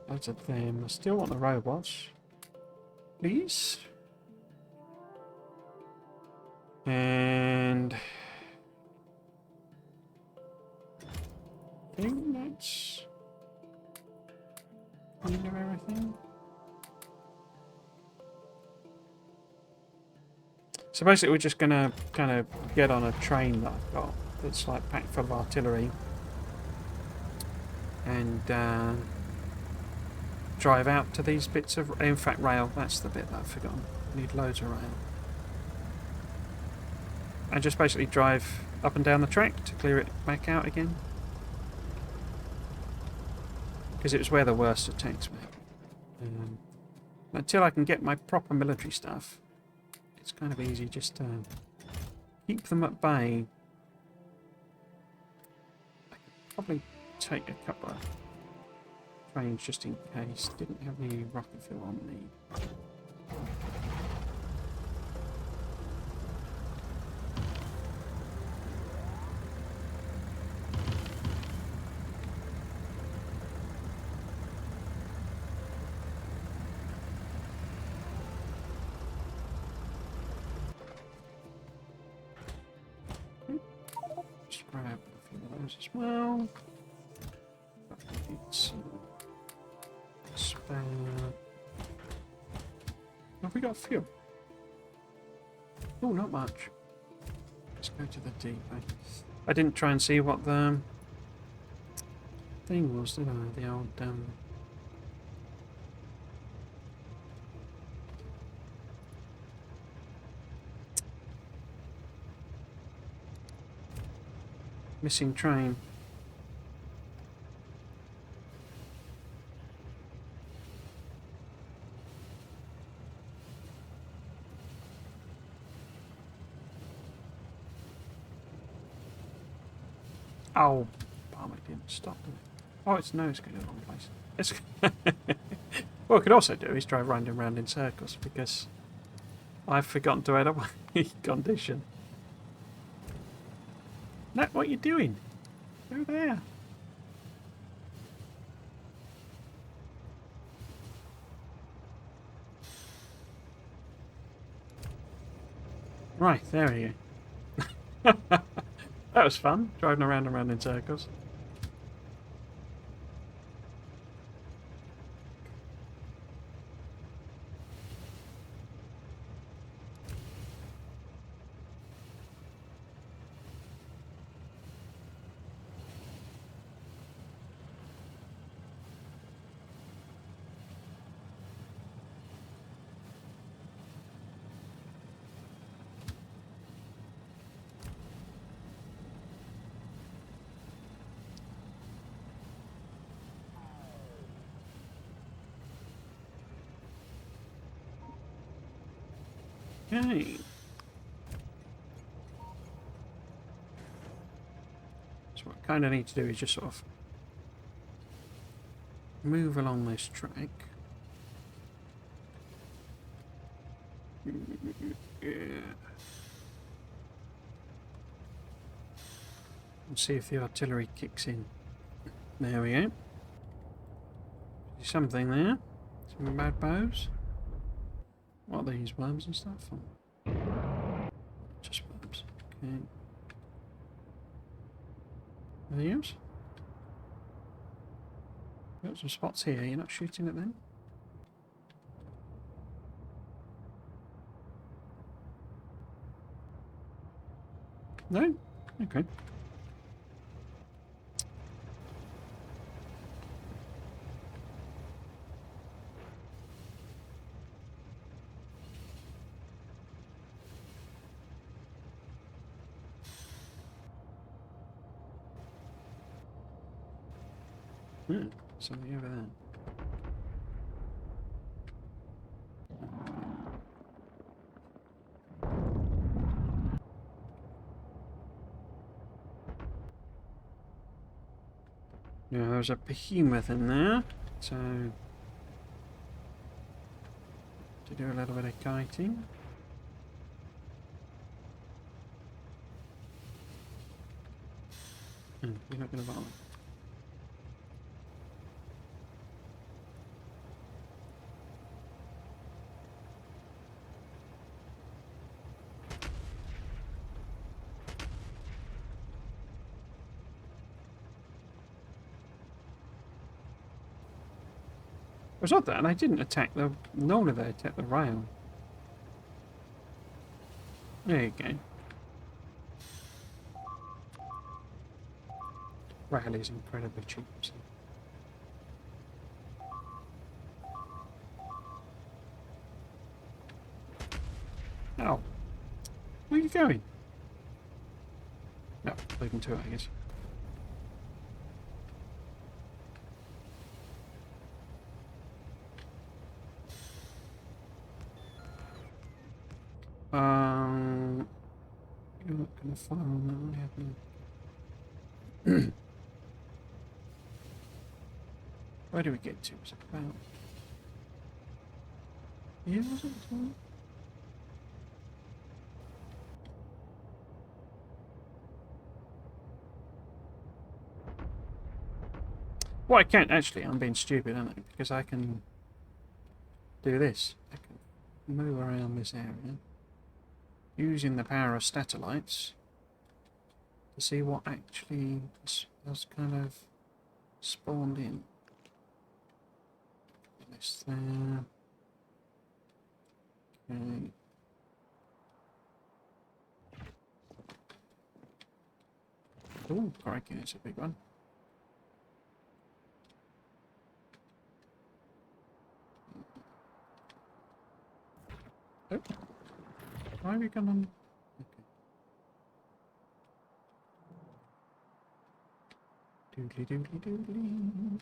Loads of them. I still want the robots. Please. And... I think that's... kind of everything. So basically we're just going to kind of get on a train that I've got that's like packed full of artillery. And drive out to these bits of... In fact, rail. That's the bit that I've forgotten. I need loads of rail. And just basically drive up and down the track to clear it back out again. Because it was where the worst attacks were. Until I can get my proper military stuff, it's kind of easy just to keep them at bay. I could probably take a couple of trains just in case. Didn't have any rocket fuel on me. Just grab a few of those as well. Spare. Have we got fuel? Oh, not much. Let's go to the depot. I didn't try and see what the thing was, did I? The old missing train. Oh, palm, it didn't stop, did it? Oh, it's no, it's going to the wrong place. It's what I could also do is drive round and round in circles because I've forgotten to add a condition. No, what are you doing? Go there. Right, there we go. That was fun, driving around and round in circles. Okay. So what I kind of need to do is just sort of move along this track. Yeah. And see if the artillery kicks in. There we go. Something there. Some bad bows. What are these, worms and stuff? Or just worms. Okay. Anything else? Got some spots here. You're not shooting at them? No? Okay. Something over there. Yeah, there's a behemoth in there, so to do a little bit of kiting. You're not going to bother. It was odd that, and I didn't attack the... Normally they attack the rail. There you go. Rail is incredibly cheap. So. going? No, leading to it, I guess. You're not going to fire on that, have you? Where do we get to? Was it about... Yeah, was it? Well, I can't actually. I'm being stupid, aren't I? Because I can do this. I can move around this area using the power of satellites to see what actually has kind of spawned in. This there. Okay. Oh, crikey, that's a big one. Oh, why are we going on? Okay. Doodly doodly doodly.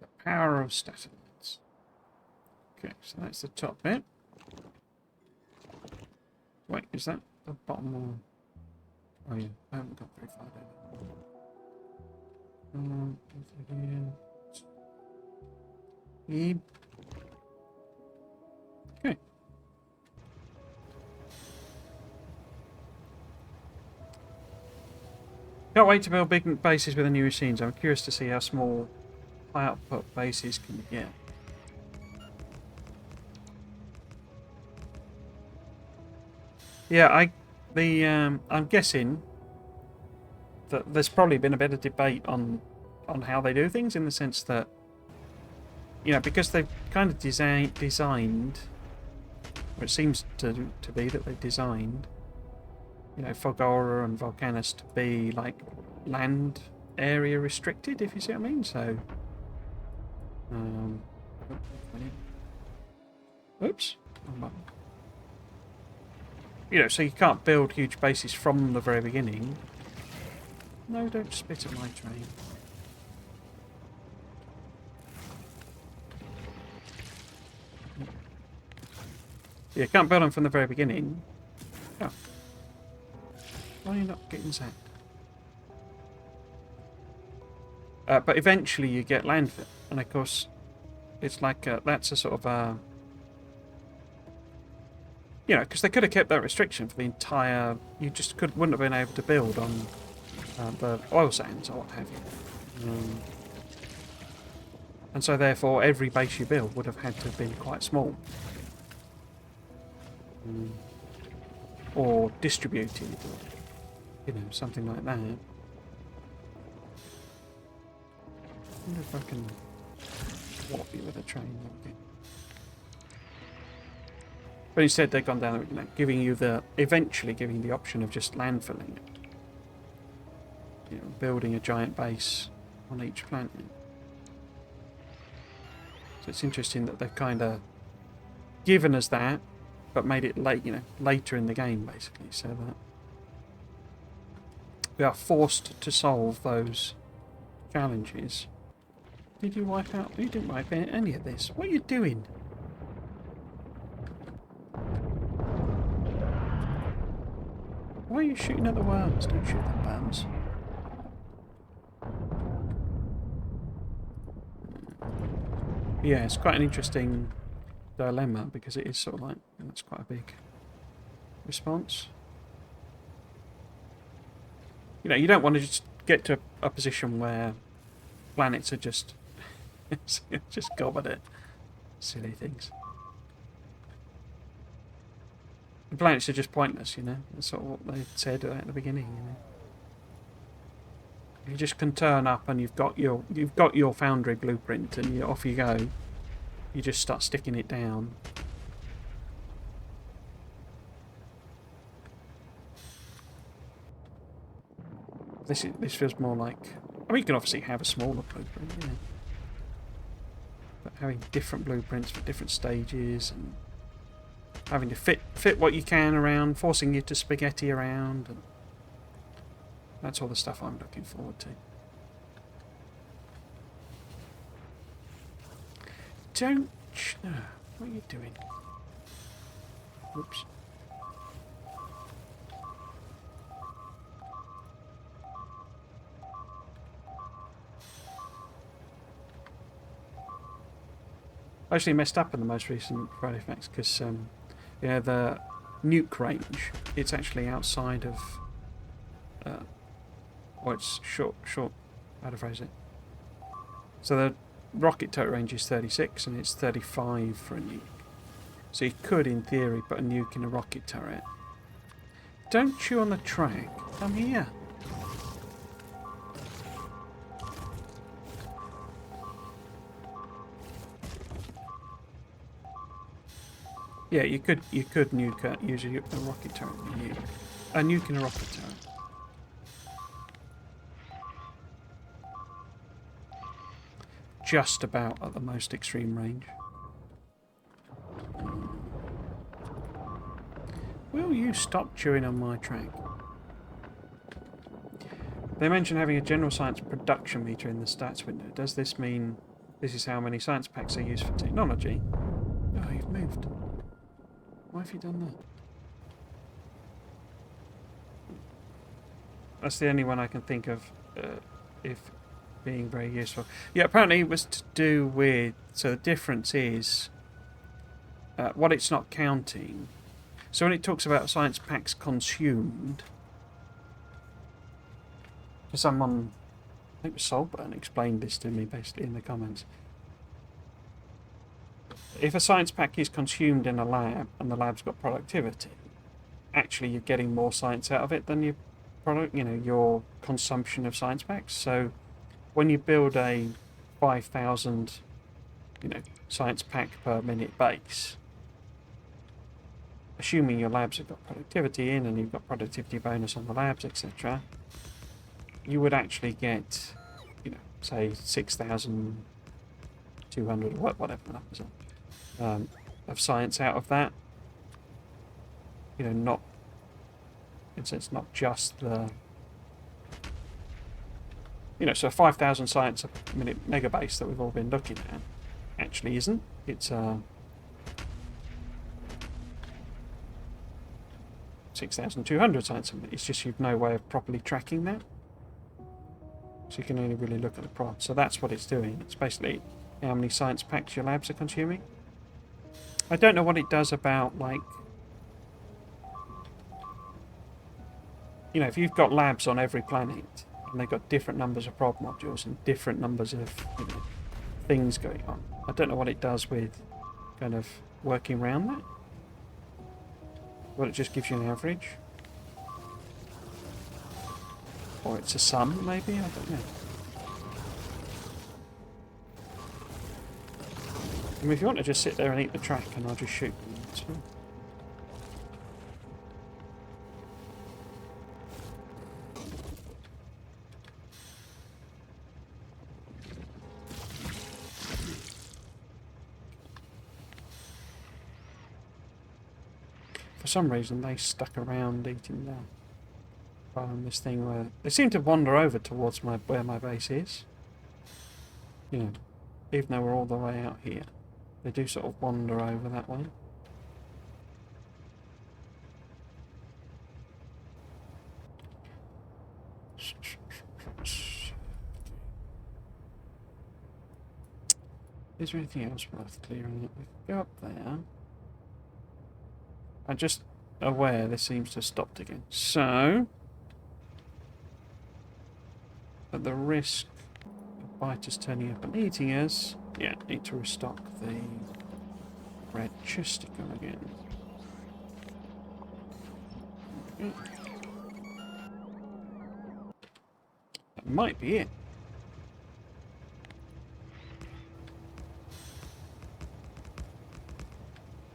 The power of satellites. Okay, so that's the top bit. Wait, is that the bottom one? Oh yeah, I haven't got very far down. Over here. Yep. Okay. Can't wait to build big bases with the new machines. I'm curious to see how small output bases can get. Yeah, I'm guessing that there's probably been a bit of debate on how they do things, in the sense that, you know, because they've kind of designed, or it seems to be that they've designed, you know, Fogora and Volcanus to be like land area restricted, if you see what I mean. So, oops. You know, so you can't build huge bases from the very beginning. No, don't spit at my train. Yeah, you can't build them from the very beginning. Oh. Why are you not getting zapped? But eventually you get landfill. And of course, it's like that's a sort of a... You know, because they could have kept that restriction for the entire... You just wouldn't have been able to build on the oil sands or what have you. And so therefore every base you build would have had to have been quite small. Or distributed, or, you know, something like that. I wonder if I can warp you with a train. Okay. But instead they've gone down, you know, giving you eventually giving the option of just landfilling it. You know, building a giant base on each planet. So it's interesting that they've kind of given us that, but made it late, you know, later in the game, basically, so that we are forced to solve those challenges. Did you wipe out? You didn't wipe out any of this. What are you doing? Why are you shooting at the worms? Don't shoot at the worms. Yeah, it's quite an interesting dilemma, because it is sort of like, that's quite a big response. You know, you don't want to just get to a position where planets are just just gob at it. Silly things. The planets are just pointless, you know. That's sort of what they said at the beginning, you know. You just can turn up and you've got your foundry blueprint and off you go. You just start sticking it down. This feels more like... I mean, you can obviously have a smaller blueprint, yeah. But having different blueprints for different stages, and having to fit what you can around, forcing you to spaghetti around, and that's all the stuff I'm looking forward to. Don't... what are you doing? Oops. I actually messed up in the most recent Friday Facts because, yeah, the nuke range, it's actually outside of, or it's short, how to phrase it. So the rocket turret range is 36 and it's 35 for a nuke. So you could, in theory, put a nuke in a rocket turret. Don't chew on the track. Come here. Yeah, you could nuke use a rocket turret in a nuke. A nuke in a rocket turret. Just about at the most extreme range. Will you stop chewing on my track? They mention having a general science production meter in the stats window. Does this mean this is how many science packs are used for technology? Oh, you've moved. Why have you done that? That's the only one I can think of if being very useful. Yeah, apparently it was to do with... So the difference is what it's not counting. So when it talks about science packs consumed, someone, I think it was Solburn, explained this to me basically in the comments. If a science pack is consumed in a lab and the lab's got productivity, actually you're getting more science out of it than your product, your consumption of science packs. So when you build a 5,000, science pack per minute base, assuming your labs have got productivity in and you've got productivity bonus on the labs, etc., you would actually get, say 6,200 or whatever the numbers are, of science out of that. Not, it's not just the, so 5,000 science a minute megabase that we've all been looking at actually isn't. It's 6,200 science a minute. It's just you've no way of properly tracking that. So you can only really look at the prod. So that's what it's doing. It's basically how many science packs your labs are consuming. I don't know what it does about, like, if you've got labs on every planet and they've got different numbers of prod modules and different numbers of things going on. I don't know what it does with kind of working around that. Well, it just gives you an average. Or it's a sum, maybe? I don't know. I mean, if you want to just sit there and eat the track and I'll just shoot them, it's fine. For some reason, they stuck around eating that. On this thing where they seem to wander over towards where my base is. Even though we're all the way out here, they do sort of wander over that way. Is there anything else worth clearing? We can go up there. I'm just aware this seems to have stopped again. So, at the risk of biters turning up and eating us, yeah, need to restock the red chesticle again. Okay. That might be it.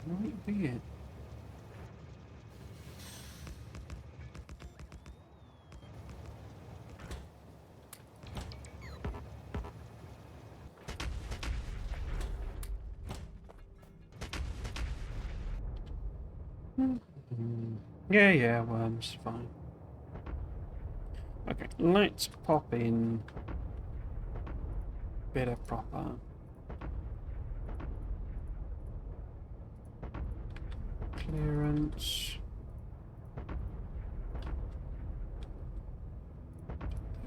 Might be it. Yeah, worms, fine. Okay, let's pop in a bit of proper clearance.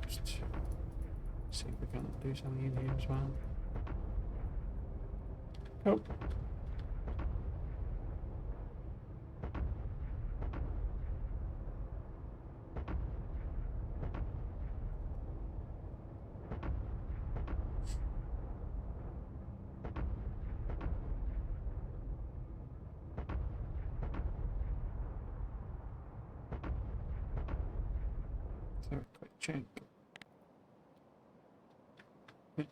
Just see if we can do something in here as well. Oh. So a quick check.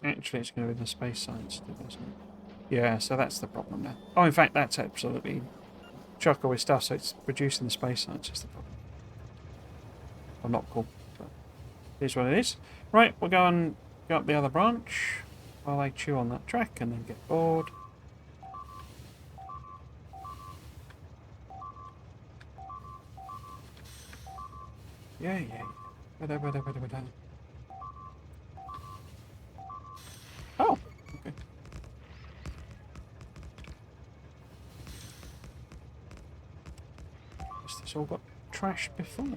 Actually, it's going to be the space science stuff, isn't it? Yeah, so that's the problem now. Oh, in fact, that's absolutely chocker with stuff, so it's producing the space science is the problem. Well, not cool, but it is what it is. Right, we'll go and go up the other branch while I chew on that track and then get bored. Yeah. Ba-da. Oh, okay. Guess this all got trashed before.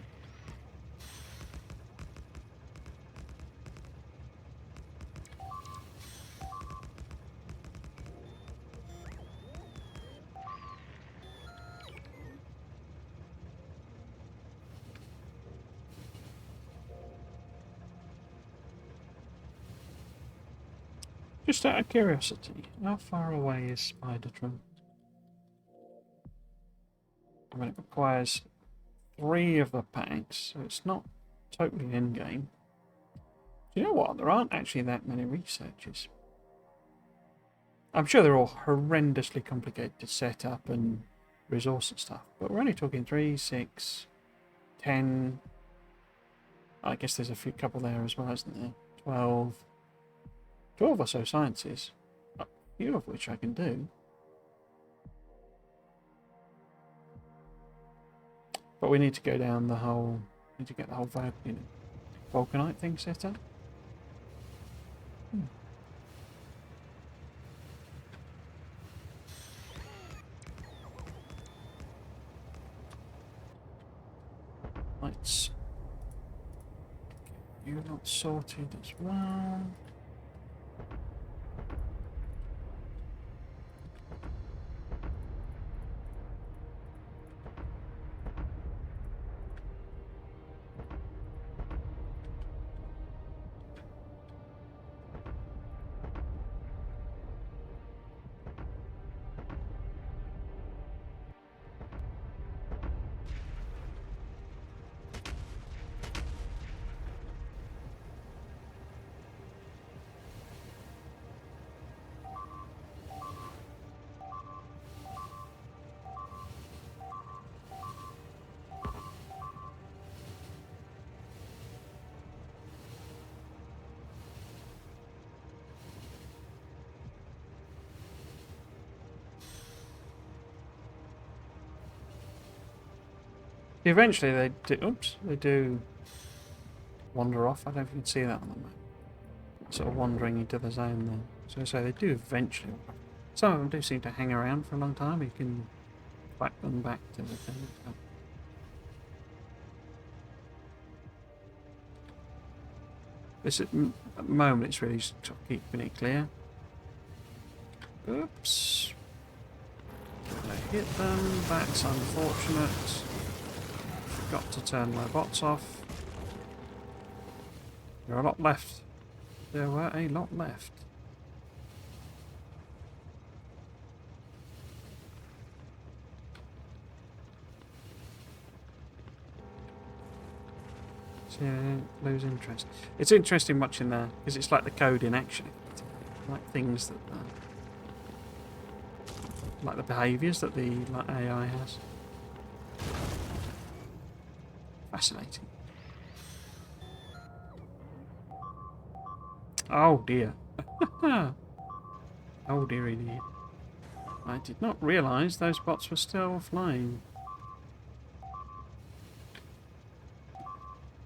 Just out of curiosity, how far away is Spidertron? I mean, it requires 3 of the packs, so it's not totally in-game. Do you know what? There aren't actually that many researchers. I'm sure they're all horrendously complicated to set up and resource and stuff, but we're only talking 3, 6, 10. I guess there's a few couple there as well, isn't there? 12 or so sciences, a few of which I can do. But we need to go down the whole, need to get the whole vulcanite thing set up. Let's get you not sorted as well. Eventually they do, oops, they do wander off. I don't know if you can see that on the map. Sort of wandering into the zone there. So they do eventually wander off. Some of them do seem to hang around for a long time. You can whack them back to the thing. So. This at the moment it's really just keeping it clear. Oops. I hit them. That's unfortunate. Forgot to turn my bots off. There are a lot left. There were a lot left. So yeah, lose interest. It's interesting watching there because it's like the code in action. Like things that, like the behaviours that the AI has. Fascinating. Oh dear. Oh dearie dear. I did not realise those bots were still flying.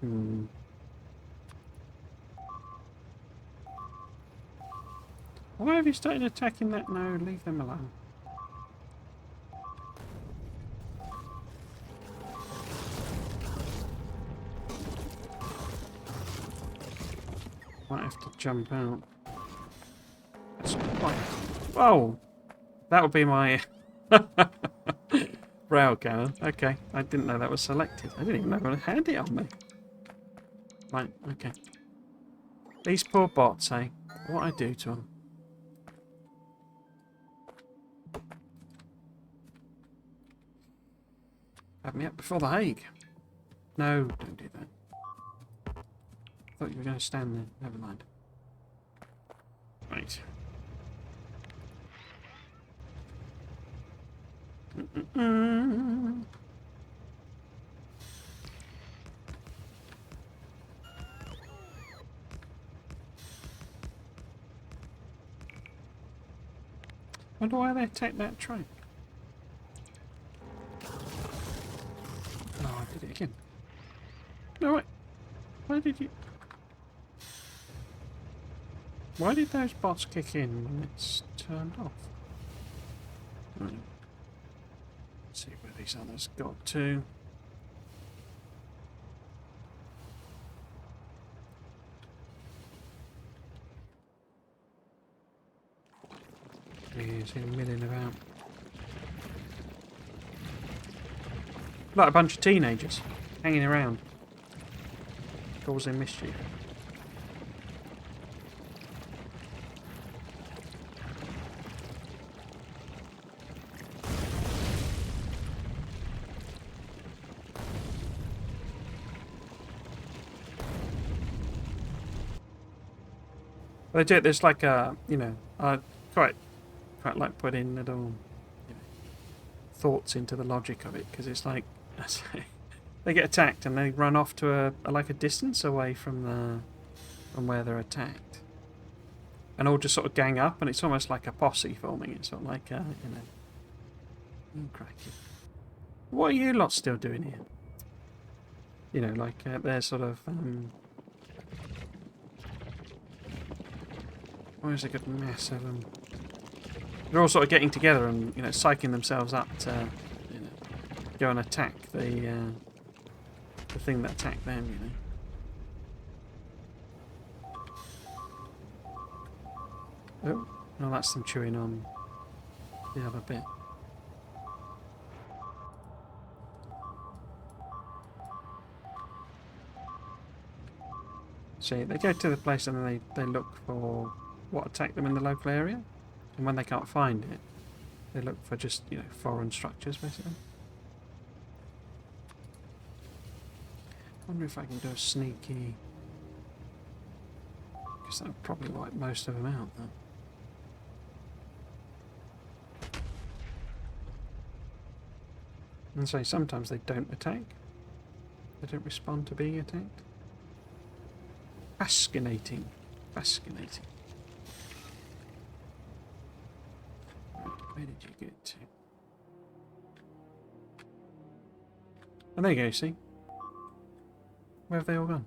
Hmm. Why have you started attacking that? No, leave them alone. Might have to jump out. That's quite... Whoa! That would be my rail cannon. Okay, I didn't know that was selected. I didn't even know I had it on me. Right, okay. These poor bots, eh? What I do to them. Have me up before the Hague. No, don't do that. I thought you were going to stand there. Never mind. Right. Wonder why they attacked that train. Oh, I did it again. No, wait. Why did you... Why did those bots kick in when it's turned off? Right. Let's see where these others got to. Yeah, see them milling about. Like a bunch of teenagers hanging around, causing mischief. They do it. There's like a, you know, I quite like putting little, you know, thoughts into the logic of it, because it's like they get attacked and they run off to like a distance away from where they're attacked, and all just sort of gang up, and it's almost like a posse forming. It's sort of like you know, crikey. What are you lot still doing here? You know, like they're sort of where's a good mess of them? They're all sort of getting together and, you know, psyching themselves up to, you know, go and attack the thing that attacked them, you know. Oh, no, that's them chewing on the other bit. See, they go to the place and then they look for what attacked them in the local area, and when they can't find it, they look for just, you know, foreign structures, basically. I wonder if I can do a sneaky... because that would probably wipe most of them out, though. And so sometimes they don't attack. They don't respond to being attacked. Fascinating. Fascinating. Right, where did you get to? Oh, there you go, see? Where have they all gone?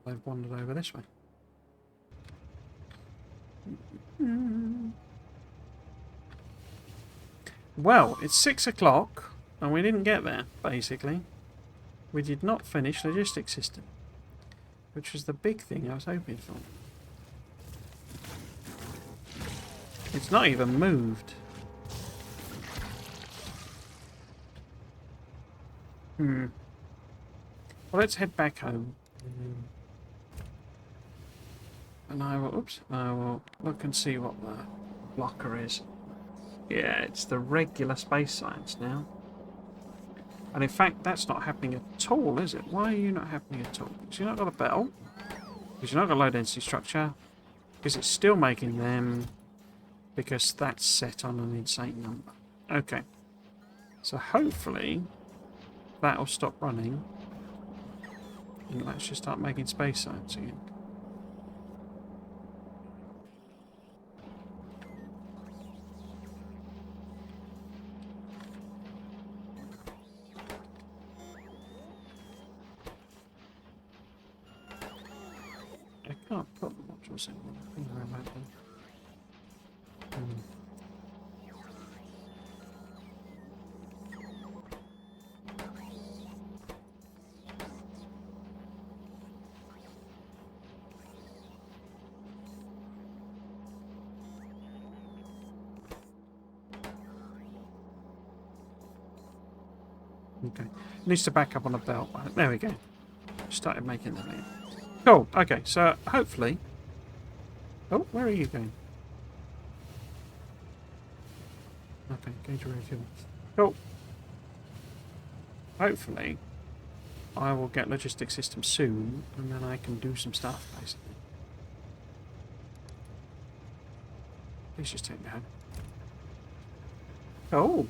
They've wandered over this way. Well, it's 6 o'clock, and we didn't get there, basically. We did not finish logistics system, which was the big thing I was hoping for. It's not even moved. Well, let's head back home. And I will look and see what the blocker is. Yeah, it's the regular space science now. And in fact, that's not happening at all, is it? Why are you not happening at all? Because you've not got a bell. Because you're not got a low density structure. Because it's still making them. Because that's set on an insane number. Okay. So hopefully that'll stop running. And let's just start making space science again. can't put the modules in remotely. Okay. Needs to back up on a belt. There we go. Started making them in. Cool. Okay, so hopefully... Oh, where are you going? Okay, going to refuel. Cool. Hopefully, I will get logistics system soon, and then I can do some stuff, basically. Please just take me home. Oh!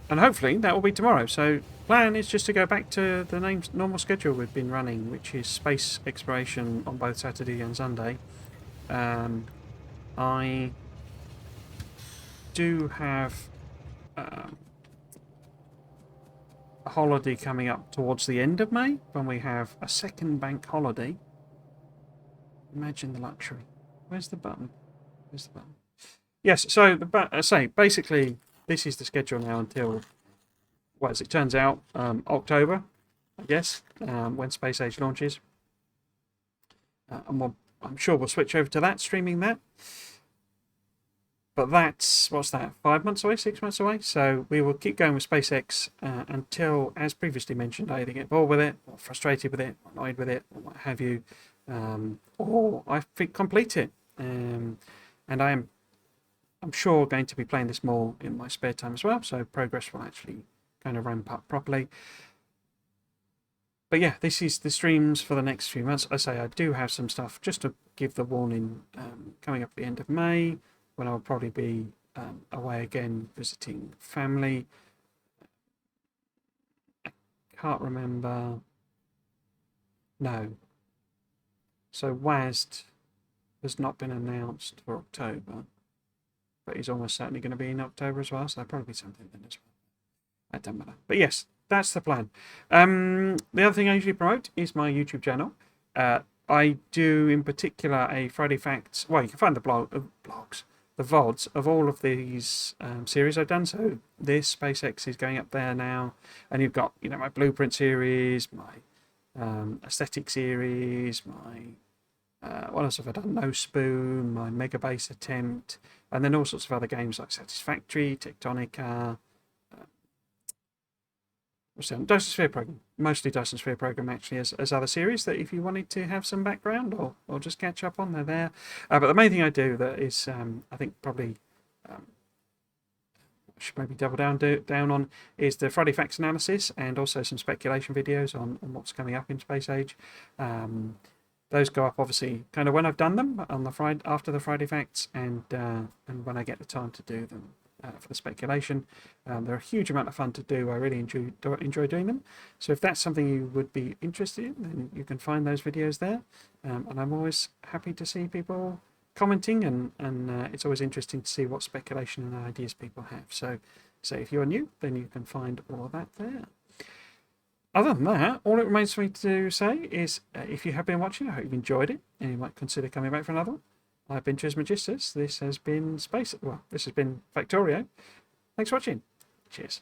And hopefully that will be tomorrow. So plan is just to go back to the normal schedule we've been running, which is space exploration on both Saturday and Sunday. I do have a holiday coming up towards the end of May when we have a second bank holiday. Imagine the luxury. Where's the button? Where's the button? Yes, so basically this is the schedule now until, well, as it turns out, October, I guess, when Space Age launches. And I'm sure we'll switch over to that, streaming that. But that's, what's that, 5 months away, 6 months away? So we will keep going with SpaceX until, as previously mentioned, I either get bored with it, or frustrated with it, or annoyed with it, or what have you, or I complete it. And I'm sure going to be playing this more in my spare time as well, so progress will actually kind of ramp up properly. But yeah, this is the streams for the next few months. I say I do have some stuff, just to give the warning, coming up at the end of May, when I'll probably be away again visiting family. I can't remember. No. So WASD has not been announced for October, but he's almost certainly going to be in October as well, so there'll probably be something then as well. That doesn't matter. But yes, that's the plan. The other thing I usually promote is my YouTube channel. I do, in particular, a Friday Facts. Well, you can find the blogs, the VODs of all of these series I've done. So this SpaceX is going up there now, and you've got, you know, my Blueprint series, my Aesthetic series, my what else have I done? No Spoon, my Mega Base attempt, and then all sorts of other games like Satisfactory, Tectonica. Dyson Sphere Program, mostly Dyson Sphere Program actually, as other series that if you wanted to have some background or just catch up on, they're there. But the main thing I do that is, I think probably should maybe double down on, is the Friday Facts analysis and also some speculation videos on what's coming up in Space Age. Those go up obviously kind of when I've done them on the Friday after the Friday Facts, and when I get the time to do them. For the speculation, they're a huge amount of fun to do. I really enjoy doing them. So if that's something you would be interested in, then you can find those videos there. And I'm always happy to see people commenting, and it's always interesting to see what speculation and ideas people have. So if you're new, then you can find all of that there. Other than that, all it remains for me to say is, if you have been watching, I hope you've enjoyed it, and you might consider coming back for another one. I've been Trismegistus. This has been this has been Factorio. Thanks for watching. Cheers.